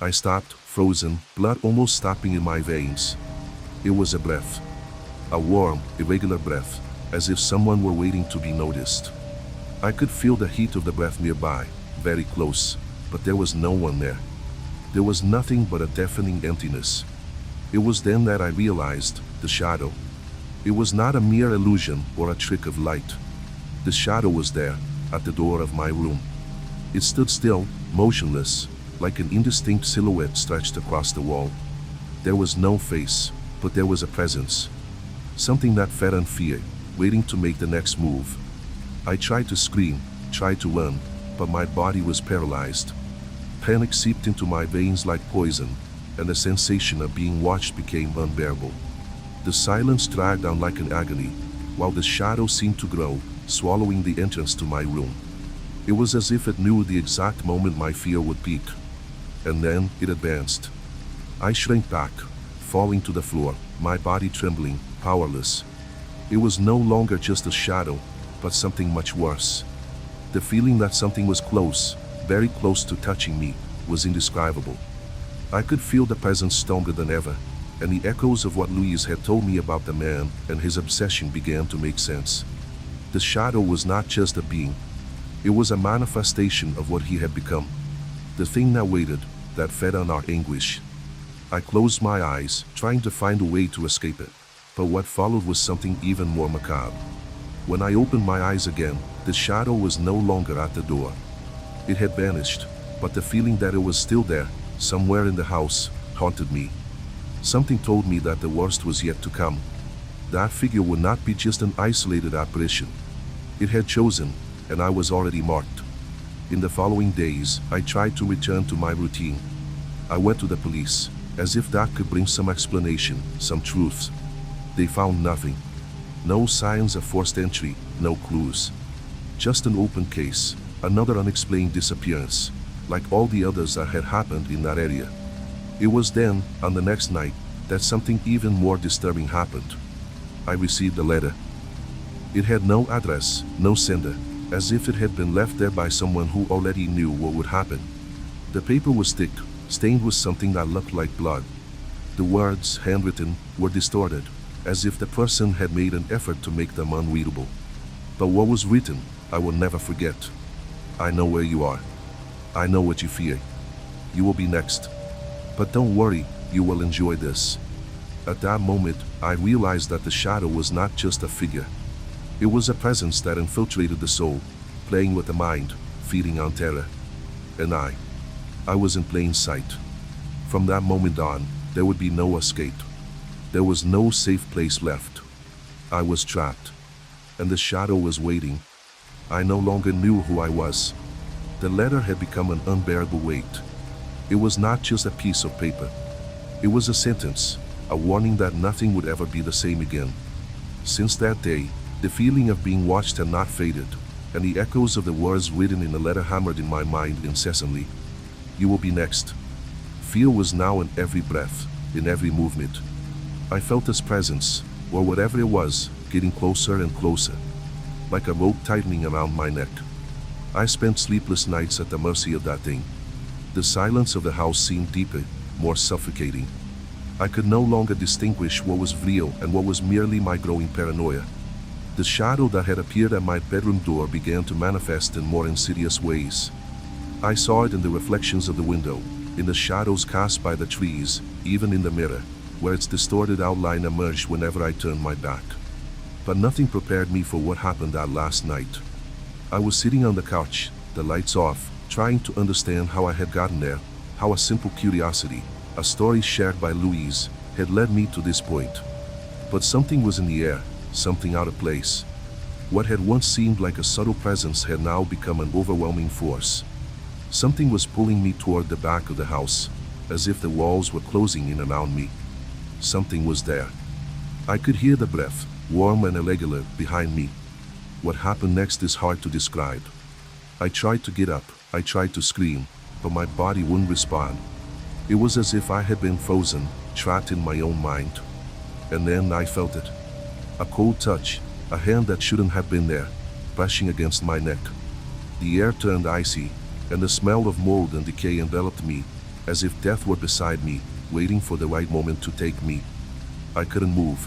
I stopped, frozen, blood almost stopping in my veins. It was a breath. A warm, irregular breath, as if someone were waiting to be noticed. I could feel the heat of the breath nearby, very close, but there was no one there. There was nothing but a deafening emptiness. It was then that I realized, the shadow. It was not a mere illusion or a trick of light. The shadow was there, at the door of my room. It stood still, motionless, like an indistinct silhouette stretched across the wall. There was no face, but there was a presence. Something that fed on fear, waiting to make the next move. I tried to scream, tried to run, but my body was paralyzed. Panic seeped into my veins like poison, and the sensation of being watched became unbearable. The silence dragged on like an agony, while the shadow seemed to grow, swallowing the entrance to my room. It was as if it knew the exact moment my fear would peak. And then it advanced. I shrank back, falling to the floor, my body trembling, powerless. It was no longer just a shadow, but something much worse. The feeling that something was close, very close to touching me, was indescribable. I could feel the presence stronger than ever, and the echoes of what Louise had told me about the man and his obsession began to make sense. The shadow was not just a being. It was a manifestation of what he had become. The thing that waited, that fed on our anguish. I closed my eyes, trying to find a way to escape it, but what followed was something even more macabre. When I opened my eyes again, the shadow was no longer at the door. It had vanished, but the feeling that it was still there, somewhere in the house, haunted me. Something told me that the worst was yet to come. That figure would not be just an isolated apparition. It had chosen, and I was already marked. In the following days, I tried to return to my routine. I went to the police, as if that could bring some explanation, some truth. They found nothing. No signs of forced entry, no clues. Just an open case, another unexplained disappearance, like all the others that had happened in that area. It was then, on the next night, that something even more disturbing happened. I received a letter. It had no address, no sender, as if it had been left there by someone who already knew what would happen. The paper was thick, stained with something that looked like blood. The words, handwritten, were distorted, as if the person had made an effort to make them unreadable. But what was written, I will never forget. I know where you are. I know what you fear. You will be next. But don't worry, you will enjoy this. At that moment, I realized that the shadow was not just a figure. It was a presence that infiltrated the soul, playing with the mind, feeding on terror. And I was in plain sight. From that moment on, there would be no escape. There was no safe place left. I was trapped. And the shadow was waiting. I no longer knew who I was. The letter had become an unbearable weight. It was not just a piece of paper. It was a sentence, a warning that nothing would ever be the same again. Since that day, the feeling of being watched had not faded, and the echoes of the words written in the letter hammered in my mind incessantly. You will be next. Fear was now in every breath, in every movement. I felt his presence, or whatever it was, getting closer and closer, like a rope tightening around my neck. I spent sleepless nights at the mercy of that thing. The silence of the house seemed deeper, more suffocating. I could no longer distinguish what was real and what was merely my growing paranoia. The shadow that had appeared at my bedroom door began to manifest in more insidious ways. I saw it in the reflections of the window, in the shadows cast by the trees, even in the mirror, where its distorted outline emerged whenever I turned my back. But nothing prepared me for what happened that last night. I was sitting on the couch, the lights off, trying to understand how I had gotten there, how a simple curiosity, a story shared by Louise, had led me to this point. But something was in the air, something out of place. What had once seemed like a subtle presence had now become an overwhelming force. Something was pulling me toward the back of the house, as if the walls were closing in around me. Something was there. I could hear the breath, warm and irregular, behind me. What happened next is hard to describe. I tried to get up, I tried to scream, but my body wouldn't respond. It was as if I had been frozen, trapped in my own mind. And then I felt it. A cold touch, a hand that shouldn't have been there, brushing against my neck. The air turned icy, and the smell of mold and decay enveloped me, as if death were beside me, waiting for the right moment to take me. I couldn't move.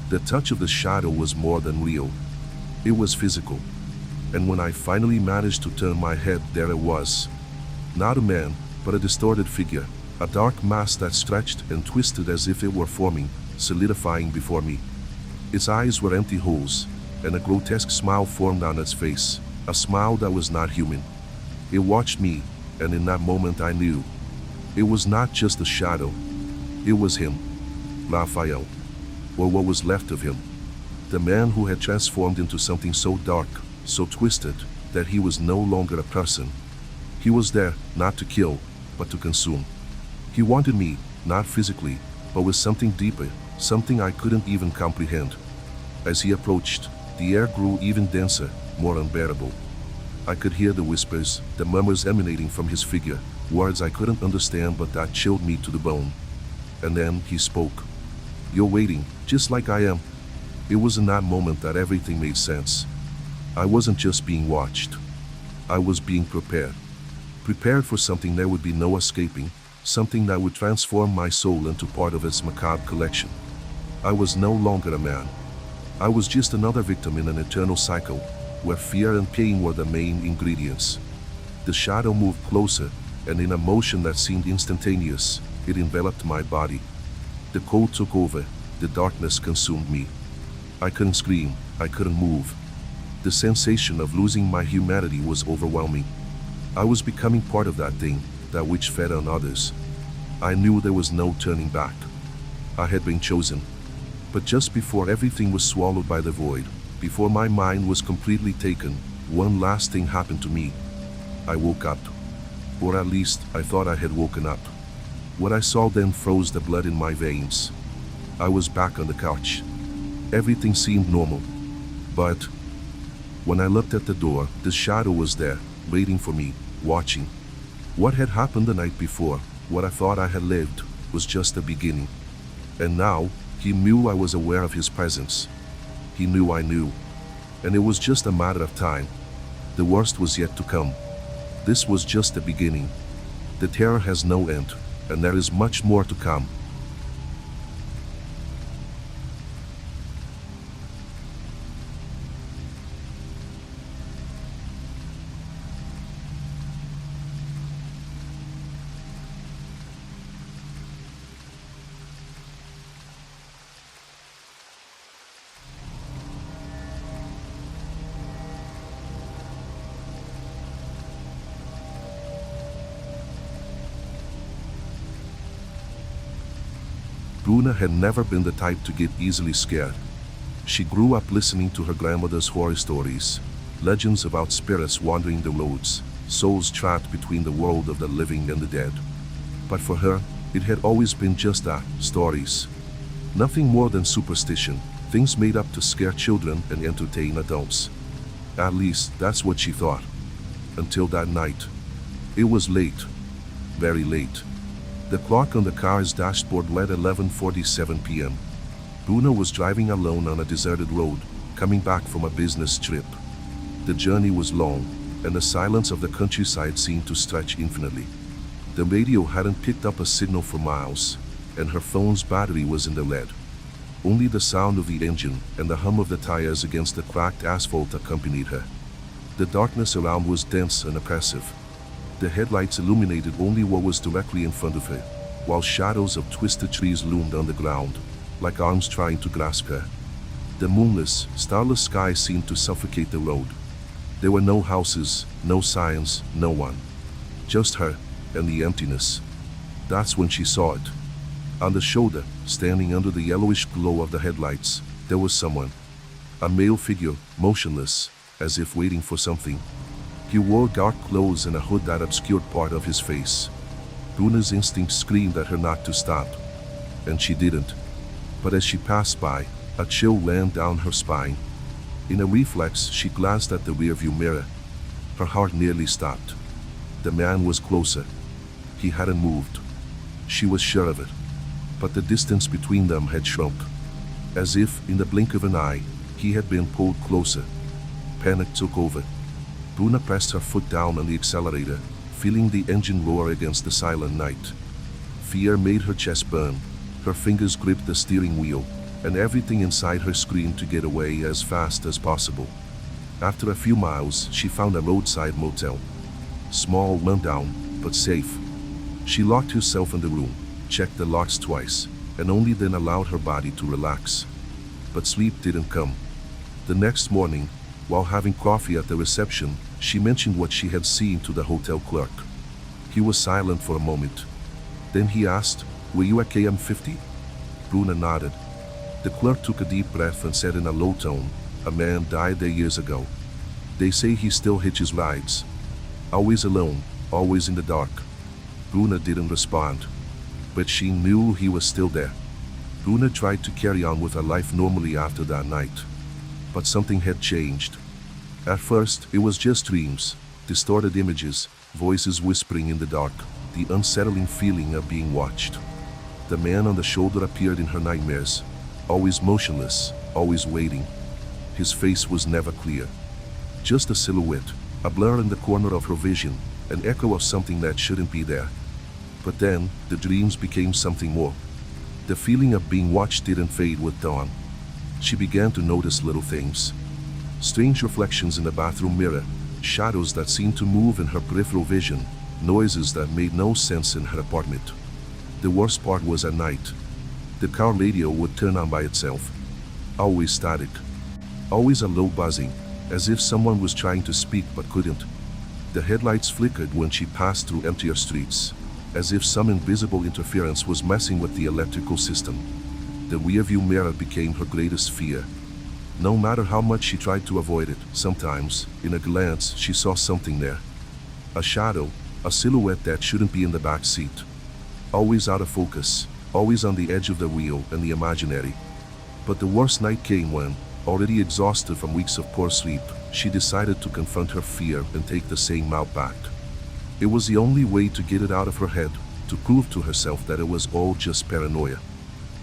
The touch of the shadow was more than real. It was physical. And when I finally managed to turn my head, there it was. Not a man, but a distorted figure, a dark mass that stretched and twisted as if it were forming, solidifying before me. Its eyes were empty holes, and a grotesque smile formed on its face, a smile that was not human. It watched me, and in that moment I knew. It was not just a shadow. It was him, Raphael, or what was left of him. The man who had transformed into something so dark, so twisted, that he was no longer a person. He was there, not to kill, but to consume. He wanted me, not physically, but with something deeper, something I couldn't even comprehend. As he approached, the air grew even denser, more unbearable. I could hear the whispers, the murmurs emanating from his figure, words I couldn't understand but that chilled me to the bone. And then he spoke. You're waiting, just like I am. It was in that moment that everything made sense. I wasn't just being watched. I was being prepared. Prepared for something there would be no escaping, something that would transform my soul into part of its macabre collection. I was no longer a man. I was just another victim in an eternal cycle, where fear and pain were the main ingredients. The shadow moved closer, and in a motion that seemed instantaneous, it enveloped my body. The cold took over, the darkness consumed me. I couldn't scream, I couldn't move. The sensation of losing my humanity was overwhelming. I was becoming part of that thing, that which fed on others. I knew there was no turning back. I had been chosen. But just before everything was swallowed by the void, before my mind was completely taken, one last thing happened to me. I woke up. Or at least, I thought I had woken up. What I saw then froze the blood in my veins. I was back on the couch. Everything seemed normal. But when I looked at the door, the shadow was there, waiting for me, watching. What had happened the night before, what I thought I had lived, was just the beginning. And now, he knew I was aware of his presence. He knew I knew. And it was just a matter of time. The worst was yet to come. This was just the beginning. The terror has no end, and there is much more to come. Bruna had never been the type to get easily scared. She grew up listening to her grandmother's horror stories, legends about spirits wandering the roads, souls trapped between the world of the living and the dead. But for her, it had always been just that, stories. Nothing more than superstition, things made up to scare children and entertain adults. At least, that's what she thought. Until that night. It was late. Very late. The clock on the car's dashboard read 11:47 p.m. Bruna was driving alone on a deserted road, coming back from a business trip. The journey was long, and the silence of the countryside seemed to stretch infinitely. The radio hadn't picked up a signal for miles, and her phone's battery was in the red. Only the sound of the engine and the hum of the tires against the cracked asphalt accompanied her. The darkness around was dense and oppressive. The headlights illuminated only what was directly in front of her, while shadows of twisted trees loomed on the ground, like arms trying to grasp her. The moonless, starless sky seemed to suffocate the road. There were no houses, no signs, no one. Just her, and the emptiness. That's when she saw it. On the shoulder, standing under the yellowish glow of the headlights, there was someone. A male figure, motionless, as if waiting for something. He wore dark clothes and a hood that obscured part of his face. Bruna's instinct screamed at her not to stop. And she didn't. But as she passed by, a chill ran down her spine. In a reflex, she glanced at the rearview mirror. Her heart nearly stopped. The man was closer. He hadn't moved. She was sure of it. But the distance between them had shrunk. As if, in the blink of an eye, he had been pulled closer. Panic took over. Bruna pressed her foot down on the accelerator, feeling the engine roar against the silent night. Fear made her chest burn. Her fingers gripped the steering wheel, and everything inside her screamed to get away as fast as possible. After a few miles, she found a roadside motel. Small, rundown, but safe. She locked herself in the room, checked the locks twice, and only then allowed her body to relax. But sleep didn't come. The next morning, while having coffee at the reception, she mentioned what she had seen to the hotel clerk. He was silent for a moment. Then he asked, "Were you at KM50?" Bruna nodded. The clerk took a deep breath and said in a low tone, "A man died there years ago. They say he still hitches rides. Always alone, always in the dark." Bruna didn't respond. But she knew he was still there. Bruna tried to carry on with her life normally after that night. But something had changed. At first, it was just dreams, distorted images, voices whispering in the dark, the unsettling feeling of being watched. The man on the shoulder appeared in her nightmares, always motionless, always waiting. His face was never clear. Just a silhouette, a blur in the corner of her vision, an echo of something that shouldn't be there. But then, the dreams became something more. The feeling of being watched didn't fade with dawn. She began to notice little things. Strange reflections in the bathroom mirror, shadows that seemed to move in her peripheral vision, noises that made no sense in her apartment. The worst part was at night. The car radio would turn on by itself. Always static. Always a low buzzing, as if someone was trying to speak but couldn't. The headlights flickered when she passed through emptier streets, as if some invisible interference was messing with the electrical system. The rearview mirror became her greatest fear. No matter how much she tried to avoid it, sometimes, in a glance, she saw something there. A shadow, a silhouette that shouldn't be in the back seat. Always out of focus, always on the edge of the real and the imaginary. But the worst night came when, already exhausted from weeks of poor sleep, she decided to confront her fear and take the same route back. It was the only way to get it out of her head, to prove to herself that it was all just paranoia.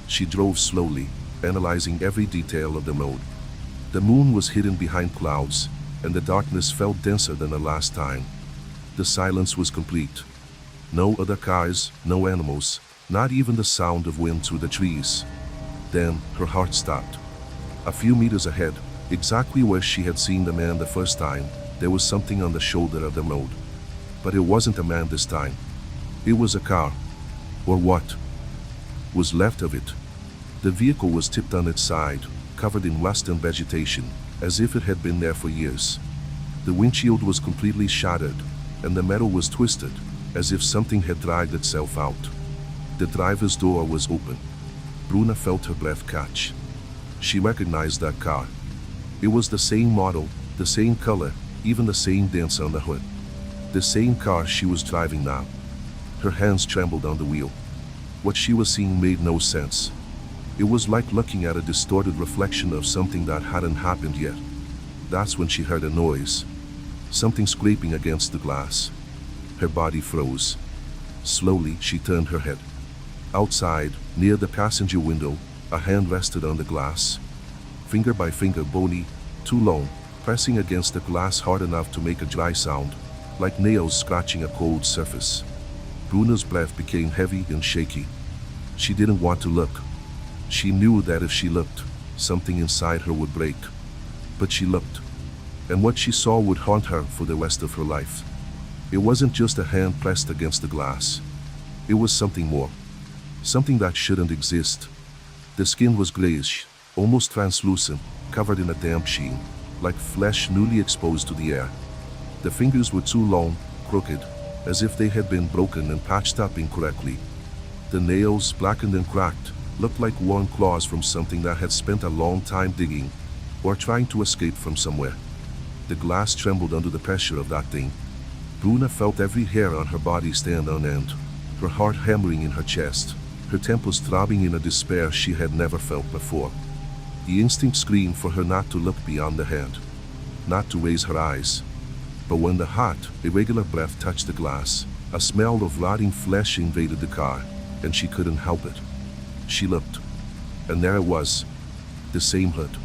She drove slowly, analyzing every detail of the road. The moon was hidden behind clouds, and the darkness felt denser than the last time. The silence was complete. No other cars, no animals, not even the sound of wind through the trees. Then, her heart stopped. A few meters ahead, exactly where she had seen the man the first time, there was something on the shoulder of the road. But it wasn't a man this time. It was a car. Or what was left of it. The vehicle was tipped on its side, covered in rust and vegetation, as if it had been there for years. The windshield was completely shattered, and the metal was twisted, as if something had dragged itself out. The driver's door was open. Bruna felt her breath catch. She recognized that car. It was the same model, the same color, even the same dents on the hood. The same car she was driving now. Her hands trembled on the wheel. What she was seeing made no sense. It was like looking at a distorted reflection of something that hadn't happened yet. That's when she heard a noise. Something scraping against the glass. Her body froze. Slowly, she turned her head. Outside, near the passenger window, a hand rested on the glass. Finger by finger, bony, too long, pressing against the glass hard enough to make a dry sound, like nails scratching a cold surface. Bruna's breath became heavy and shaky. She didn't want to look. She knew that if she looked, something inside her would break. But she looked, and what she saw would haunt her for the rest of her life. It wasn't just a hand pressed against the glass. It was something more. Something that shouldn't exist. The skin was grayish, almost translucent, covered in a damp sheen, like flesh newly exposed to the air. The fingers were too long, crooked, as if they had been broken and patched up incorrectly. The nails, blackened and cracked, looked like worn claws from something that had spent a long time digging, or trying to escape from somewhere. The glass trembled under the pressure of that thing. Bruna felt every hair on her body stand on end, her heart hammering in her chest, her temples throbbing in a despair she had never felt before. The instinct screamed for her not to look beyond the hand, not to raise her eyes. But when the hot, irregular breath touched the glass, a smell of rotting flesh invaded the car, and she couldn't help it. She looked, and there it was, the same hood,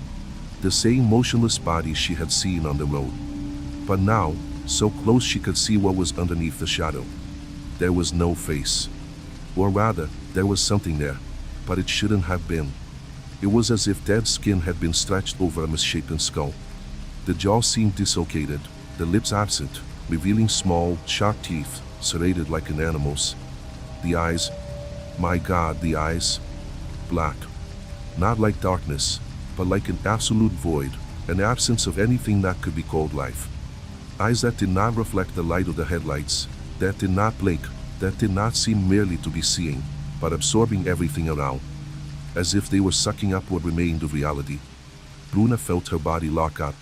the same motionless body she had seen on the road. But now, so close she could see what was underneath the shadow. There was no face. Or rather, there was something there, but it shouldn't have been. It was as if dead skin had been stretched over a misshapen skull. The jaw seemed dislocated, the lips absent, revealing small, sharp teeth, serrated like an animal's. The eyes, my God, the eyes, black. Not like darkness, but like an absolute void, an absence of anything that could be called life. Eyes that did not reflect the light of the headlights, that did not blink, that did not seem merely to be seeing, but absorbing everything around, as if they were sucking up what remained of reality. Bruna felt her body lock up,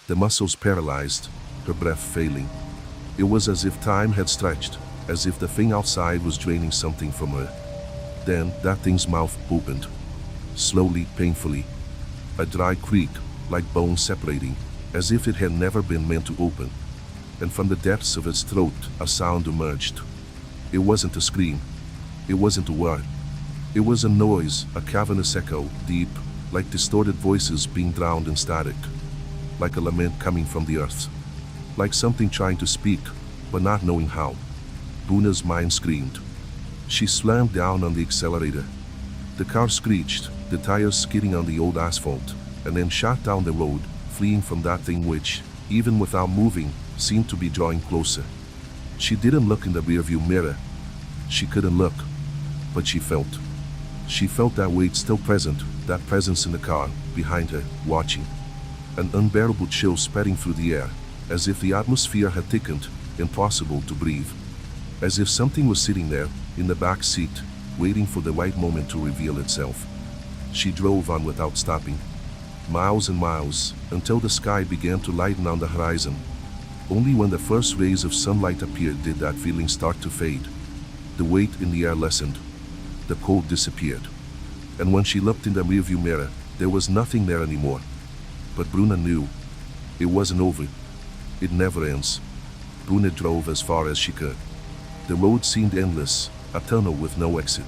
the muscles paralyzed, her breath failing. It was as if time had stretched, as if the thing outside was draining something from her. Then that thing's mouth opened. Slowly, painfully. A dry creak, like bone separating, as if it had never been meant to open. And from the depths of its throat, a sound emerged. It wasn't a scream. It wasn't a word. It was a noise, a cavernous echo, deep, like distorted voices being drowned in static. Like a lament coming from the earth. Like something trying to speak, but not knowing how. Bruna's mind screamed. She slammed down on the accelerator. The car screeched, the tires skidding on the old asphalt, and then shot down the road, fleeing from that thing which, even without moving, seemed to be drawing closer. She didn't look in the rearview mirror. She couldn't look, but she felt. She felt that weight still present, that presence in the car, behind her, watching. An unbearable chill spreading through the air, as if the atmosphere had thickened, impossible to breathe. As if something was sitting there, in the back seat, waiting for the right moment to reveal itself. She drove on without stopping. Miles and miles, until the sky began to lighten on the horizon. Only when the first rays of sunlight appeared did that feeling start to fade. The weight in the air lessened. The cold disappeared. And when she looked in the rearview mirror, there was nothing there anymore. But Bruna knew. It wasn't over. It never ends. Bruna drove as far as she could. The road seemed endless, a tunnel with no exit.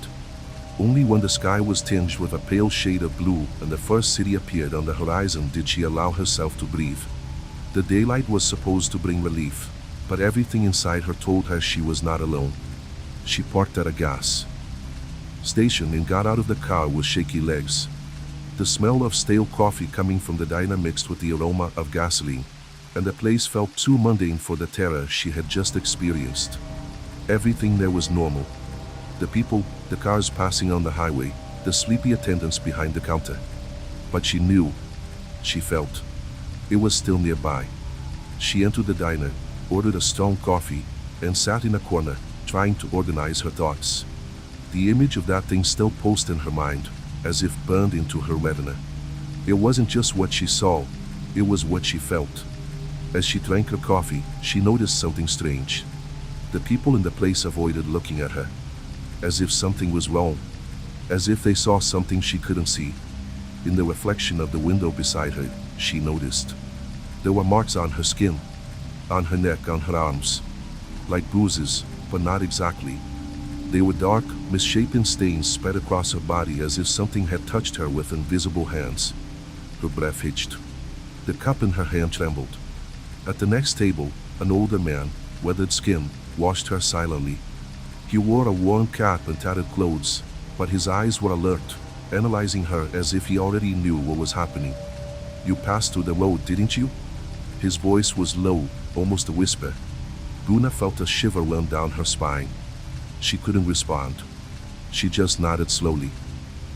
Only when the sky was tinged with a pale shade of blue and the first city appeared on the horizon did she allow herself to breathe. The daylight was supposed to bring relief, but everything inside her told her she was not alone. She parked at a gas station and got out of the car with shaky legs. The smell of stale coffee coming from the diner mixed with the aroma of gasoline, and the place felt too mundane for the terror she had just experienced. Everything there was normal. The people, the cars passing on the highway, the sleepy attendants behind the counter. But she knew. She felt. It was still nearby. She entered the diner, ordered a strong coffee, and sat in a corner, trying to organize her thoughts. The image of that thing still pulsed in her mind, as if burned into her retina. It wasn't just what she saw, it was what she felt. As she drank her coffee, she noticed something strange. The people in the place avoided looking at her, as if something was wrong, as if they saw something she couldn't see. In the reflection of the window beside her, she noticed. There were marks on her skin, on her neck, on her arms, like bruises, but not exactly. They were dark, misshapen stains spread across her body as if something had touched her with invisible hands. Her breath hitched. The cup in her hand trembled. At the next table, an older man, weathered skin, watched her silently. He wore a worn cap and tattered clothes, but his eyes were alert, analyzing her as if he already knew what was happening. "You passed through the road, didn't you?" His voice was low, almost a whisper. Bruna felt a shiver run down her spine. She couldn't respond. She just nodded slowly.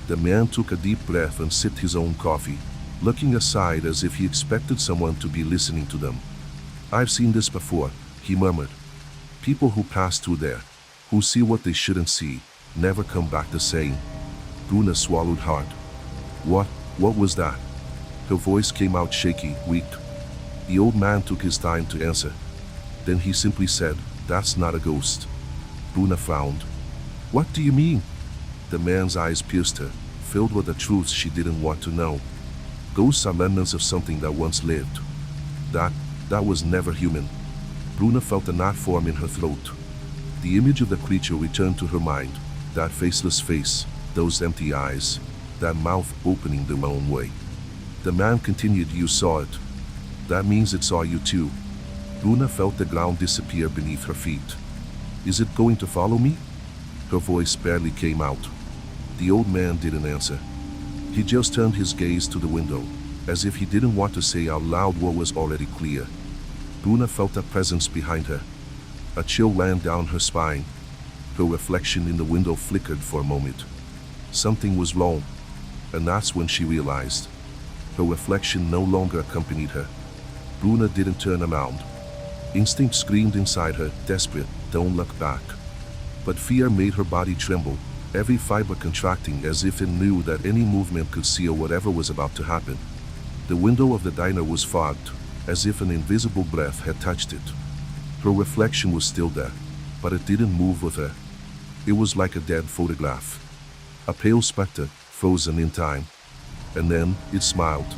The man took a deep breath and sipped his own coffee, looking aside as if he expected someone to be listening to them. "I've seen this before," he murmured. "People who pass through there, who see what they shouldn't see, never come back the same." Bruna swallowed hard. What was that?" Her voice came out shaky, weak. The old man took his time to answer. Then he simply said, "That's not a ghost." Bruna frowned. "What do you mean?" The man's eyes pierced her, filled with the truths she didn't want to know. "Ghosts are remnants of something that once lived. That was never human." Bruna felt a knot form in her throat. The image of the creature returned to her mind, that faceless face, those empty eyes, that mouth opening the wrong way. The man continued, "You saw it. That means it saw you too." Bruna felt the ground disappear beneath her feet. "Is it going to follow me?" Her voice barely came out. The old man didn't answer. He just turned his gaze to the window, as if he didn't want to say out loud what was already clear. Bruna felt a presence behind her. A chill ran down her spine. Her reflection in the window flickered for a moment. Something was wrong, and that's when she realized. Her reflection no longer accompanied her. Bruna didn't turn around. Instinct screamed inside her, desperate, "Don't look back." But fear made her body tremble, every fiber contracting as if it knew that any movement could seal whatever was about to happen. The window of the diner was fogged, as if an invisible breath had touched it. Her reflection was still there, but it didn't move with her. It was like a dead photograph. A pale specter, frozen in time. And then, it smiled.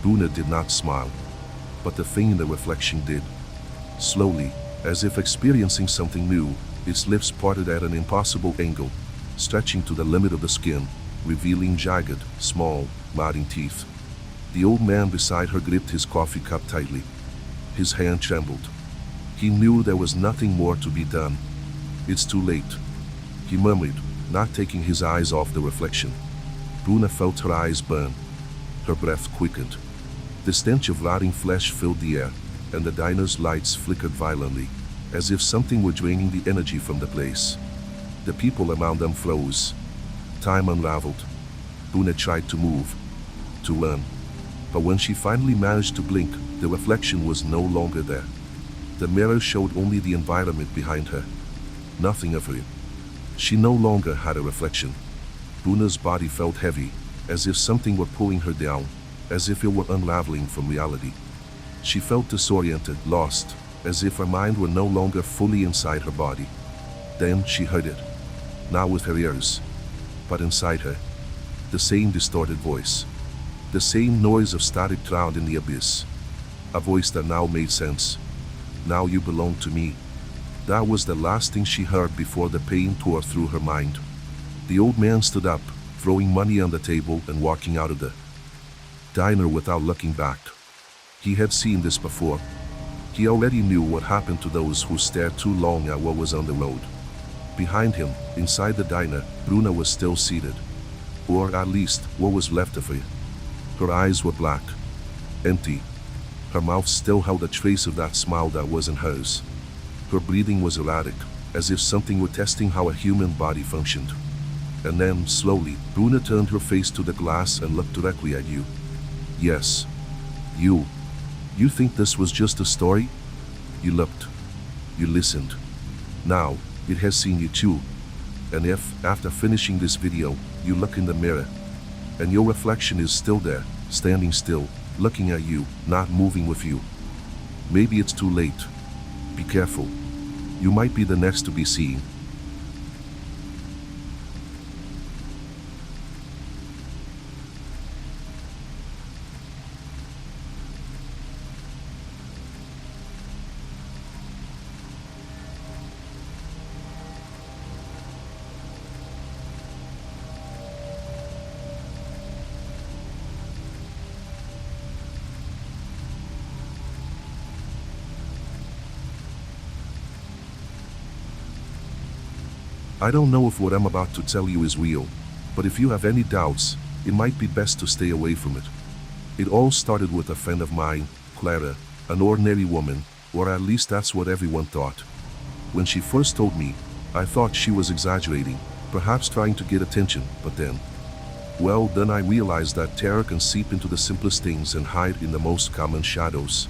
Bruna did not smile, but the thing in the reflection did. Slowly, as if experiencing something new, its lips parted at an impossible angle, stretching to the limit of the skin, revealing jagged, small, rotting teeth. The old man beside her gripped his coffee cup tightly. His hand trembled. He knew there was nothing more to be done. "It's too late," he murmured, not taking his eyes off the reflection. Bruna felt her eyes burn. Her breath quickened. The stench of rotting flesh filled the air, and the diner's lights flickered violently, as if something were draining the energy from the place. The people around them froze. Time unraveled. Bruna tried to move, to run. But when she finally managed to blink, the reflection was no longer there. The mirror showed only the environment behind her. Nothing of her. She no longer had a reflection. Bruna's body felt heavy, as if something were pulling her down, as if it were unraveling from reality. She felt disoriented, lost, as if her mind were no longer fully inside her body. Then she heard it. Not with her ears, but inside her. The same distorted voice. The same noise of static drowned in the abyss. A voice that now made sense. "Now you belong to me." That was the last thing she heard before the pain tore through her mind. The old man stood up, throwing money on the table and walking out of the diner without looking back. He had seen this before. He already knew what happened to those who stared too long at what was on the road. Behind him, inside the diner, Bruna was still seated. Or at least, what was left of her. Her eyes were black, empty. Her mouth still held a trace of that smile that wasn't hers. Her breathing was erratic, as if something were testing how a human body functioned. And then, slowly, Bruna turned her face to the glass and looked directly at you. "Yes. You. You think this was just a story?" You looked. You listened. Now, it has seen you too. And if, after finishing this video, you look in the mirror, and your reflection is still there, standing still, looking at you, not moving with you, maybe it's too late. Be careful. You might be the next to be seen. I don't know if what I'm about to tell you is real, but if you have any doubts, it might be best to stay away from it. It all started with a friend of mine, Clara, an ordinary woman, or at least that's what everyone thought. When she first told me, I thought she was exaggerating, perhaps trying to get attention, but then I realized that terror can seep into the simplest things and hide in the most common shadows.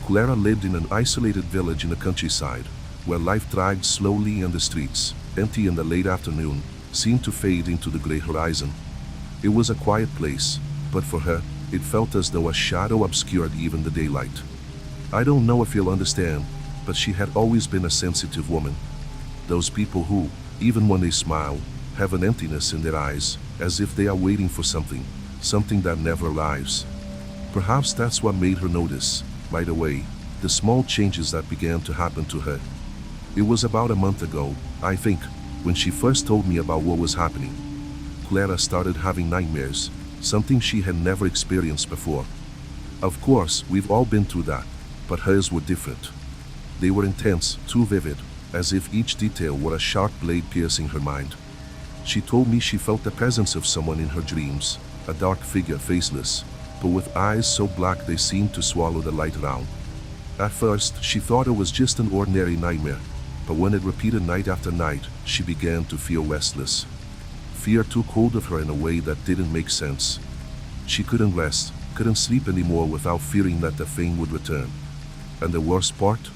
Clara lived in an isolated village in the countryside, where life dragged slowly and the streets, empty in the late afternoon, seemed to fade into the gray horizon. It was a quiet place, but for her, it felt as though a shadow obscured even the daylight. I don't know if you'll understand, but she had always been a sensitive woman. Those people who, even when they smile, have an emptiness in their eyes, as if they are waiting for something that never arrives. Perhaps that's what made her notice, right away, the small changes that began to happen to her. It was about a month ago, I think, when she first told me about what was happening. Clara started having nightmares, something she had never experienced before. Of course, we've all been through that, but hers were different. They were intense, too vivid, as if each detail were a sharp blade piercing her mind. She told me she felt the presence of someone in her dreams, a dark figure, faceless, but with eyes so black they seemed to swallow the light around. At first, she thought it was just an ordinary nightmare, but when it repeated night after night, she began to feel restless. Fear took hold of her in a way that didn't make sense. She couldn't rest, couldn't sleep anymore without fearing that the thing would return. And the worst part?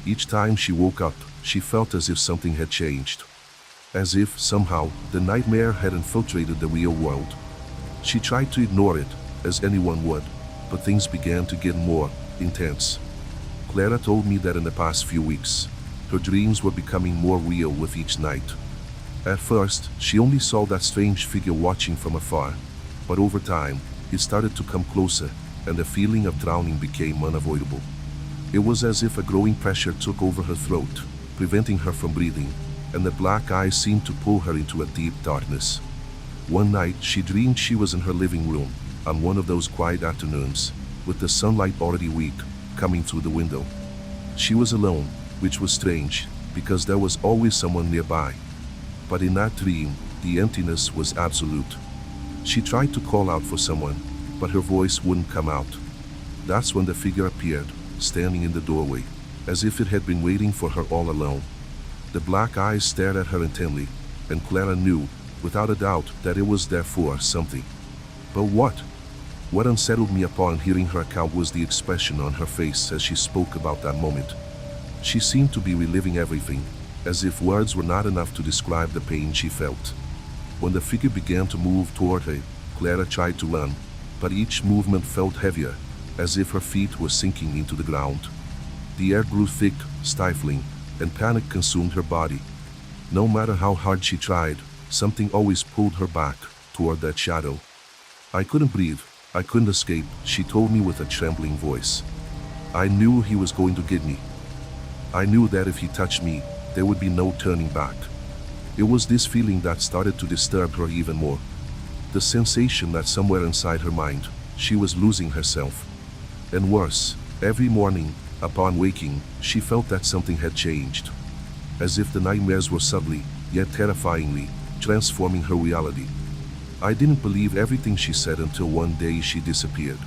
Each time she woke up, she felt as if something had changed. As if, somehow, the nightmare had infiltrated the real world. She tried to ignore it, as anyone would, but things began to get more intense. Clara told me that in the past few weeks, her dreams were becoming more real with each night. At first, she only saw that strange figure watching from afar, but over time, it started to come closer, and the feeling of drowning became unavoidable. It was as if a growing pressure took over her throat, preventing her from breathing, and the black eyes seemed to pull her into a deep darkness. One night, she dreamed she was in her living room, on one of those quiet afternoons, with the sunlight already weak, coming through the window. She was alone, which was strange, because there was always someone nearby. But in that dream, the emptiness was absolute. She tried to call out for someone, but her voice wouldn't come out. That's when the figure appeared, standing in the doorway, as if it had been waiting for her all along. The black eyes stared at her intently, and Clara knew, without a doubt, that it was there for something. But what? What unsettled me upon hearing her account was the expression on her face as she spoke about that moment. She seemed to be reliving everything, as if words were not enough to describe the pain she felt. When the figure began to move toward her, Clara tried to run, but each movement felt heavier, as if her feet were sinking into the ground. The air grew thick, stifling, and panic consumed her body. No matter how hard she tried, something always pulled her back, toward that shadow. I couldn't breathe, I couldn't escape, she told me with a trembling voice. I knew he was going to get me. I knew that if he touched me, there would be no turning back. It was this feeling that started to disturb her even more. The sensation that somewhere inside her mind, she was losing herself. And worse, every morning, upon waking, she felt that something had changed. As if the nightmares were subtly, yet terrifyingly, transforming her reality. I didn't believe everything she said until one day she disappeared.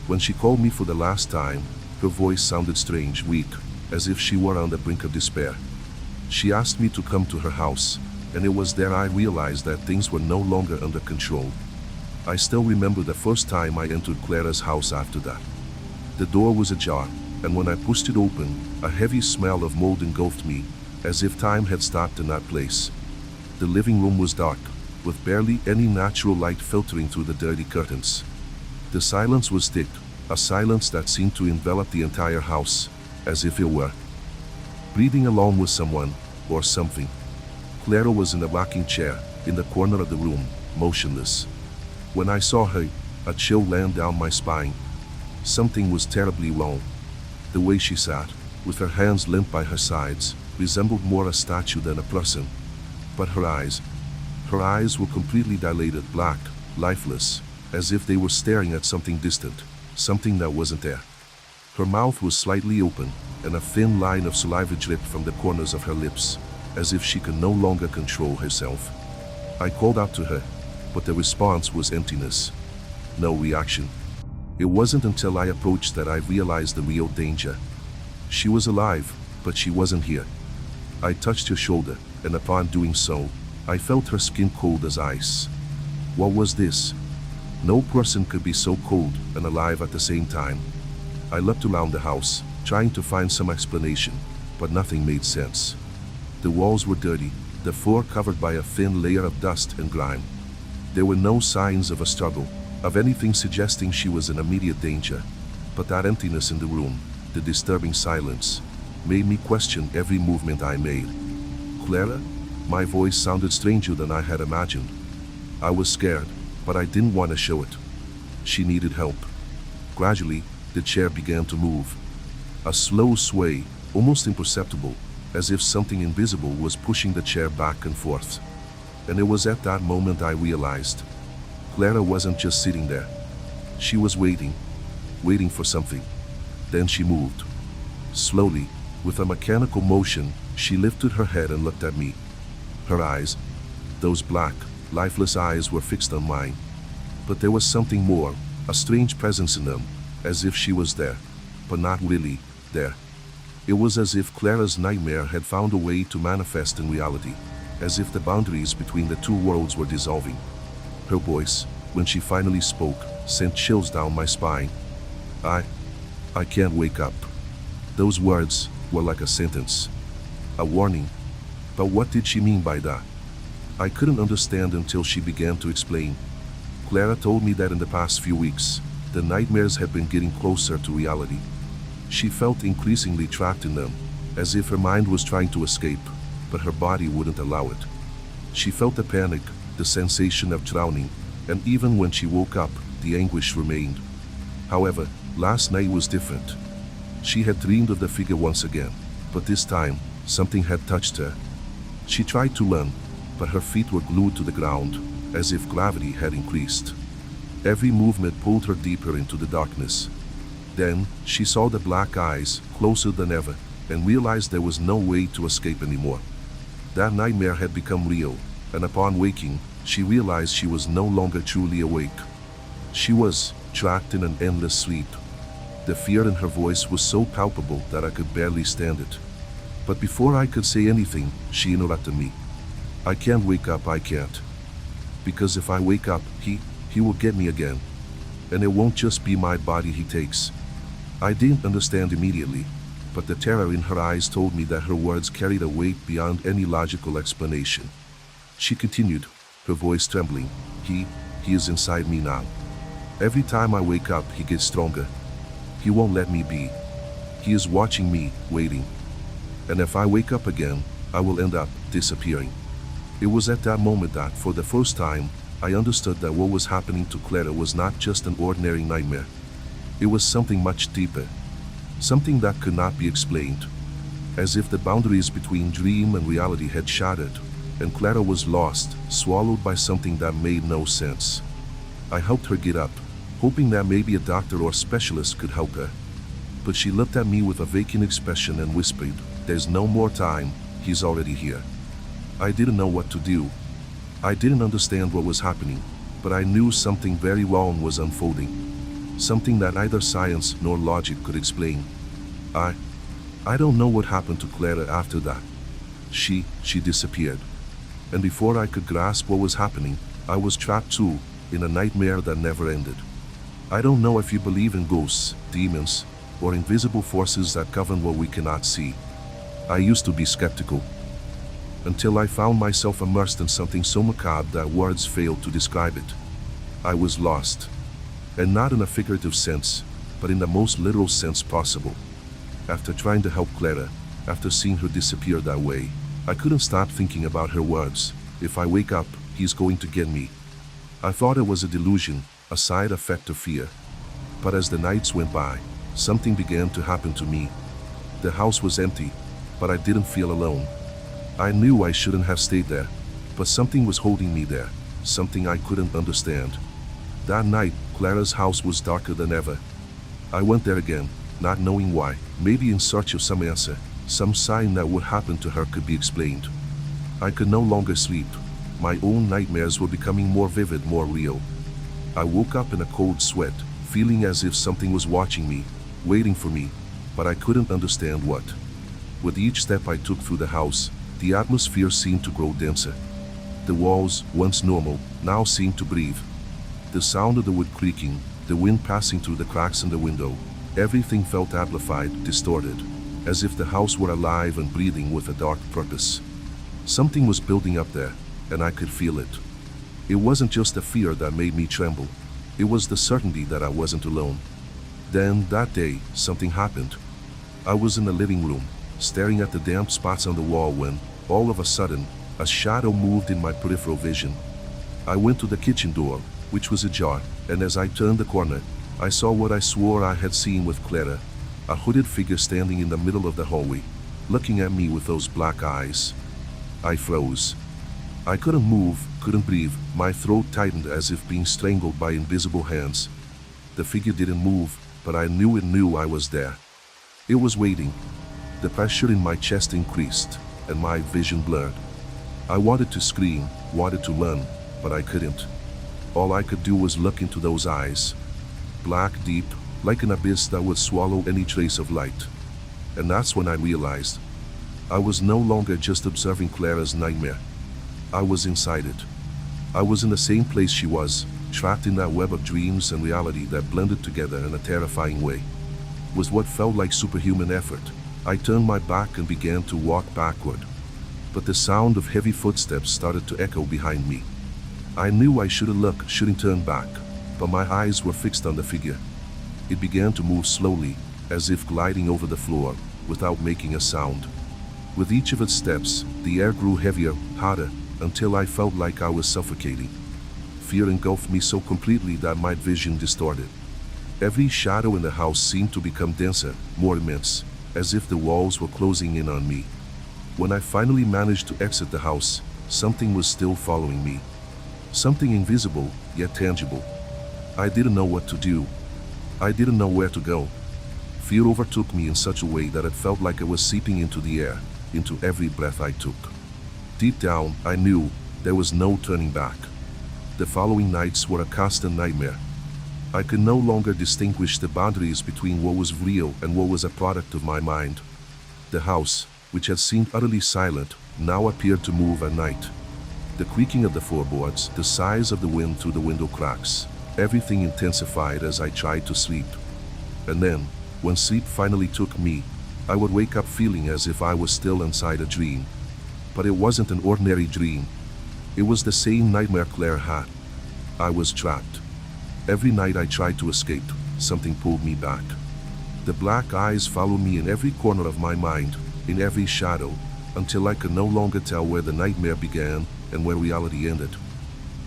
When she called me for the last time, her voice sounded strange, weak, as if she were on the brink of despair. She asked me to come to her house, and it was there I realized that things were no longer under control. I still remember the first time I entered Clara's house after that. The door was ajar, and when I pushed it open, a heavy smell of mold engulfed me, as if time had stopped in that place. The living room was dark, with barely any natural light filtering through the dirty curtains. The silence was thick, a silence that seemed to envelop the entire house, as if it were breathing along with someone, or something. Clara was in a rocking chair, in the corner of the room, motionless. When I saw her, a chill ran down my spine. Something was terribly wrong. The way she sat, with her hands limp by her sides, resembled more a statue than a person. But her eyes were completely dilated, black, lifeless, as if they were staring at something distant, something that wasn't there. Her mouth was slightly open, and a thin line of saliva dripped from the corners of her lips, as if she could no longer control herself. I called out to her, but the response was emptiness. No reaction. It wasn't until I approached that I realized the real danger. She was alive, but she wasn't here. I touched her shoulder, and upon doing so, I felt her skin cold as ice. What was this? No person could be so cold and alive at the same time. I looked around the house, trying to find some explanation, but nothing made sense. The walls were dirty, the floor covered by a thin layer of dust and grime. There were no signs of a struggle, of anything suggesting she was in immediate danger. But that emptiness in the room, the disturbing silence, made me question every movement I made. Clara? My voice sounded stranger than I had imagined. I was scared, but I didn't want to show it. She needed help. Gradually, the chair began to move. A slow sway, almost imperceptible, as if something invisible was pushing the chair back and forth. And it was at that moment I realized. Clara wasn't just sitting there. She was waiting for something. Then she moved. Slowly, with a mechanical motion, she lifted her head and looked at me. Her eyes, those black, lifeless eyes, were fixed on mine. But there was something more, a strange presence in them, as if she was there, but not really there. It was as if Clara's nightmare had found a way to manifest in reality, as if the boundaries between the two worlds were dissolving. Her voice, when she finally spoke, sent chills down my spine. I can't wake up. Those words were like a sentence, a warning. But what did she mean by that? I couldn't understand until she began to explain. Clara told me that in the past few weeks, the nightmares had been getting closer to reality. She felt increasingly trapped in them, as if her mind was trying to escape, but her body wouldn't allow it. She felt the panic, the sensation of drowning, and even when she woke up, the anguish remained. However, last night was different. She had dreamed of the figure once again, but this time, something had touched her. She tried to run, but her feet were glued to the ground, as if gravity had increased. Every movement pulled her deeper into the darkness. Then, she saw the black eyes, closer than ever, and realized there was no way to escape anymore. That nightmare had become real, and upon waking, she realized she was no longer truly awake. She was trapped in an endless sleep. The fear in her voice was so palpable that I could barely stand it. But before I could say anything, she interrupted me. I can't wake up, I can't. Because if I wake up, he will get me again. And it won't just be my body he takes. I didn't understand immediately, but the terror in her eyes told me that her words carried a weight beyond any logical explanation. She continued, her voice trembling. He is inside me now. Every time I wake up, he gets stronger. He won't let me be. He is watching me, waiting. And if I wake up again, I will end up disappearing. It was at that moment that, for the first time, I understood that what was happening to Clara was not just an ordinary nightmare. It was something much deeper. Something that could not be explained. As if the boundaries between dream and reality had shattered, and Clara was lost, swallowed by something that made no sense. I helped her get up, hoping that maybe a doctor or specialist could help her. But she looked at me with a vacant expression and whispered, "There's no more time, he's already here." I didn't know what to do. I didn't understand what was happening, but I knew something very wrong was unfolding. Something that neither science nor logic could explain. I don't know what happened to Clara after that. She disappeared. And before I could grasp what was happening, I was trapped too, in a nightmare that never ended. I don't know if you believe in ghosts, demons, or invisible forces that govern what we cannot see. I used to be skeptical. until I found myself immersed in something so macabre that words failed to describe it. I was lost. And not in a figurative sense, but in the most literal sense possible. After trying to help Clara, after seeing her disappear that way, I couldn't stop thinking about her words. If I wake up, he's going to get me. I thought it was a delusion, a side effect of fear. But as the nights went by, something began to happen to me. The house was empty, but I didn't feel alone. I knew I shouldn't have stayed there, but something was holding me there, something I couldn't understand. That night, Clara's house was darker than ever. I went there again, not knowing why, maybe in search of some answer, some sign that what happened to her could be explained. I could no longer sleep. My own nightmares were becoming more vivid, more real. I woke up in a cold sweat, feeling as if something was watching me, waiting for me, but I couldn't understand what. With each step I took through the house, the atmosphere seemed to grow denser. The walls, once normal, now seemed to breathe. The sound of the wood creaking, the wind passing through the cracks in the window, everything felt amplified, distorted, as if the house were alive and breathing with a dark purpose. Something was building up there, and I could feel it. It wasn't just a fear that made me tremble. It was the certainty that I wasn't alone. Then, that day, something happened. I was in the living room, staring at the damp spots on the wall when, all of a sudden, a shadow moved in my peripheral vision. I went to the kitchen door, which was ajar, and as I turned the corner, I saw what I swore I had seen with Clara, a hooded figure standing in the middle of the hallway, looking at me with those black eyes. I froze. I couldn't move, couldn't breathe, my throat tightened as if being strangled by invisible hands. The figure didn't move, but I knew it knew I was there. It was waiting. The pressure in my chest increased, and my vision blurred. I wanted to scream, wanted to run, but I couldn't. All I could do was look into those eyes. Black, deep, like an abyss that would swallow any trace of light. And that's when I realized I was no longer just observing Clara's nightmare. I was inside it. I was in the same place she was, trapped in that web of dreams and reality that blended together in a terrifying way. With what felt like superhuman effort, I turned my back and began to walk backward. But the sound of heavy footsteps started to echo behind me. I knew I shouldn't look, shouldn't turn back, but my eyes were fixed on the figure. It began to move slowly, as if gliding over the floor, without making a sound. With each of its steps, the air grew heavier, harder, until I felt like I was suffocating. Fear engulfed me so completely that my vision distorted. Every shadow in the house seemed to become denser, more immense, as if the walls were closing in on me. When I finally managed to exit the house, something was still following me. Something invisible, yet tangible. I didn't know what to do. I didn't know where to go. Fear overtook me in such a way that it felt like it was seeping into the air, into every breath I took. Deep down, I knew there was no turning back. The following nights were a constant nightmare. I could no longer distinguish the boundaries between what was real and what was a product of my mind. The house, which had seemed utterly silent, now appeared to move at night. The creaking of the floorboards, the sighs of the wind through the window cracks, everything intensified as I tried to sleep. And then, when sleep finally took me, I would wake up feeling as if I was still inside a dream. But it wasn't an ordinary dream. It was the same nightmare Claire had. I was trapped. Every night I tried to escape, something pulled me back. The black eyes followed me in every corner of my mind, in every shadow, until I could no longer tell where the nightmare began and where reality ended.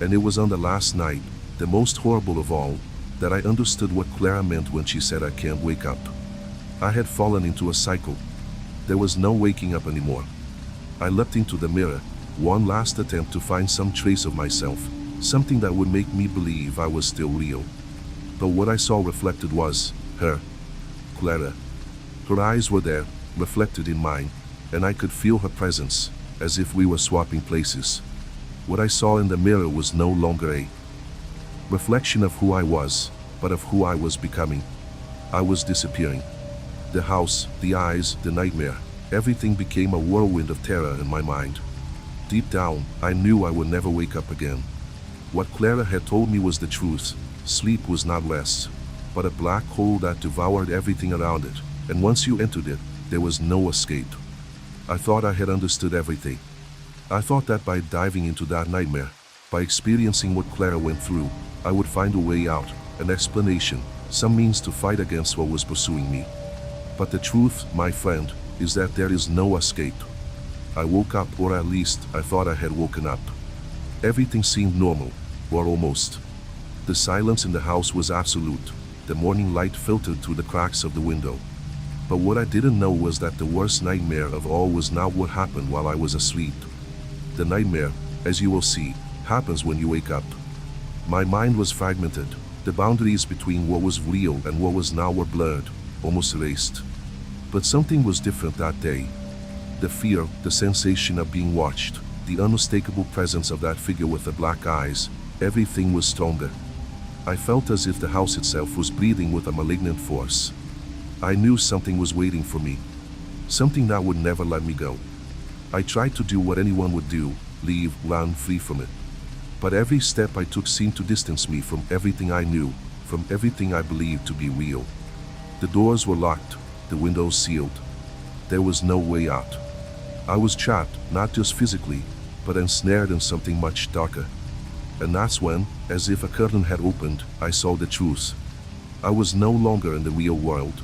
And it was on the last night, the most horrible of all, that I understood what Clara meant when she said I can't wake up. I had fallen into a cycle. There was no waking up anymore. I leapt into the mirror, one last attempt to find some trace of myself, something that would make me believe I was still real. But what I saw reflected was her, Clara. Her eyes were there, reflected in mine, and I could feel her presence, as if we were swapping places. What I saw in the mirror was no longer a reflection of who I was, but of who I was becoming. I was disappearing. The house, the eyes, the nightmare, everything became a whirlwind of terror in my mind. Deep down, I knew I would never wake up again. What Clara had told me was the truth. Sleep was not rest, but a black hole that devoured everything around it, and once you entered it, there was no escape. I thought I had understood everything. I thought that by diving into that nightmare, by experiencing what Clara went through, I would find a way out, an explanation, some means to fight against what was pursuing me. But the truth, my friend, is that there is no escape. I woke up, or at least I thought I had woken up. Everything seemed normal, or almost. The silence in the house was absolute. The morning light filtered through the cracks of the window. But what I didn't know was that the worst nightmare of all was not what happened while I was asleep. The nightmare, as you will see, happens when you wake up. My mind was fragmented. The boundaries between what was real and what was now were blurred, almost erased. But something was different that day. The fear, the sensation of being watched, the unmistakable presence of that figure with the black eyes, everything was stronger. I felt as if the house itself was breathing with a malignant force. I knew something was waiting for me. Something that would never let me go. I tried to do what anyone would do, leave, run, flee from it. But every step I took seemed to distance me from everything I knew, from everything I believed to be real. The doors were locked, the windows sealed. There was no way out. I was trapped, not just physically, but ensnared in something much darker. And that's when, as if a curtain had opened, I saw the truth. I was no longer in the real world.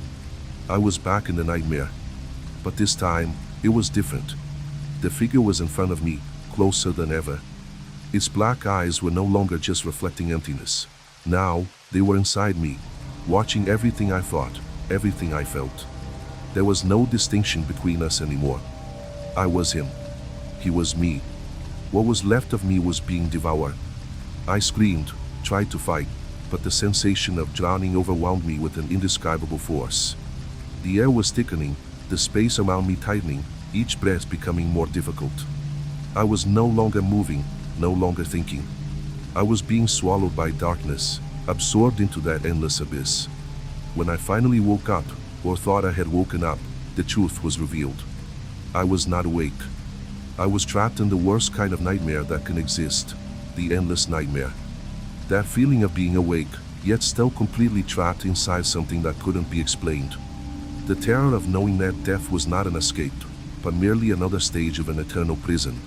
I was back in the nightmare. But this time, it was different. The figure was in front of me, closer than ever. Its black eyes were no longer just reflecting emptiness. Now, they were inside me, watching everything I thought, everything I felt. There was no distinction between us anymore. I was him. He was me. What was left of me was being devoured. I screamed, tried to fight, but the sensation of drowning overwhelmed me with an indescribable force. The air was thickening, the space around me tightening, each breath becoming more difficult. I was no longer moving, no longer thinking. I was being swallowed by darkness, absorbed into that endless abyss. When I finally woke up, or thought I had woken up, the truth was revealed. I was not awake. I was trapped in the worst kind of nightmare that can exist, the endless nightmare. That feeling of being awake, yet still completely trapped inside something that couldn't be explained. The terror of knowing that death was not an escape, but merely another stage of an eternal prison.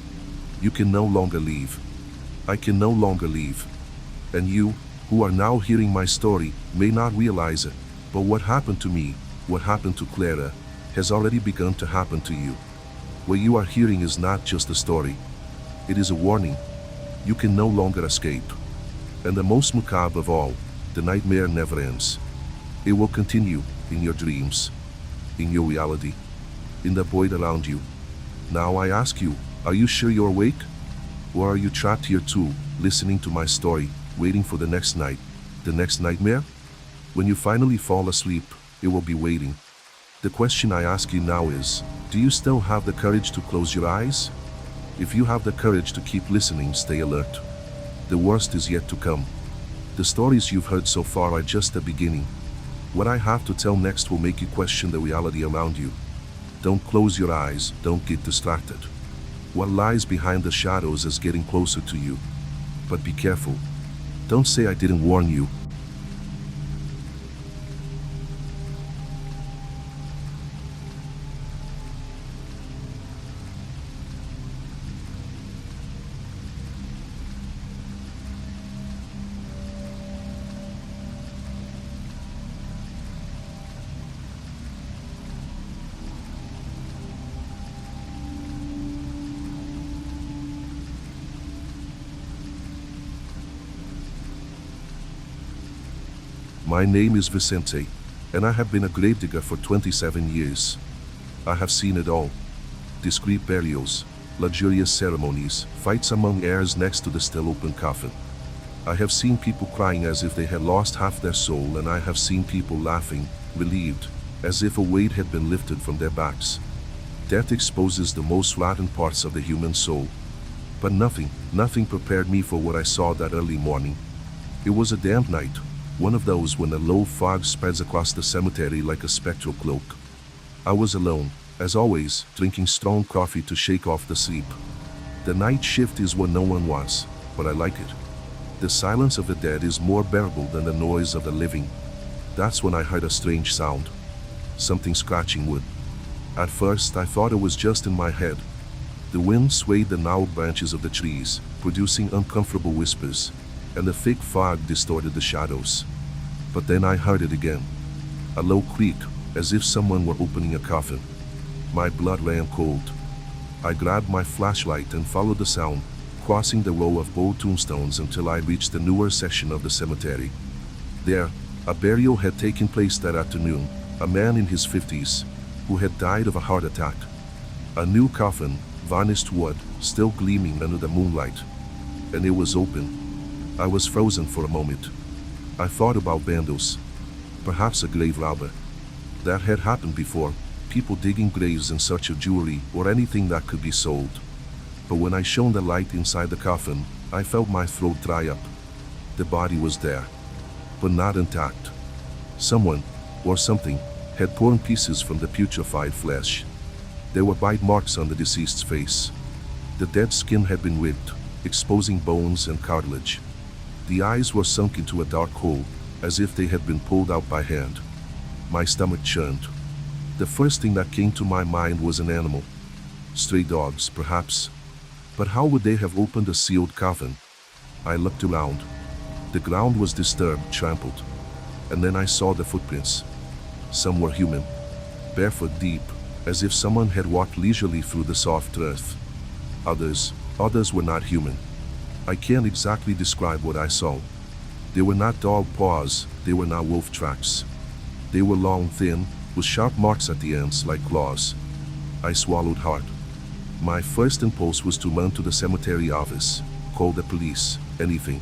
You can no longer leave. I can no longer leave. And you, who are now hearing my story, may not realize it, but what happened to me, what happened to Clara, has already begun to happen to you. What you are hearing is not just a story. It is a warning. You can no longer escape. And the most macabre of all, the nightmare never ends. It will continue in your dreams, in your reality, in the void around you. Now I ask you, are you sure you're awake? Or are you trapped here too, listening to my story, waiting for the next night, the next nightmare? When you finally fall asleep, it will be waiting. The question I ask you now is, do you still have the courage to close your eyes? If you have the courage to keep listening, stay alert. The worst is yet to come. The stories you've heard so far are just the beginning. What I have to tell next will make you question the reality around you. Don't close your eyes, don't get distracted. What lies behind the shadows is getting closer to you. But be careful. Don't say I didn't warn you. My name is Vicente, and I have been a gravedigger for 27 years. I have seen it all. Discreet burials, luxurious ceremonies, fights among heirs next to the still open coffin. I have seen people crying as if they had lost half their soul, and I have seen people laughing, relieved, as if a weight had been lifted from their backs. Death exposes the most rotten parts of the human soul. But nothing prepared me for what I saw that early morning. It was a damp night. One of those when a low fog spreads across the cemetery like a spectral cloak. I was alone, as always, drinking strong coffee to shake off the sleep. The night shift is what no one wants, but I like it. The silence of the dead is more bearable than the noise of the living. That's when I heard a strange sound. Something scratching wood. At first I thought it was just in my head. The wind swayed the gnarled branches of the trees, producing uncomfortable whispers, and the thick fog distorted the shadows. But then I heard it again. A low creak, as if someone were opening a coffin. My blood ran cold. I grabbed my flashlight and followed the sound, crossing the row of old tombstones until I reached the newer section of the cemetery. There, a burial had taken place that afternoon, a man in his 50s, who had died of a heart attack. A new coffin, varnished wood, still gleaming under the moonlight. And it was open. I was frozen for a moment. I thought about vandals. Perhaps a grave robber. That had happened before, people digging graves in search of jewelry or anything that could be sold. But when I shone the light inside the coffin, I felt my throat dry up. The body was there, but not intact. Someone, or something, had torn pieces from the putrefied flesh. There were bite marks on the deceased's face. The dead skin had been ripped, exposing bones and cartilage. The eyes were sunk into a dark hole, as if they had been pulled out by hand. My stomach churned. The first thing that came to my mind was an animal. Stray dogs, perhaps. But how would they have opened a sealed coffin? I looked around. The ground was disturbed, trampled. And then I saw the footprints. Some were human, barefoot deep, as if someone had walked leisurely through the soft earth. Others were not human. I can't exactly describe what I saw. They were not dog paws, they were not wolf tracks. They were long, thin, with sharp marks at the ends like claws. I swallowed hard. My first impulse was to run to the cemetery office, call the police, anything.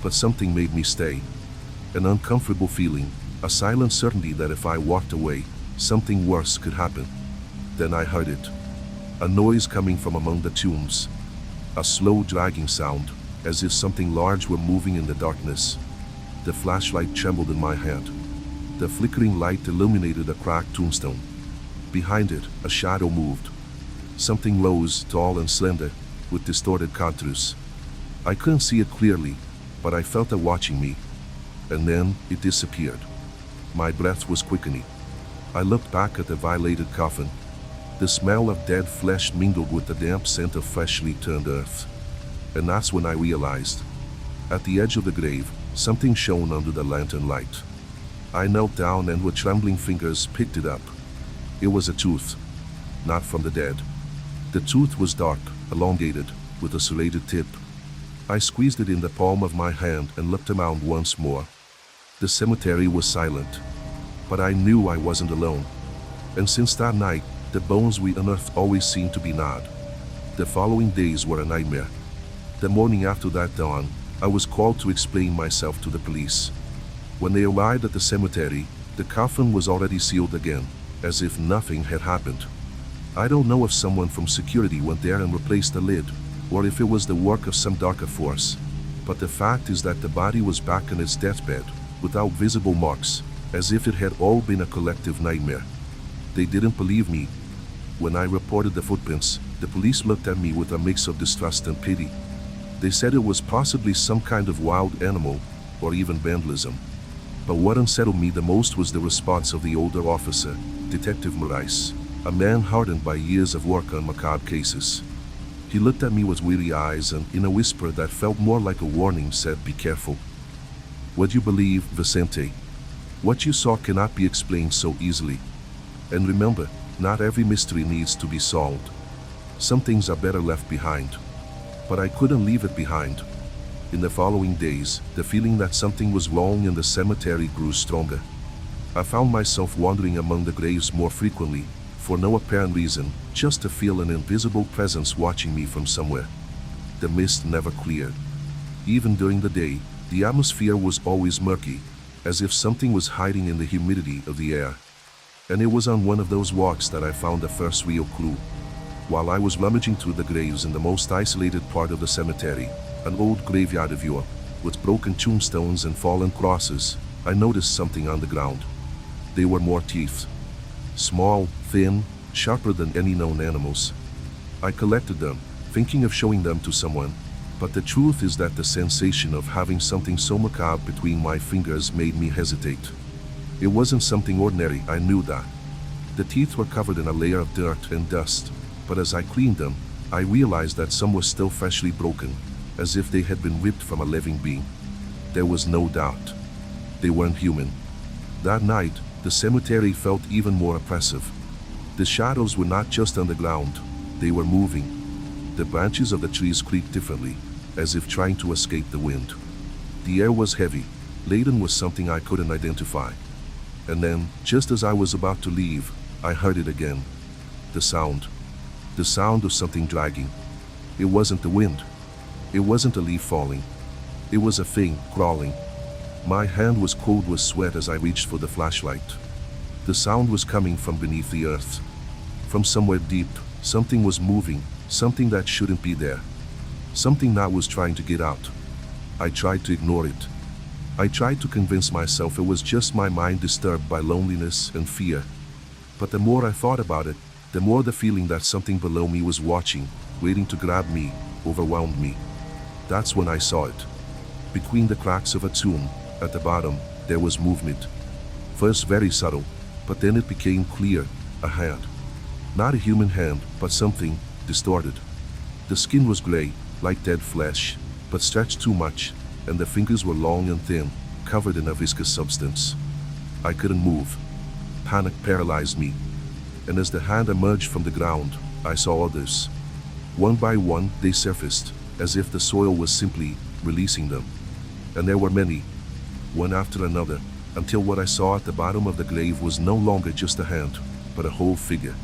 But something made me stay. An uncomfortable feeling, a silent certainty that if I walked away, something worse could happen. Then I heard it. A noise coming from among the tombs. A slow dragging sound, as if something large were moving in the darkness. The flashlight trembled in my hand. The flickering light illuminated a cracked tombstone. Behind it, a shadow moved. Something rose, tall and slender, with distorted contours. I couldn't see it clearly, but I felt it watching me. And then, it disappeared. My breath was quickening. I looked back at the violated coffin. The smell of dead flesh mingled with the damp scent of freshly turned earth. And that's when I realized. At the edge of the grave, something shone under the lantern light. I knelt down and with trembling fingers picked it up. It was a tooth. Not from the dead. The tooth was dark, elongated, with a serrated tip. I squeezed it in the palm of my hand and looked around once more. The cemetery was silent. But I knew I wasn't alone. And since that night, the bones we unearthed always seemed to be gnawed. The following days were a nightmare. The morning after that dawn, I was called to explain myself to the police. When they arrived at the cemetery, the coffin was already sealed again, as if nothing had happened. I don't know if someone from security went there and replaced the lid, or if it was the work of some darker force. But the fact is that the body was back in its deathbed, without visible marks, as if it had all been a collective nightmare. They didn't believe me. When I reported the footprints, the police looked at me with a mix of distrust and pity. They said it was possibly some kind of wild animal, or even vandalism. But what unsettled me the most was the response of the older officer, Detective Morais, a man hardened by years of work on macabre cases. He looked at me with weary eyes and, in a whisper that felt more like a warning, said, "Be careful. What you believe, Vicente. What you saw cannot be explained so easily. And remember, not every mystery needs to be solved. Some things are better left behind." But I couldn't leave it behind. In the following days, the feeling that something was wrong in the cemetery grew stronger. I found myself wandering among the graves more frequently, for no apparent reason, just to feel an invisible presence watching me from somewhere. The mist never cleared. Even during the day, the atmosphere was always murky, as if something was hiding in the humidity of the air. And it was on one of those walks that I found the first real clue. While I was rummaging through the graves in the most isolated part of the cemetery, an old graveyard of yore, with broken tombstones and fallen crosses, I noticed something on the ground. They were more teeth. Small, thin, sharper than any known animals. I collected them, thinking of showing them to someone, but the truth is that the sensation of having something so macabre between my fingers made me hesitate. It wasn't something ordinary, I knew that. The teeth were covered in a layer of dirt and dust, but as I cleaned them, I realized that some were still freshly broken, as if they had been ripped from a living being. There was no doubt. They weren't human. That night, the cemetery felt even more oppressive. The shadows were not just on the ground, they were moving. The branches of the trees creaked differently, as if trying to escape the wind. The air was heavy, laden with something I couldn't identify. And then, just as I was about to leave, I heard it again. The sound. The sound of something dragging. It wasn't the wind. It wasn't a leaf falling. It was a thing crawling. My hand was cold with sweat as I reached for the flashlight. The sound was coming from beneath the earth. From somewhere deep, something was moving, something that shouldn't be there. Something that was trying to get out. I tried to ignore it. I tried to convince myself it was just my mind disturbed by loneliness and fear. But the more I thought about it, the more the feeling that something below me was watching, waiting to grab me, overwhelmed me. That's when I saw it. Between the cracks of a tomb, at the bottom, there was movement. First very subtle, but then it became clear, a hand. Not a human hand, but something distorted. The skin was gray, like dead flesh, but stretched too much, and the fingers were long and thin, covered in a viscous substance. I couldn't move. Panic paralyzed me. And as the hand emerged from the ground, I saw others. One by one, they surfaced, as if the soil was simply releasing them. And there were many, one after another, until what I saw at the bottom of the grave was no longer just a hand, but a whole figure.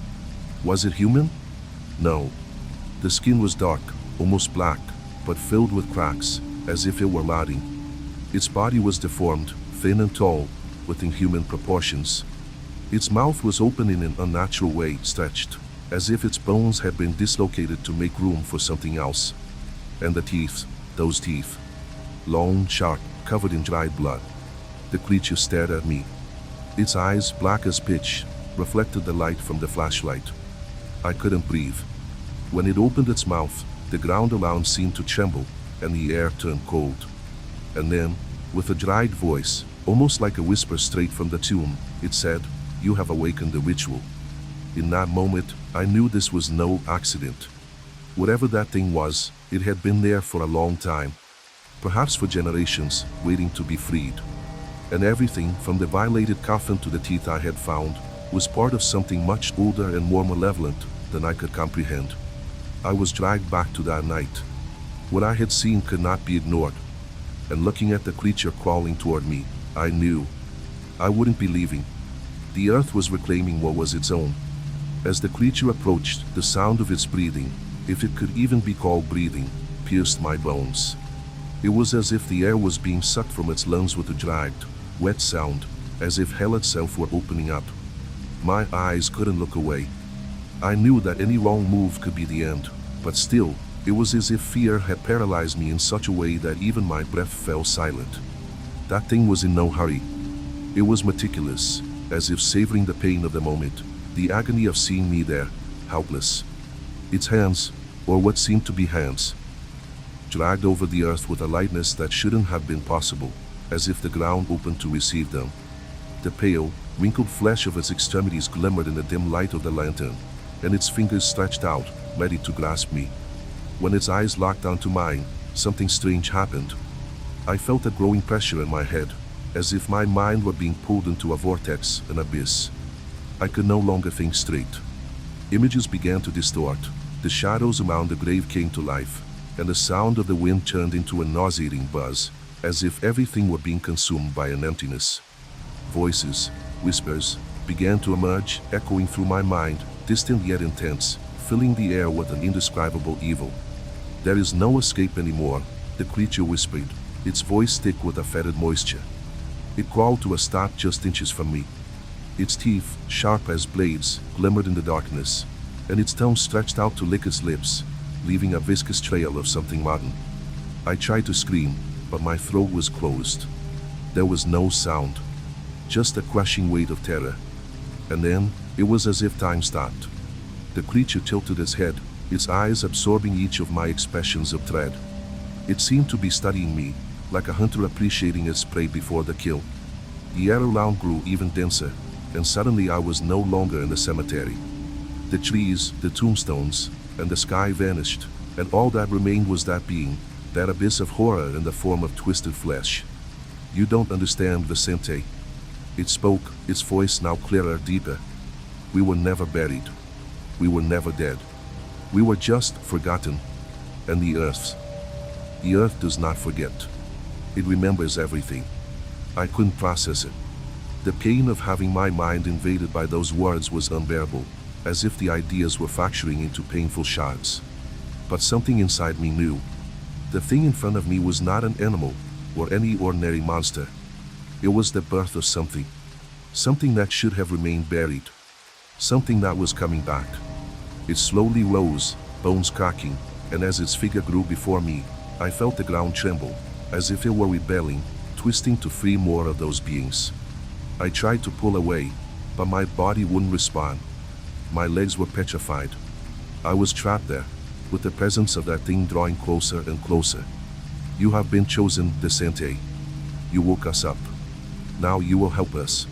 Was it human? No. The skin was dark, almost black, but filled with cracks, as if it were rotting. Its body was deformed, thin and tall, with inhuman proportions. Its mouth was open in an unnatural way, stretched, as if its bones had been dislocated to make room for something else. And the teeth, those teeth. Long, sharp, covered in dried blood. The creature stared at me. Its eyes, black as pitch, reflected the light from the flashlight. I couldn't breathe. When it opened its mouth, the ground around seemed to tremble, and the air turned cold. And then, with a dried voice, almost like a whisper straight from the tomb, it said, "You have awakened the ritual." In that moment, I knew this was no accident. Whatever that thing was, it had been there for a long time. Perhaps for generations, waiting to be freed. And everything, from the violated coffin to the teeth I had found, was part of something much older and more malevolent than I could comprehend. I was dragged back to that night. What I had seen could not be ignored. And looking at the creature crawling toward me, I knew I wouldn't be leaving. The earth was reclaiming what was its own. As the creature approached, the sound of its breathing, if it could even be called breathing, pierced my bones. It was as if the air was being sucked from its lungs with a dragged, wet sound, as if hell itself were opening up. My eyes couldn't look away. I knew that any wrong move could be the end, but still, it was as if fear had paralyzed me in such a way that even my breath fell silent. That thing was in no hurry. It was meticulous, as if savoring the pain of the moment, the agony of seeing me there, helpless. Its hands, or what seemed to be hands, dragged over the earth with a lightness that shouldn't have been possible, as if the ground opened to receive them. The pale, wrinkled flesh of its extremities glimmered in the dim light of the lantern, and its fingers stretched out, ready to grasp me. When its eyes locked onto mine, something strange happened. I felt a growing pressure in my head, as if my mind were being pulled into a vortex, an abyss. I could no longer think straight. Images began to distort, the shadows around the grave came to life, and the sound of the wind turned into a nauseating buzz, as if everything were being consumed by an emptiness. Voices, whispers, began to emerge, echoing through my mind, distant yet intense, filling the air with an indescribable evil. "There is no escape anymore," the creature whispered, its voice thick with a fetid moisture. It crawled to a stop just inches from me. Its teeth, sharp as blades, glimmered in the darkness, and its tongue stretched out to lick its lips, leaving a viscous trail of something rotten. I tried to scream, but my throat was closed. There was no sound, just a crushing weight of terror. And then, it was as if time stopped. The creature tilted its head, its eyes absorbing each of my expressions of dread. It seemed to be studying me, like a hunter appreciating its prey before the kill. The air around grew even denser, and suddenly I was no longer in the cemetery. The trees, the tombstones, and the sky vanished, and all that remained was that being, that abyss of horror in the form of twisted flesh. "You don't understand, Vicente." It spoke, its voice now clearer, deeper. "We were never buried. We were never dead. We were just forgotten. And the earth does not forget. It remembers everything." I couldn't process it. The pain of having my mind invaded by those words was unbearable, as if the ideas were fracturing into painful shards. But something inside me knew. The thing in front of me was not an animal or any ordinary monster. It was the birth of something. Something that should have remained buried. Something that was coming back. It slowly rose, bones cracking, and as its figure grew before me, I felt the ground tremble, as if it were rebelling, twisting to free more of those beings. I tried to pull away, but my body wouldn't respond. My legs were petrified. I was trapped there, with the presence of that thing drawing closer and closer. "You have been chosen, Vicente. You woke us up. Now you will help us."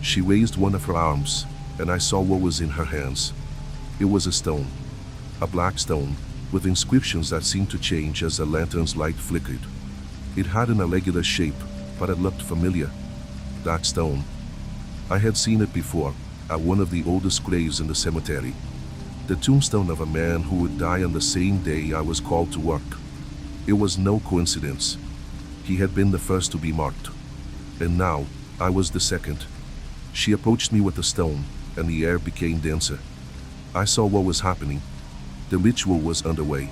She raised one of her arms, and I saw what was in her hands. It was a stone. A black stone, with inscriptions that seemed to change as the lantern's light flickered. It had an irregular shape, but it looked familiar. That stone. I had seen it before, at one of the oldest graves in the cemetery. The tombstone of a man who would die on the same day I was called to work. It was no coincidence. He had been the first to be marked. And now, I was the second. She approached me with the stone, and the air became denser. I saw what was happening. The ritual was underway.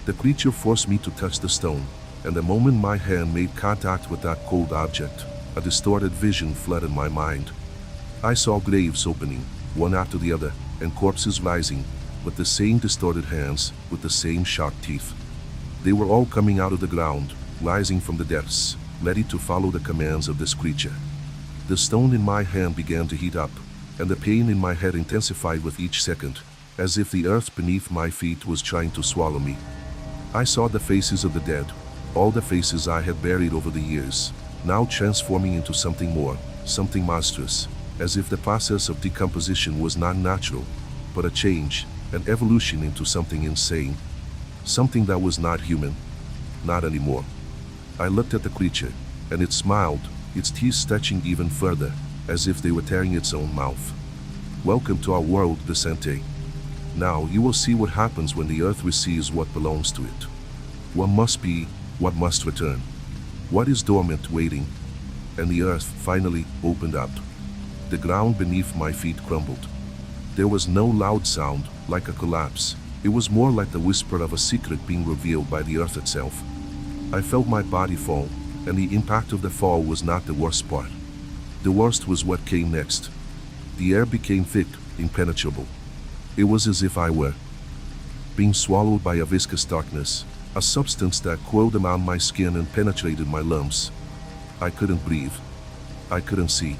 The creature forced me to touch the stone, and the moment my hand made contact with that cold object, a distorted vision flooded my mind. I saw graves opening, one after the other, and corpses rising, with the same distorted hands, with the same sharp teeth. They were all coming out of the ground, rising from the depths, ready to follow the commands of this creature. The stone in my hand began to heat up, and the pain in my head intensified with each second, as if the earth beneath my feet was trying to swallow me. I saw the faces of the dead, all the faces I had buried over the years, now transforming into something more, something monstrous, as if the process of decomposition was not natural, but a change, an evolution into something insane. Something that was not human. Not anymore. I looked at the creature, and it smiled, its teeth stretching even further, as if they were tearing its own mouth. "Welcome to our world, Vicente. Now you will see what happens when the earth receives what belongs to it. What must be, what must return. What is dormant, waiting." And the earth finally opened up. The ground beneath my feet crumbled. There was no loud sound, like a collapse. It was more like the whisper of a secret being revealed by the earth itself. I felt my body fall, and the impact of the fall was not the worst part. The worst was what came next. The air became thick, impenetrable. It was as if I were being swallowed by a viscous darkness, a substance that coiled around my skin and penetrated my lungs. I couldn't breathe. I couldn't see.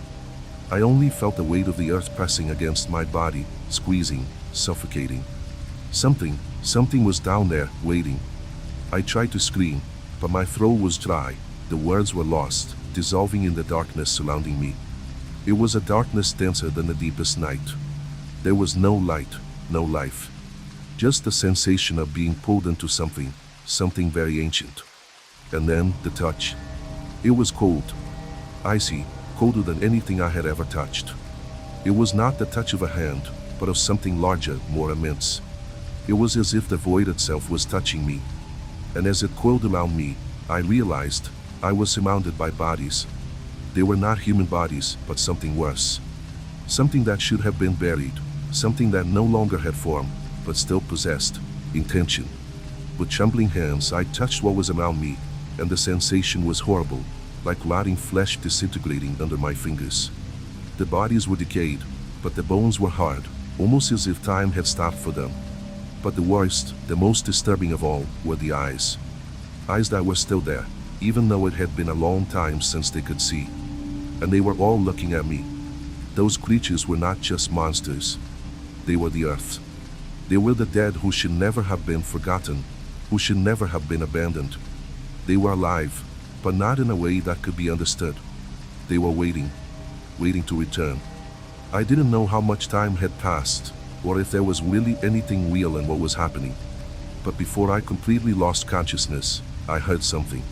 I only felt the weight of the earth pressing against my body, squeezing, suffocating. Something was down there, waiting. I tried to scream, but my throat was dry, the words were lost, dissolving in the darkness surrounding me. It was a darkness denser than the deepest night. There was no light, no life. Just the sensation of being pulled into something very ancient. And then, the touch. It was cold. Icy, colder than anything I had ever touched. It was not the touch of a hand, but of something larger, more immense. It was as if the void itself was touching me. And as it coiled around me, I realized I was surrounded by bodies. They were not human bodies, but something worse. Something that should have been buried, something that no longer had form, but still possessed intention. With trembling hands, I touched what was around me, and the sensation was horrible, like rotting flesh disintegrating under my fingers. The bodies were decayed, but the bones were hard, almost as if time had stopped for them. But the worst, the most disturbing of all, were the eyes. Eyes that were still there, even though it had been a long time since they could see. And they were all looking at me. Those creatures were not just monsters. They were the earth. They were the dead who should never have been forgotten, who should never have been abandoned. They were alive, but not in a way that could be understood. They were waiting to return. I didn't know how much time had passed, or if there was really anything real in what was happening. But before I completely lost consciousness, I heard something.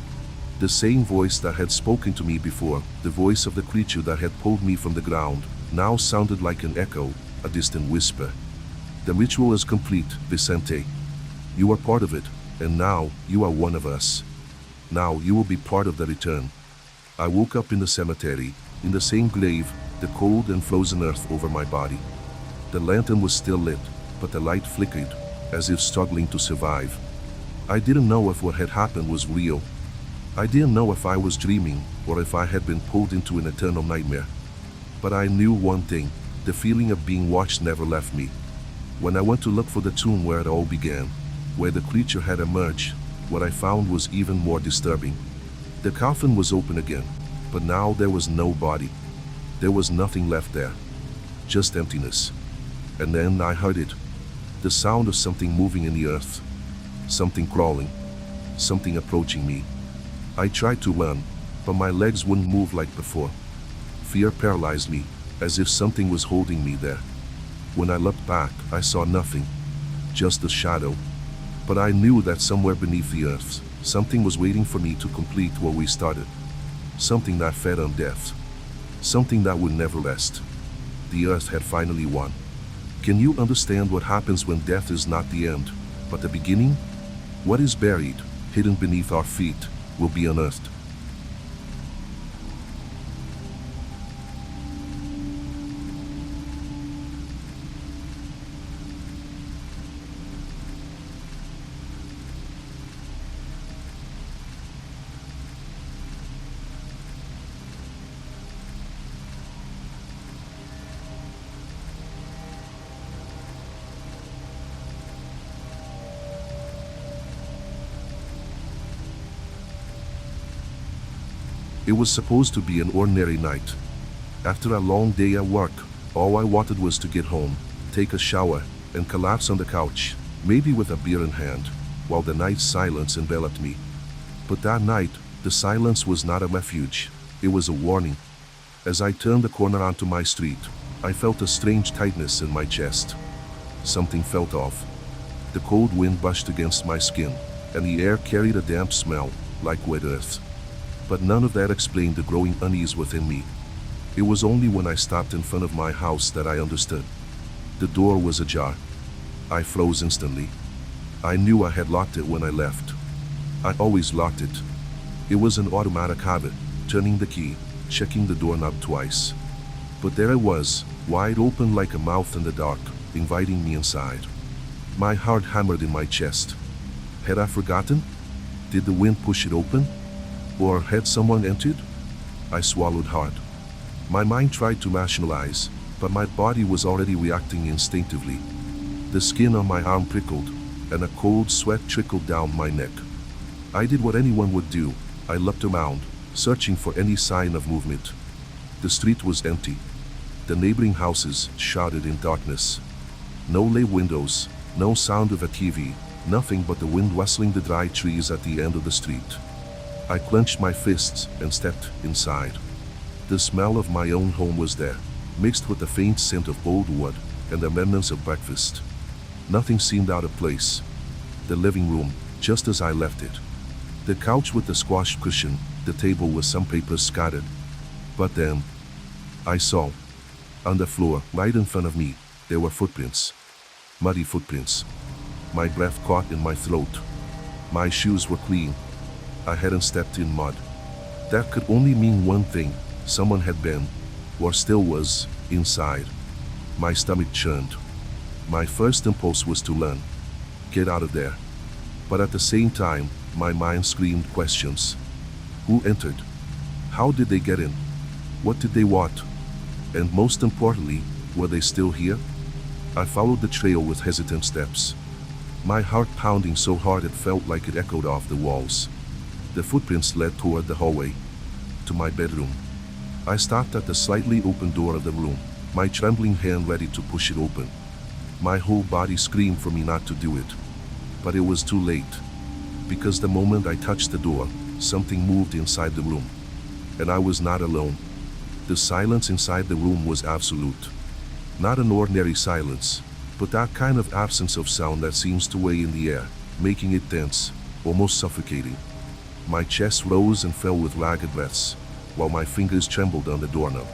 The same voice that had spoken to me before, the voice of the creature that had pulled me from the ground, now sounded like an echo, a distant whisper. The ritual is complete, Vicente. You are part of it, and now you are one of us. Now you will be part of the return. I woke up in the cemetery, in the same grave, the cold and frozen earth over my body. The lantern was still lit, but the light flickered, as if struggling to survive. I didn't know if what had happened was real. I didn't know if I was dreaming, or if I had been pulled into an eternal nightmare. But I knew one thing, the feeling of being watched never left me. When I went to look for the tomb where it all began, where the creature had emerged, what I found was even more disturbing. The coffin was open again, but now there was no body. There was nothing left there. Just emptiness. And then I heard it. The sound of something moving in the earth. Something crawling. Something approaching me. I tried to run, but my legs wouldn't move like before. Fear paralyzed me, as if something was holding me there. When I looked back, I saw nothing. Just a shadow. But I knew that somewhere beneath the earth, something was waiting for me to complete what we started. Something that fed on death. Something that would never rest. The earth had finally won. Can you understand what happens when death is not the end, but the beginning? What is buried, hidden beneath our feet, will be unearthed. It was supposed to be an ordinary night. After a long day at work, all I wanted was to get home, take a shower, and collapse on the couch, maybe with a beer in hand, while the night's silence enveloped me. But that night, the silence was not a refuge, it was a warning. As I turned the corner onto my street, I felt a strange tightness in my chest. Something felt off. The cold wind brushed against my skin, and the air carried a damp smell, like wet earth. But none of that explained the growing unease within me. It was only when I stopped in front of my house that I understood. The door was ajar. I froze instantly. I knew I had locked it when I left. I always locked it. It was an automatic habit, turning the key, checking the doorknob twice. But there it was, wide open like a mouth in the dark, inviting me inside. My heart hammered in my chest. Had I forgotten? Did the wind push it open? Or had someone entered? I swallowed hard. My mind tried to rationalize, but my body was already reacting instinctively. The skin on my arm prickled, and a cold sweat trickled down my neck. I did what anyone would do. I looked around, searching for any sign of movement. The street was empty. The neighboring houses shrouded in darkness. No lit windows, no sound of a TV, nothing but the wind rustling the dry trees at the end of the street. I clenched my fists and stepped inside. The smell of my own home was there, mixed with the faint scent of old wood and the remnants of breakfast. Nothing seemed out of place. The living room, just as I left it. The couch with the squash cushion, the table with some papers scattered. But then, I saw. On the floor, right in front of me, there were footprints. Muddy footprints. My breath caught in my throat. My shoes were clean. I hadn't stepped in mud. That could only mean one thing. Someone had been, or still was, inside. My stomach churned. My first impulse was to run. Get out of there. But at the same time, my mind screamed questions. Who entered? How did they get in? What did they want? And most importantly, were they still here? I followed the trail with hesitant steps. My heart pounding so hard it felt like it echoed off the walls. The footprints led toward the hallway, to my bedroom. I stopped at the slightly open door of the room, my trembling hand ready to push it open. My whole body screamed for me not to do it. But it was too late. Because the moment I touched the door, something moved inside the room. And I was not alone. The silence inside the room was absolute. Not an ordinary silence. but that kind of absence of sound that seems to weigh in the air, making it tense, almost suffocating. My chest rose and fell with ragged breaths, while my fingers trembled on the doorknob.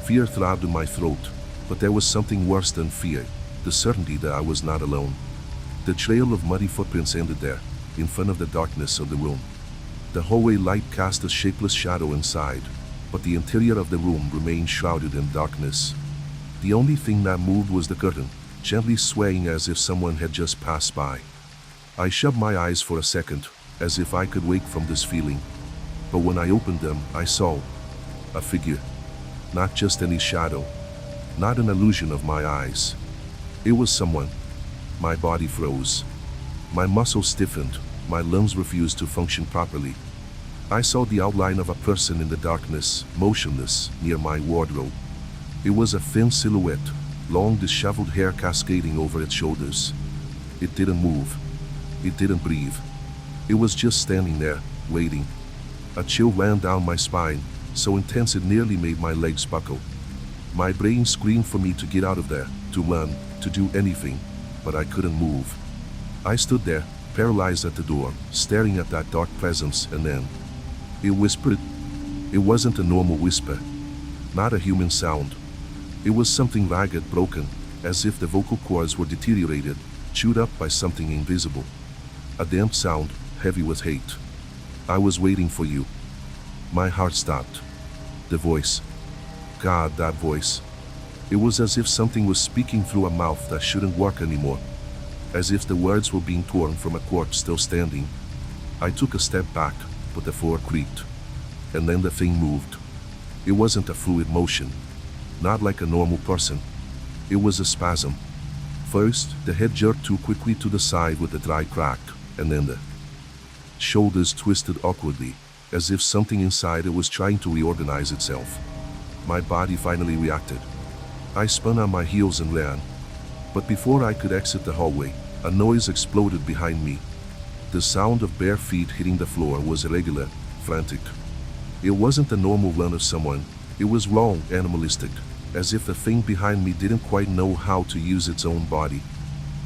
Fear throbbed in my throat, but there was something worse than fear, the certainty that I was not alone. The trail of muddy footprints ended there, in front of the darkness of the room. The hallway light cast a shapeless shadow inside, but the interior of the room remained shrouded in darkness. The only thing that moved was the curtain, gently swaying as if someone had just passed by. I shut my eyes for a second, as if I could wake from this feeling. But when I opened them, I saw a figure. Not just any shadow. Not an illusion of my eyes. It was someone. My body froze. My muscles stiffened. My lungs refused to function properly. I saw the outline of a person in the darkness, motionless, near my wardrobe. It was a thin silhouette, long disheveled hair cascading over its shoulders. It didn't move. It didn't breathe. It was just standing there, waiting. A chill ran down my spine, so intense it nearly made my legs buckle. My brain screamed for me to get out of there, to run, to do anything, but I couldn't move. I stood there, paralyzed at the door, staring at that dark presence, and then it whispered. It wasn't a normal whisper. Not a human sound. It was something ragged, broken, as if the vocal cords were deteriorated, chewed up by something invisible. A damp sound, heavy with hate. I was waiting for you. My heart stopped. The voice. God, that voice. It was as if something was speaking through a mouth that shouldn't work anymore. As if the words were being torn from a corpse still standing. I took a step back, but the floor creaked. And then the thing moved. It wasn't a fluid motion. Not like a normal person. It was a spasm. First, the head jerked too quickly to the side with a dry crack, and then the shoulders twisted awkwardly, as if something inside it was trying to reorganize itself. My body finally reacted. I spun on my heels and ran. But before I could exit the hallway, a noise exploded behind me. The sound of bare feet hitting the floor was irregular, frantic. It wasn't the normal run of someone. It was raw, animalistic, as if the thing behind me didn't quite know how to use its own body.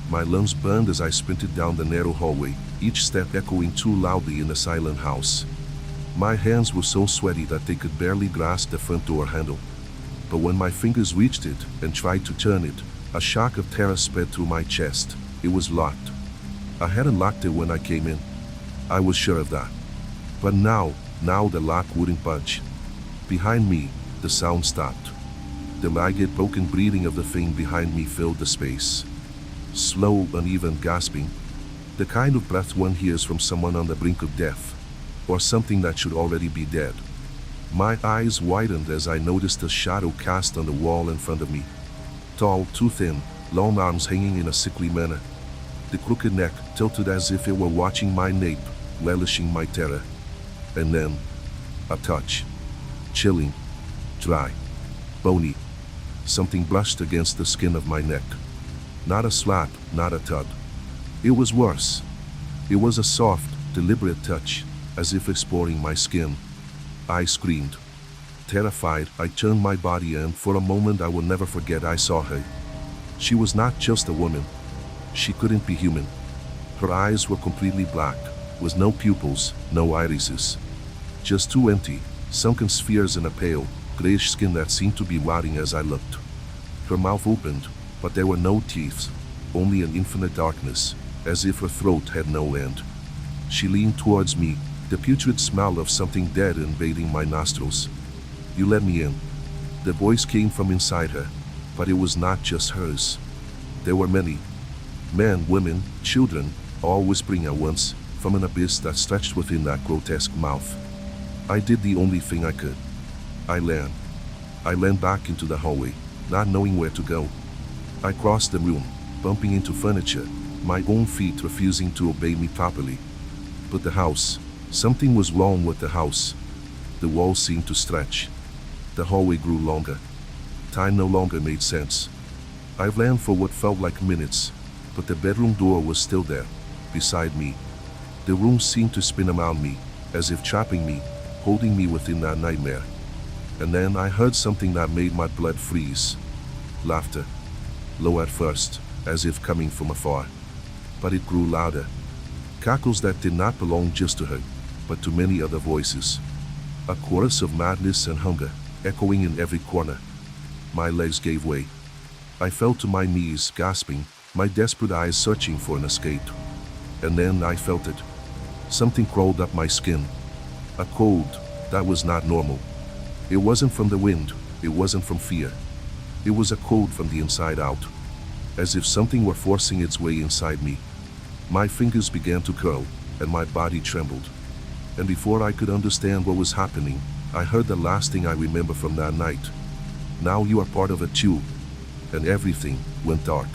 My lungs burned as I sprinted down the narrow hallway, each step echoing too loudly in the silent house. My hands were so sweaty that they could barely grasp the front door handle. But when my fingers reached it and tried to turn it, a shock of terror sped through my chest. It was locked. I hadn't locked it when I came in. I was sure of that. But now the lock wouldn't budge. Behind me, the sound stopped. The ragged, broken breathing of the thing behind me filled the space. Slow, uneven gasping. The kind of breath one hears from someone on the brink of death, or something that should already be dead. My eyes widened as I noticed a shadow cast on the wall in front of me. Tall, too thin, long arms hanging in a sickly manner. The crooked neck tilted as if it were watching my nape, relishing my terror. And then, a touch. Chilling, dry, bony. Something brushed against the skin of my neck. Not a slap, not a tug. It was worse. It was a soft, deliberate touch, as if exploring my skin. I screamed. Terrified, I turned my body and for a moment I will never forget I saw her. She was not just a woman. She couldn't be human. Her eyes were completely black, with no pupils, no irises. Just two empty, sunken spheres in a pale, grayish skin that seemed to be rotting as I looked. Her mouth opened, but there were no teeth, only an infinite darkness, as if her throat had no end. She leaned towards me, the putrid smell of something dead invading my nostrils. You let me in. The voice came from inside her, but it was not just hers. There were many. Men, women, children, all whispering at once, from an abyss that stretched within that grotesque mouth. I did the only thing I could. I ran back into the hallway, not knowing where to go. I crossed the room, bumping into furniture, my own feet refusing to obey me properly. But the house, something was wrong with the house. The walls seemed to stretch. The hallway grew longer. Time no longer made sense. I ran for what felt like minutes, but the bedroom door was still there, beside me. The room seemed to spin around me, as if trapping me, holding me within that nightmare. And then I heard something that made my blood freeze. Laughter. Low at first, as if coming from afar. But it grew louder. Cackles that did not belong just to her, but to many other voices. A chorus of madness and hunger, echoing in every corner. My legs gave way. I fell to my knees, gasping, my desperate eyes searching for an escape. And then I felt it. Something crawled up my skin. A cold that was not normal. It wasn't from the wind, it wasn't from fear. It was a cold from the inside out. As if something were forcing its way inside me. My fingers began to curl, and my body trembled. And before I could understand what was happening, I heard the last thing I remember from that night. Now you are part of it too. And everything went dark.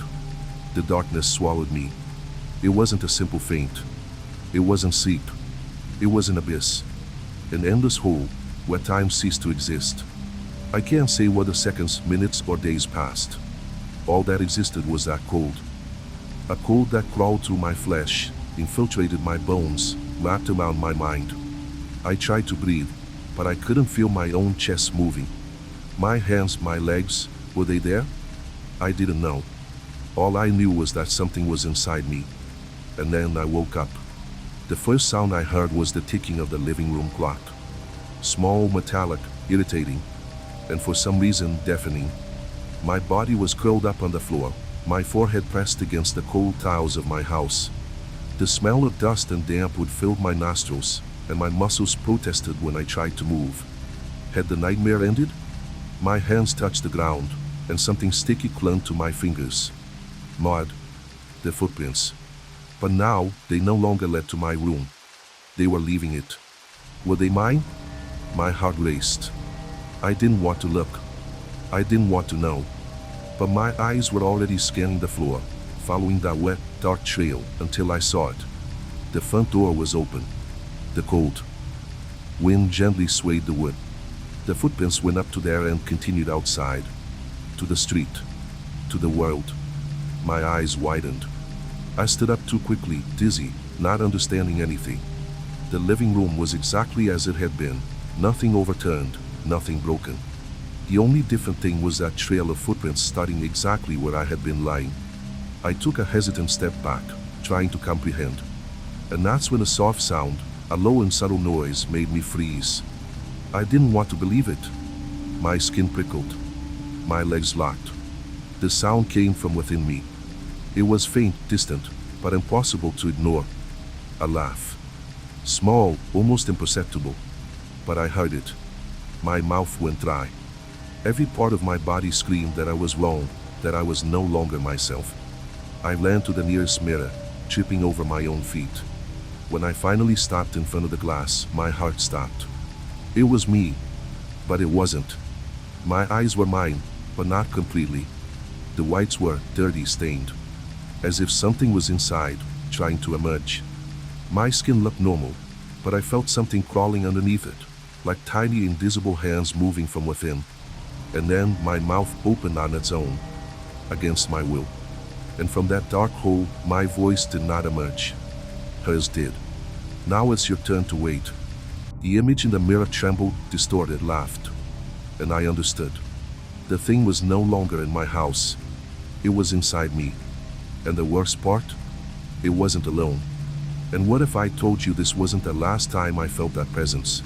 The darkness swallowed me. It wasn't a simple faint. It wasn't sleep. It was an abyss. An endless hole where time ceased to exist. I can't say whether seconds, minutes, or days passed. All that existed was that cold. A cold that crawled through my flesh, infiltrated my bones, wrapped around my mind. I tried to breathe, but I couldn't feel my own chest moving. My hands, my legs, were they there? I didn't know. All I knew was that something was inside me. And then I woke up. The first sound I heard was the ticking of the living room clock. Small, metallic, irritating, and for some reason deafening. My body was curled up on the floor, my forehead pressed against the cold tiles of my house. The smell of dust and damp would fill my nostrils, and my muscles protested when I tried to move. Had the nightmare ended? My hands touched the ground, and something sticky clung to my fingers. Mud. The footprints. But now, they no longer led to my room. They were leaving it. Were they mine? My heart raced. I didn't want to look. I didn't want to know. But my eyes were already scanning the floor, following that wet, dark trail until I saw it. The front door was open. The cold wind gently swayed the wood. The footprints went up to there and continued outside. To the street. To the world. My eyes widened. I stood up too quickly, dizzy, not understanding anything. The living room was exactly as it had been. Nothing overturned, nothing broken. The only different thing was that trail of footprints starting exactly where I had been lying. I took a hesitant step back, trying to comprehend. And that's when a soft sound, a low and subtle noise, made me freeze. I didn't want to believe it. My skin prickled. My legs locked. The sound came from within me. It was faint, distant, but impossible to ignore. A laugh. Small, almost imperceptible. But I heard it. My mouth went dry. Every part of my body screamed that I was wrong, that I was no longer myself. I ran to the nearest mirror, tripping over my own feet. When I finally stopped in front of the glass, my heart stopped. It was me, but it wasn't. My eyes were mine, but not completely. The whites were dirty, stained. As if something was inside, trying to emerge. My skin looked normal, but I felt something crawling underneath it, like tiny invisible hands moving from within. And then my mouth opened on its own, against my will. And from that dark hole, my voice did not emerge. Hers did. Now it's your turn to wait. The image in the mirror trembled, distorted, laughed. And I understood. The thing was no longer in my house. It was inside me. And the worst part? It wasn't alone. And what if I told you this wasn't the last time I felt that presence?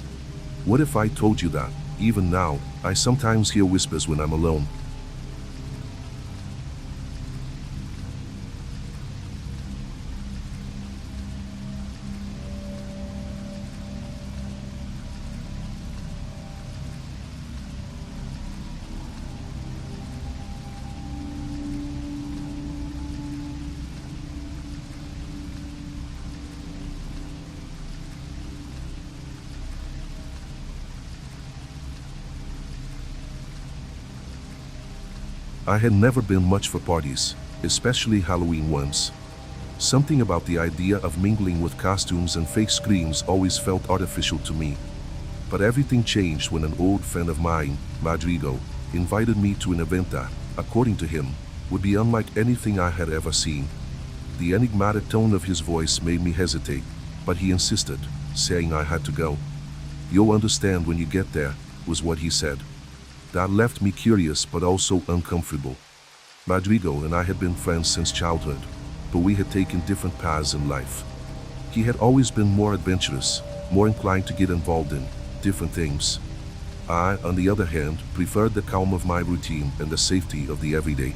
What if I told you that, even now, I sometimes hear whispers when I'm alone? I had never been much for parties, especially Halloween ones. Something about the idea of mingling with costumes and fake screams always felt artificial to me. But everything changed when an old friend of mine, Rodrigo, invited me to an event that, according to him, would be unlike anything I had ever seen. The enigmatic tone of his voice made me hesitate, but he insisted, saying I had to go. "You'll understand when you get there," was what he said. That left me curious but also uncomfortable. Rodrigo and I had been friends since childhood, but we had taken different paths in life. He had always been more adventurous, more inclined to get involved in different things. I, on the other hand, preferred the calm of my routine and the safety of the everyday.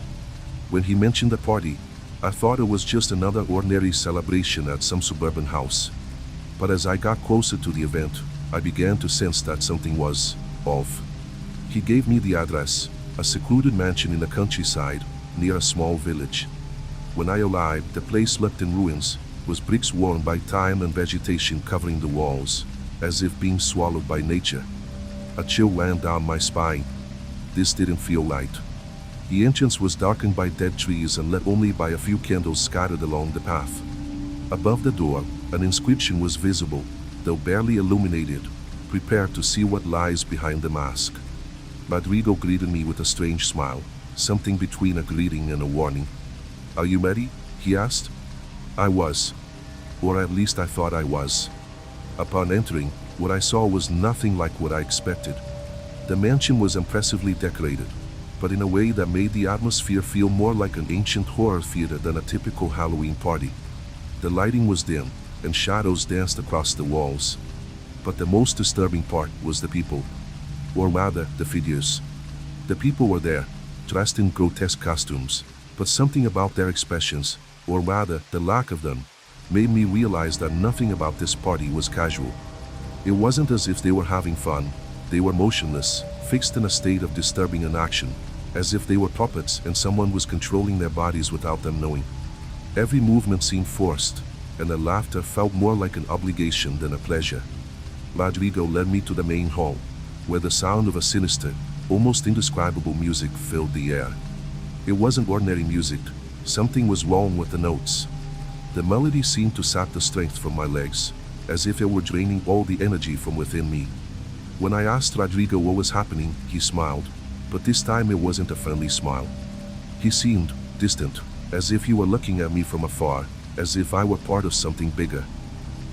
When he mentioned the party, I thought it was just another ordinary celebration at some suburban house. But as I got closer to the event, I began to sense that something was off. He gave me the address, a secluded mansion in the countryside, near a small village. When I arrived, the place looked in ruins, with bricks worn by time and vegetation covering the walls, as if being swallowed by nature. A chill ran down my spine. This didn't feel right. The entrance was darkened by dead trees and lit only by a few candles scattered along the path. Above the door, an inscription was visible, though barely illuminated, "Prepare to see what lies behind the mask." Rodrigo greeted me with a strange smile, something between a greeting and a warning. "Are you ready?" he asked. I was. Or at least I thought I was. Upon entering, what I saw was nothing like what I expected. The mansion was impressively decorated, but in a way that made the atmosphere feel more like an ancient horror theater than a typical Halloween party. The lighting was dim, and shadows danced across the walls. But the most disturbing part was the people. Or rather, the figures. The people were there, dressed in grotesque costumes, but something about their expressions, or rather, the lack of them, made me realize that nothing about this party was casual. It wasn't as if they were having fun. They were motionless, fixed in a state of disturbing inaction, as if they were puppets and someone was controlling their bodies without them knowing. Every movement seemed forced, and the laughter felt more like an obligation than a pleasure. Rodrigo led me to the main hall, where the sound of a sinister, almost indescribable music filled the air. It wasn't ordinary music. Something was wrong with the notes. The melody seemed to sap the strength from my legs, as if it were draining all the energy from within me. When I asked Rodrigo what was happening, he smiled, but this time it wasn't a friendly smile. He seemed distant, as if he were looking at me from afar, as if I were part of something bigger.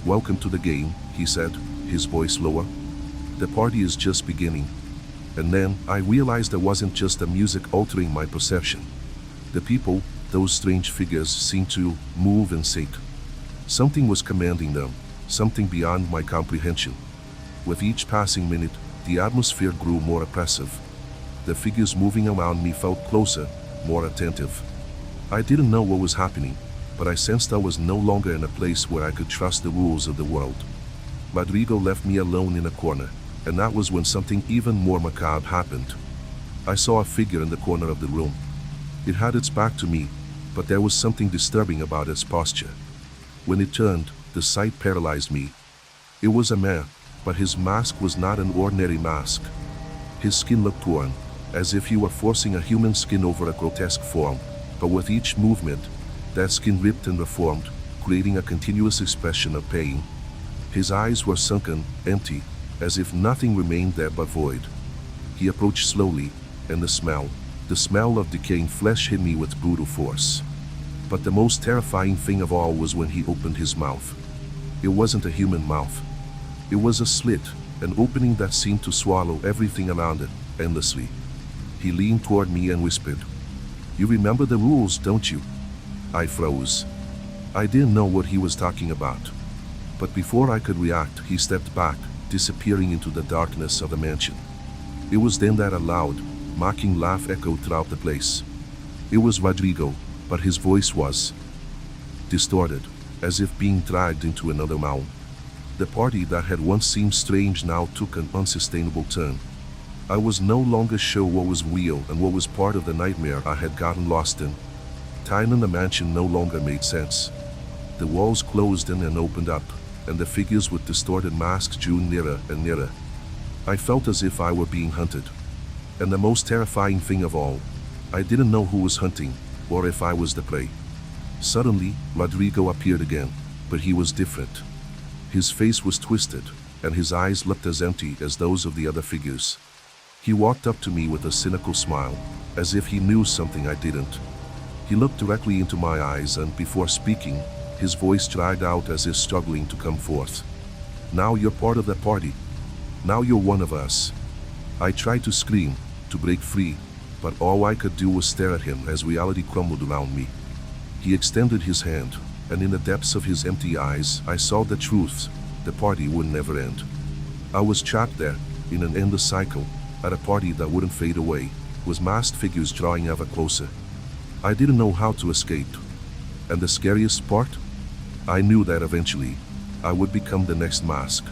"Welcome to the game," he said, his voice lower. "The party is just beginning." And then I realized it wasn't just the music altering my perception. The people, those strange figures, seemed to move in sync. Something was commanding them, something beyond my comprehension. With each passing minute, the atmosphere grew more oppressive. The figures moving around me felt closer, more attentive. I didn't know what was happening, but I sensed I was no longer in a place where I could trust the rules of the world. Rodrigo left me alone in a corner, and that was when something even more macabre happened. I saw a figure in the corner of the room. It had its back to me, but there was something disturbing about its posture. When it turned, the sight paralyzed me. It was a man, but his mask was not an ordinary mask. His skin looked torn, as if he were forcing a human skin over a grotesque form, but with each movement, that skin ripped and reformed, creating a continuous expression of pain. His eyes were sunken, empty, as if nothing remained there but void. He approached slowly, and the smell of decaying flesh hit me with brutal force. But the most terrifying thing of all was when he opened his mouth. It wasn't a human mouth. It was a slit, an opening that seemed to swallow everything around it, endlessly. He leaned toward me and whispered, "You remember the rules, don't you?" I froze. I didn't know what he was talking about. But before I could react, he stepped back, disappearing into the darkness of the mansion. It was then that a loud, mocking laugh echoed throughout the place. It was Rodrigo, but his voice was distorted, as if being dragged into another realm. The party that had once seemed strange now took an unsustainable turn. I was no longer sure what was real and what was part of the nightmare I had gotten lost in. Time in the mansion no longer made sense. The walls closed in and opened up, and the figures with distorted masks drew nearer and nearer. I felt as if I were being hunted. And the most terrifying thing of all, I didn't know who was hunting, or if I was the prey. Suddenly, Rodrigo appeared again, but he was different. His face was twisted, and his eyes looked as empty as those of the other figures. He walked up to me with a cynical smile, as if he knew something I didn't. He looked directly into my eyes, and before speaking, his voice dried out as if struggling to come forth. "Now you're part of the party. Now you're one of us." I tried to scream, to break free, but all I could do was stare at him as reality crumbled around me. He extended his hand, and in the depths of his empty eyes, I saw the truth. The party would never end. I was trapped there, in an endless cycle, at a party that wouldn't fade away, with masked figures drawing ever closer. I didn't know how to escape. And the scariest part? I knew that eventually, I would become the next mask.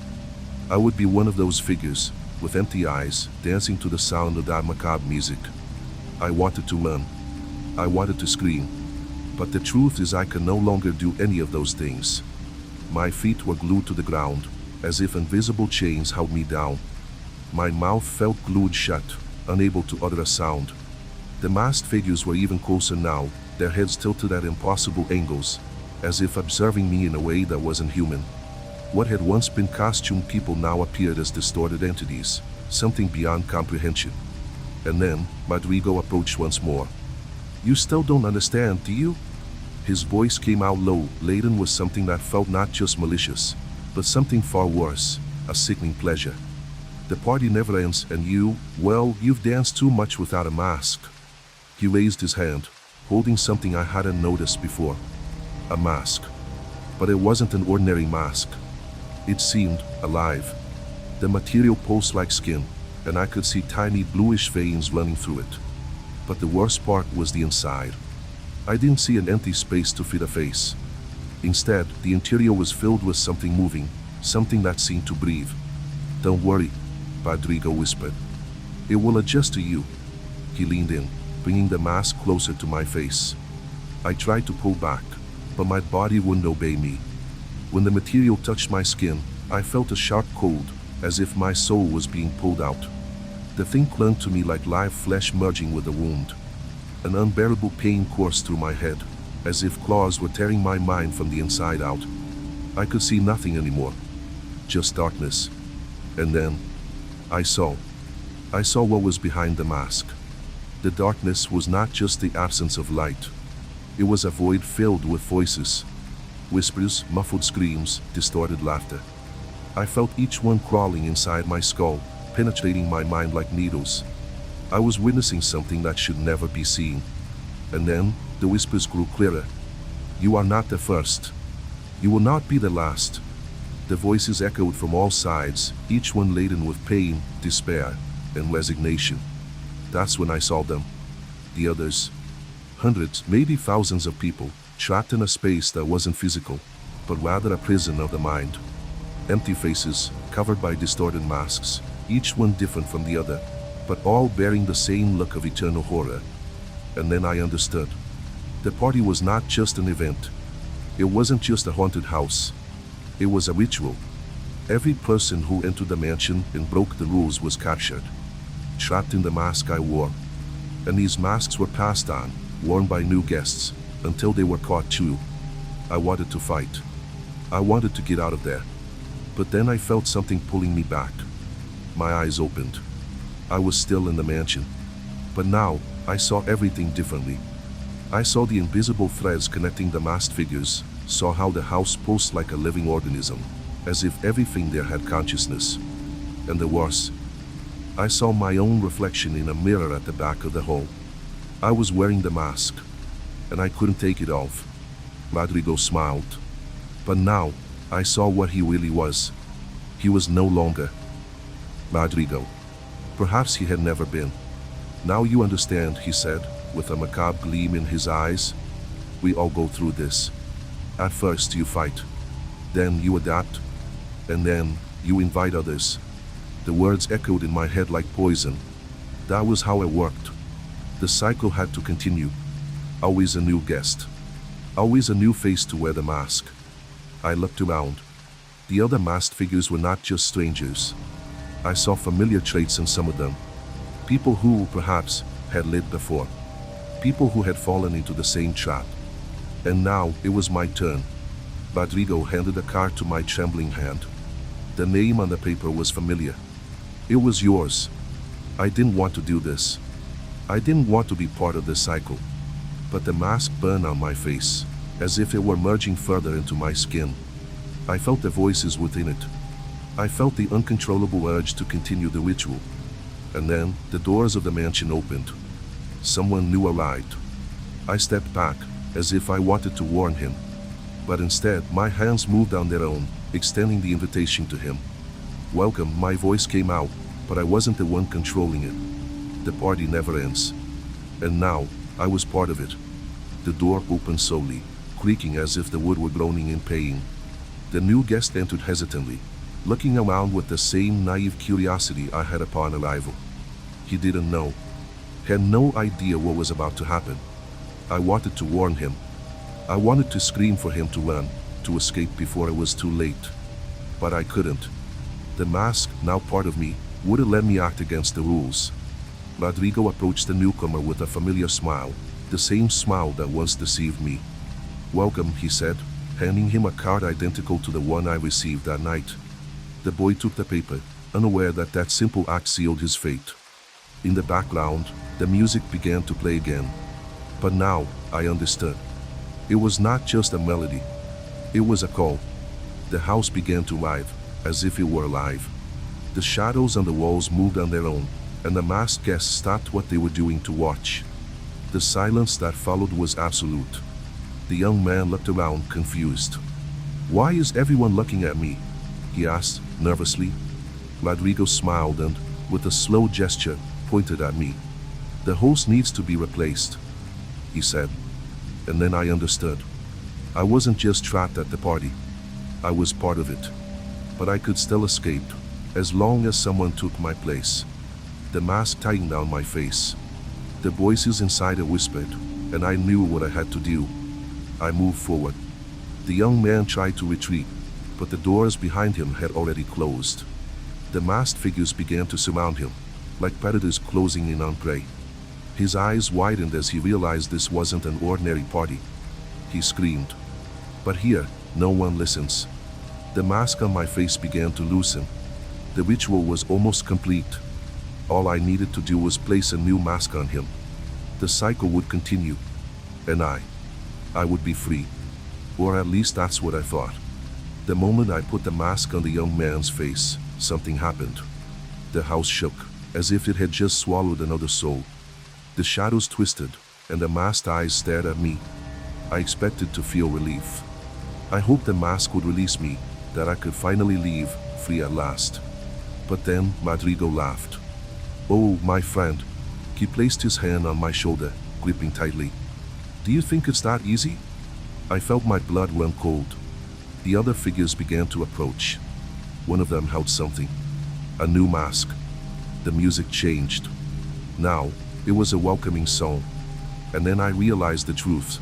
I would be one of those figures, with empty eyes, dancing to the sound of that macabre music. I wanted to run. I wanted to scream. But the truth is I could no longer do any of those things. My feet were glued to the ground, as if invisible chains held me down. My mouth felt glued shut, unable to utter a sound. The masked figures were even closer now, their heads tilted at impossible angles, as if observing me in a way that wasn't human. What had once been costumed people now appeared as distorted entities, something beyond comprehension. And then, Rodrigo approached once more. "You still don't understand, do you?" His voice came out low, laden with something that felt not just malicious, but something far worse, a sickening pleasure. "The party never ends, and you've danced too much without a mask." He raised his hand, holding something I hadn't noticed before. A mask. But it wasn't an ordinary mask. It seemed alive. The material pulsed like skin, and I could see tiny bluish veins running through it. But the worst part was the inside. I didn't see an empty space to fit a face. Instead, the interior was filled with something moving, something that seemed to breathe. "Don't worry," Rodrigo whispered. "It will adjust to you." He leaned in, bringing the mask closer to my face. I tried to pull back, but my body wouldn't obey me. When the material touched my skin, I felt a sharp cold, as if my soul was being pulled out. The thing clung to me like live flesh merging with the wound. An unbearable pain coursed through my head, as if claws were tearing my mind from the inside out. I could see nothing anymore, just darkness. And then, I saw what was behind the mask. The darkness was not just the absence of light. It was a void filled with voices. Whispers, muffled screams, distorted laughter. I felt each one crawling inside my skull, penetrating my mind like needles. I was witnessing something that should never be seen. And then, the whispers grew clearer. "You are not the first. You will not be the last." The voices echoed from all sides, each one laden with pain, despair, and resignation. That's when I saw them. The others. Hundreds, maybe thousands of people, trapped in a space that wasn't physical, but rather a prison of the mind. Empty faces, covered by distorted masks, each one different from the other, but all bearing the same look of eternal horror. And then I understood. The party was not just an event. It wasn't just a haunted house. It was a ritual. Every person who entered the mansion and broke the rules was captured, trapped in the mask I wore. And these masks were passed on, worn by new guests, until they were caught too. I wanted to fight. I wanted to get out of there. But then I felt something pulling me back. My eyes opened. I was still in the mansion. But now, I saw everything differently. I saw the invisible threads connecting the masked figures, saw how the house pulsed like a living organism, as if everything there had consciousness. And the worst, I saw my own reflection in a mirror at the back of the hall. I was wearing the mask, and I couldn't take it off. Rodrigo smiled. But now, I saw what he really was. He was no longer Rodrigo. Perhaps he had never been. "Now you understand," he said, with a macabre gleam in his eyes. "We all go through this. At first you fight. Then you adapt. And then, you invite others." The words echoed in my head like poison. That was how it worked. The cycle had to continue. Always a new guest. Always a new face to wear the mask. I looked around. The other masked figures were not just strangers. I saw familiar traits in some of them. People who, perhaps, had lived before. People who had fallen into the same trap. And now, it was my turn. Rodrigo handed a card to my trembling hand. The name on the paper was familiar. "It was yours." I didn't want to do this. I didn't want to be part of this cycle. But the mask burned on my face, as if it were merging further into my skin. I felt the voices within it. I felt the uncontrollable urge to continue the ritual. And then, the doors of the mansion opened. Someone new arrived. I stepped back, as if I wanted to warn him. But instead, my hands moved on their own, extending the invitation to him. Welcome, my voice came out, but I wasn't the one controlling it. The party never ends. And now, I was part of it. The door opened slowly, creaking as if the wood were groaning in pain. The new guest entered hesitantly, looking around with the same naive curiosity I had upon arrival. He didn't know, had no idea what was about to happen. I wanted to warn him. I wanted to scream for him to run, to escape before it was too late. But I couldn't. The mask, now part of me, wouldn't let me act against the rules. Rodrigo approached the newcomer with a familiar smile, the same smile that once deceived me. Welcome, he said, handing him a card identical to the one I received that night. The boy took the paper, unaware that that simple act sealed his fate. In the background, the music began to play again. But now, I understood. It was not just a melody. It was a call. The house began to writhe, as if it were alive. The shadows on the walls moved on their own, and the masked guests stopped what they were doing to watch. The silence that followed was absolute. The young man looked around, confused. Why is everyone looking at me? He asked, nervously. Rodrigo smiled and, with a slow gesture, pointed at me. The host needs to be replaced, he said. And then I understood. I wasn't just trapped at the party. I was part of it. But I could still escape, as long as someone took my place. The mask tightened down my face. The voices inside it whispered, and I knew what I had to do. I moved forward. The young man tried to retreat, but the doors behind him had already closed. The masked figures began to surround him, like predators closing in on prey. His eyes widened as he realized this wasn't an ordinary party. He screamed. But here, no one listens. The mask on my face began to loosen. The ritual was almost complete. All I needed to do was place a new mask on him. The cycle would continue. And I would be free. Or at least that's what I thought. The moment I put the mask on the young man's face, something happened. The house shook, as if it had just swallowed another soul. The shadows twisted, and the masked eyes stared at me. I expected to feel relief. I hoped the mask would release me, that I could finally leave, free at last. But then Rodrigo laughed. Oh, my friend. He placed his hand on my shoulder, gripping tightly. Do you think it's that easy? I felt my blood run cold. The other figures began to approach. One of them held something. A new mask. The music changed. Now, it was a welcoming song. And then I realized the truth.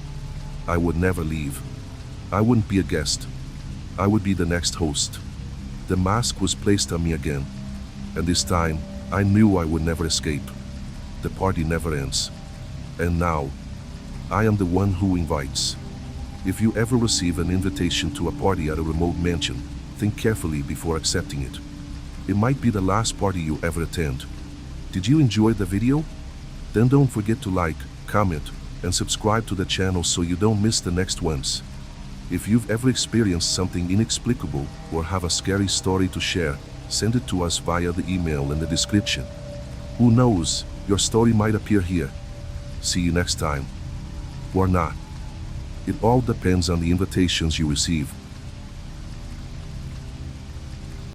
I would never leave. I wouldn't be a guest. I would be the next host. The mask was placed on me again. And this time, I knew I would never escape. The party never ends. And now, I am the one who invites. If you ever receive an invitation to a party at a remote mansion, think carefully before accepting it. It might be the last party you ever attend. Did you enjoy the video? Then don't forget to like, comment, and subscribe to the channel so you don't miss the next ones. If you've ever experienced something inexplicable or have a scary story to share, send it to us via the email in the description. Who knows, your story might appear here. See you next time. Or not. It all depends on the invitations you receive.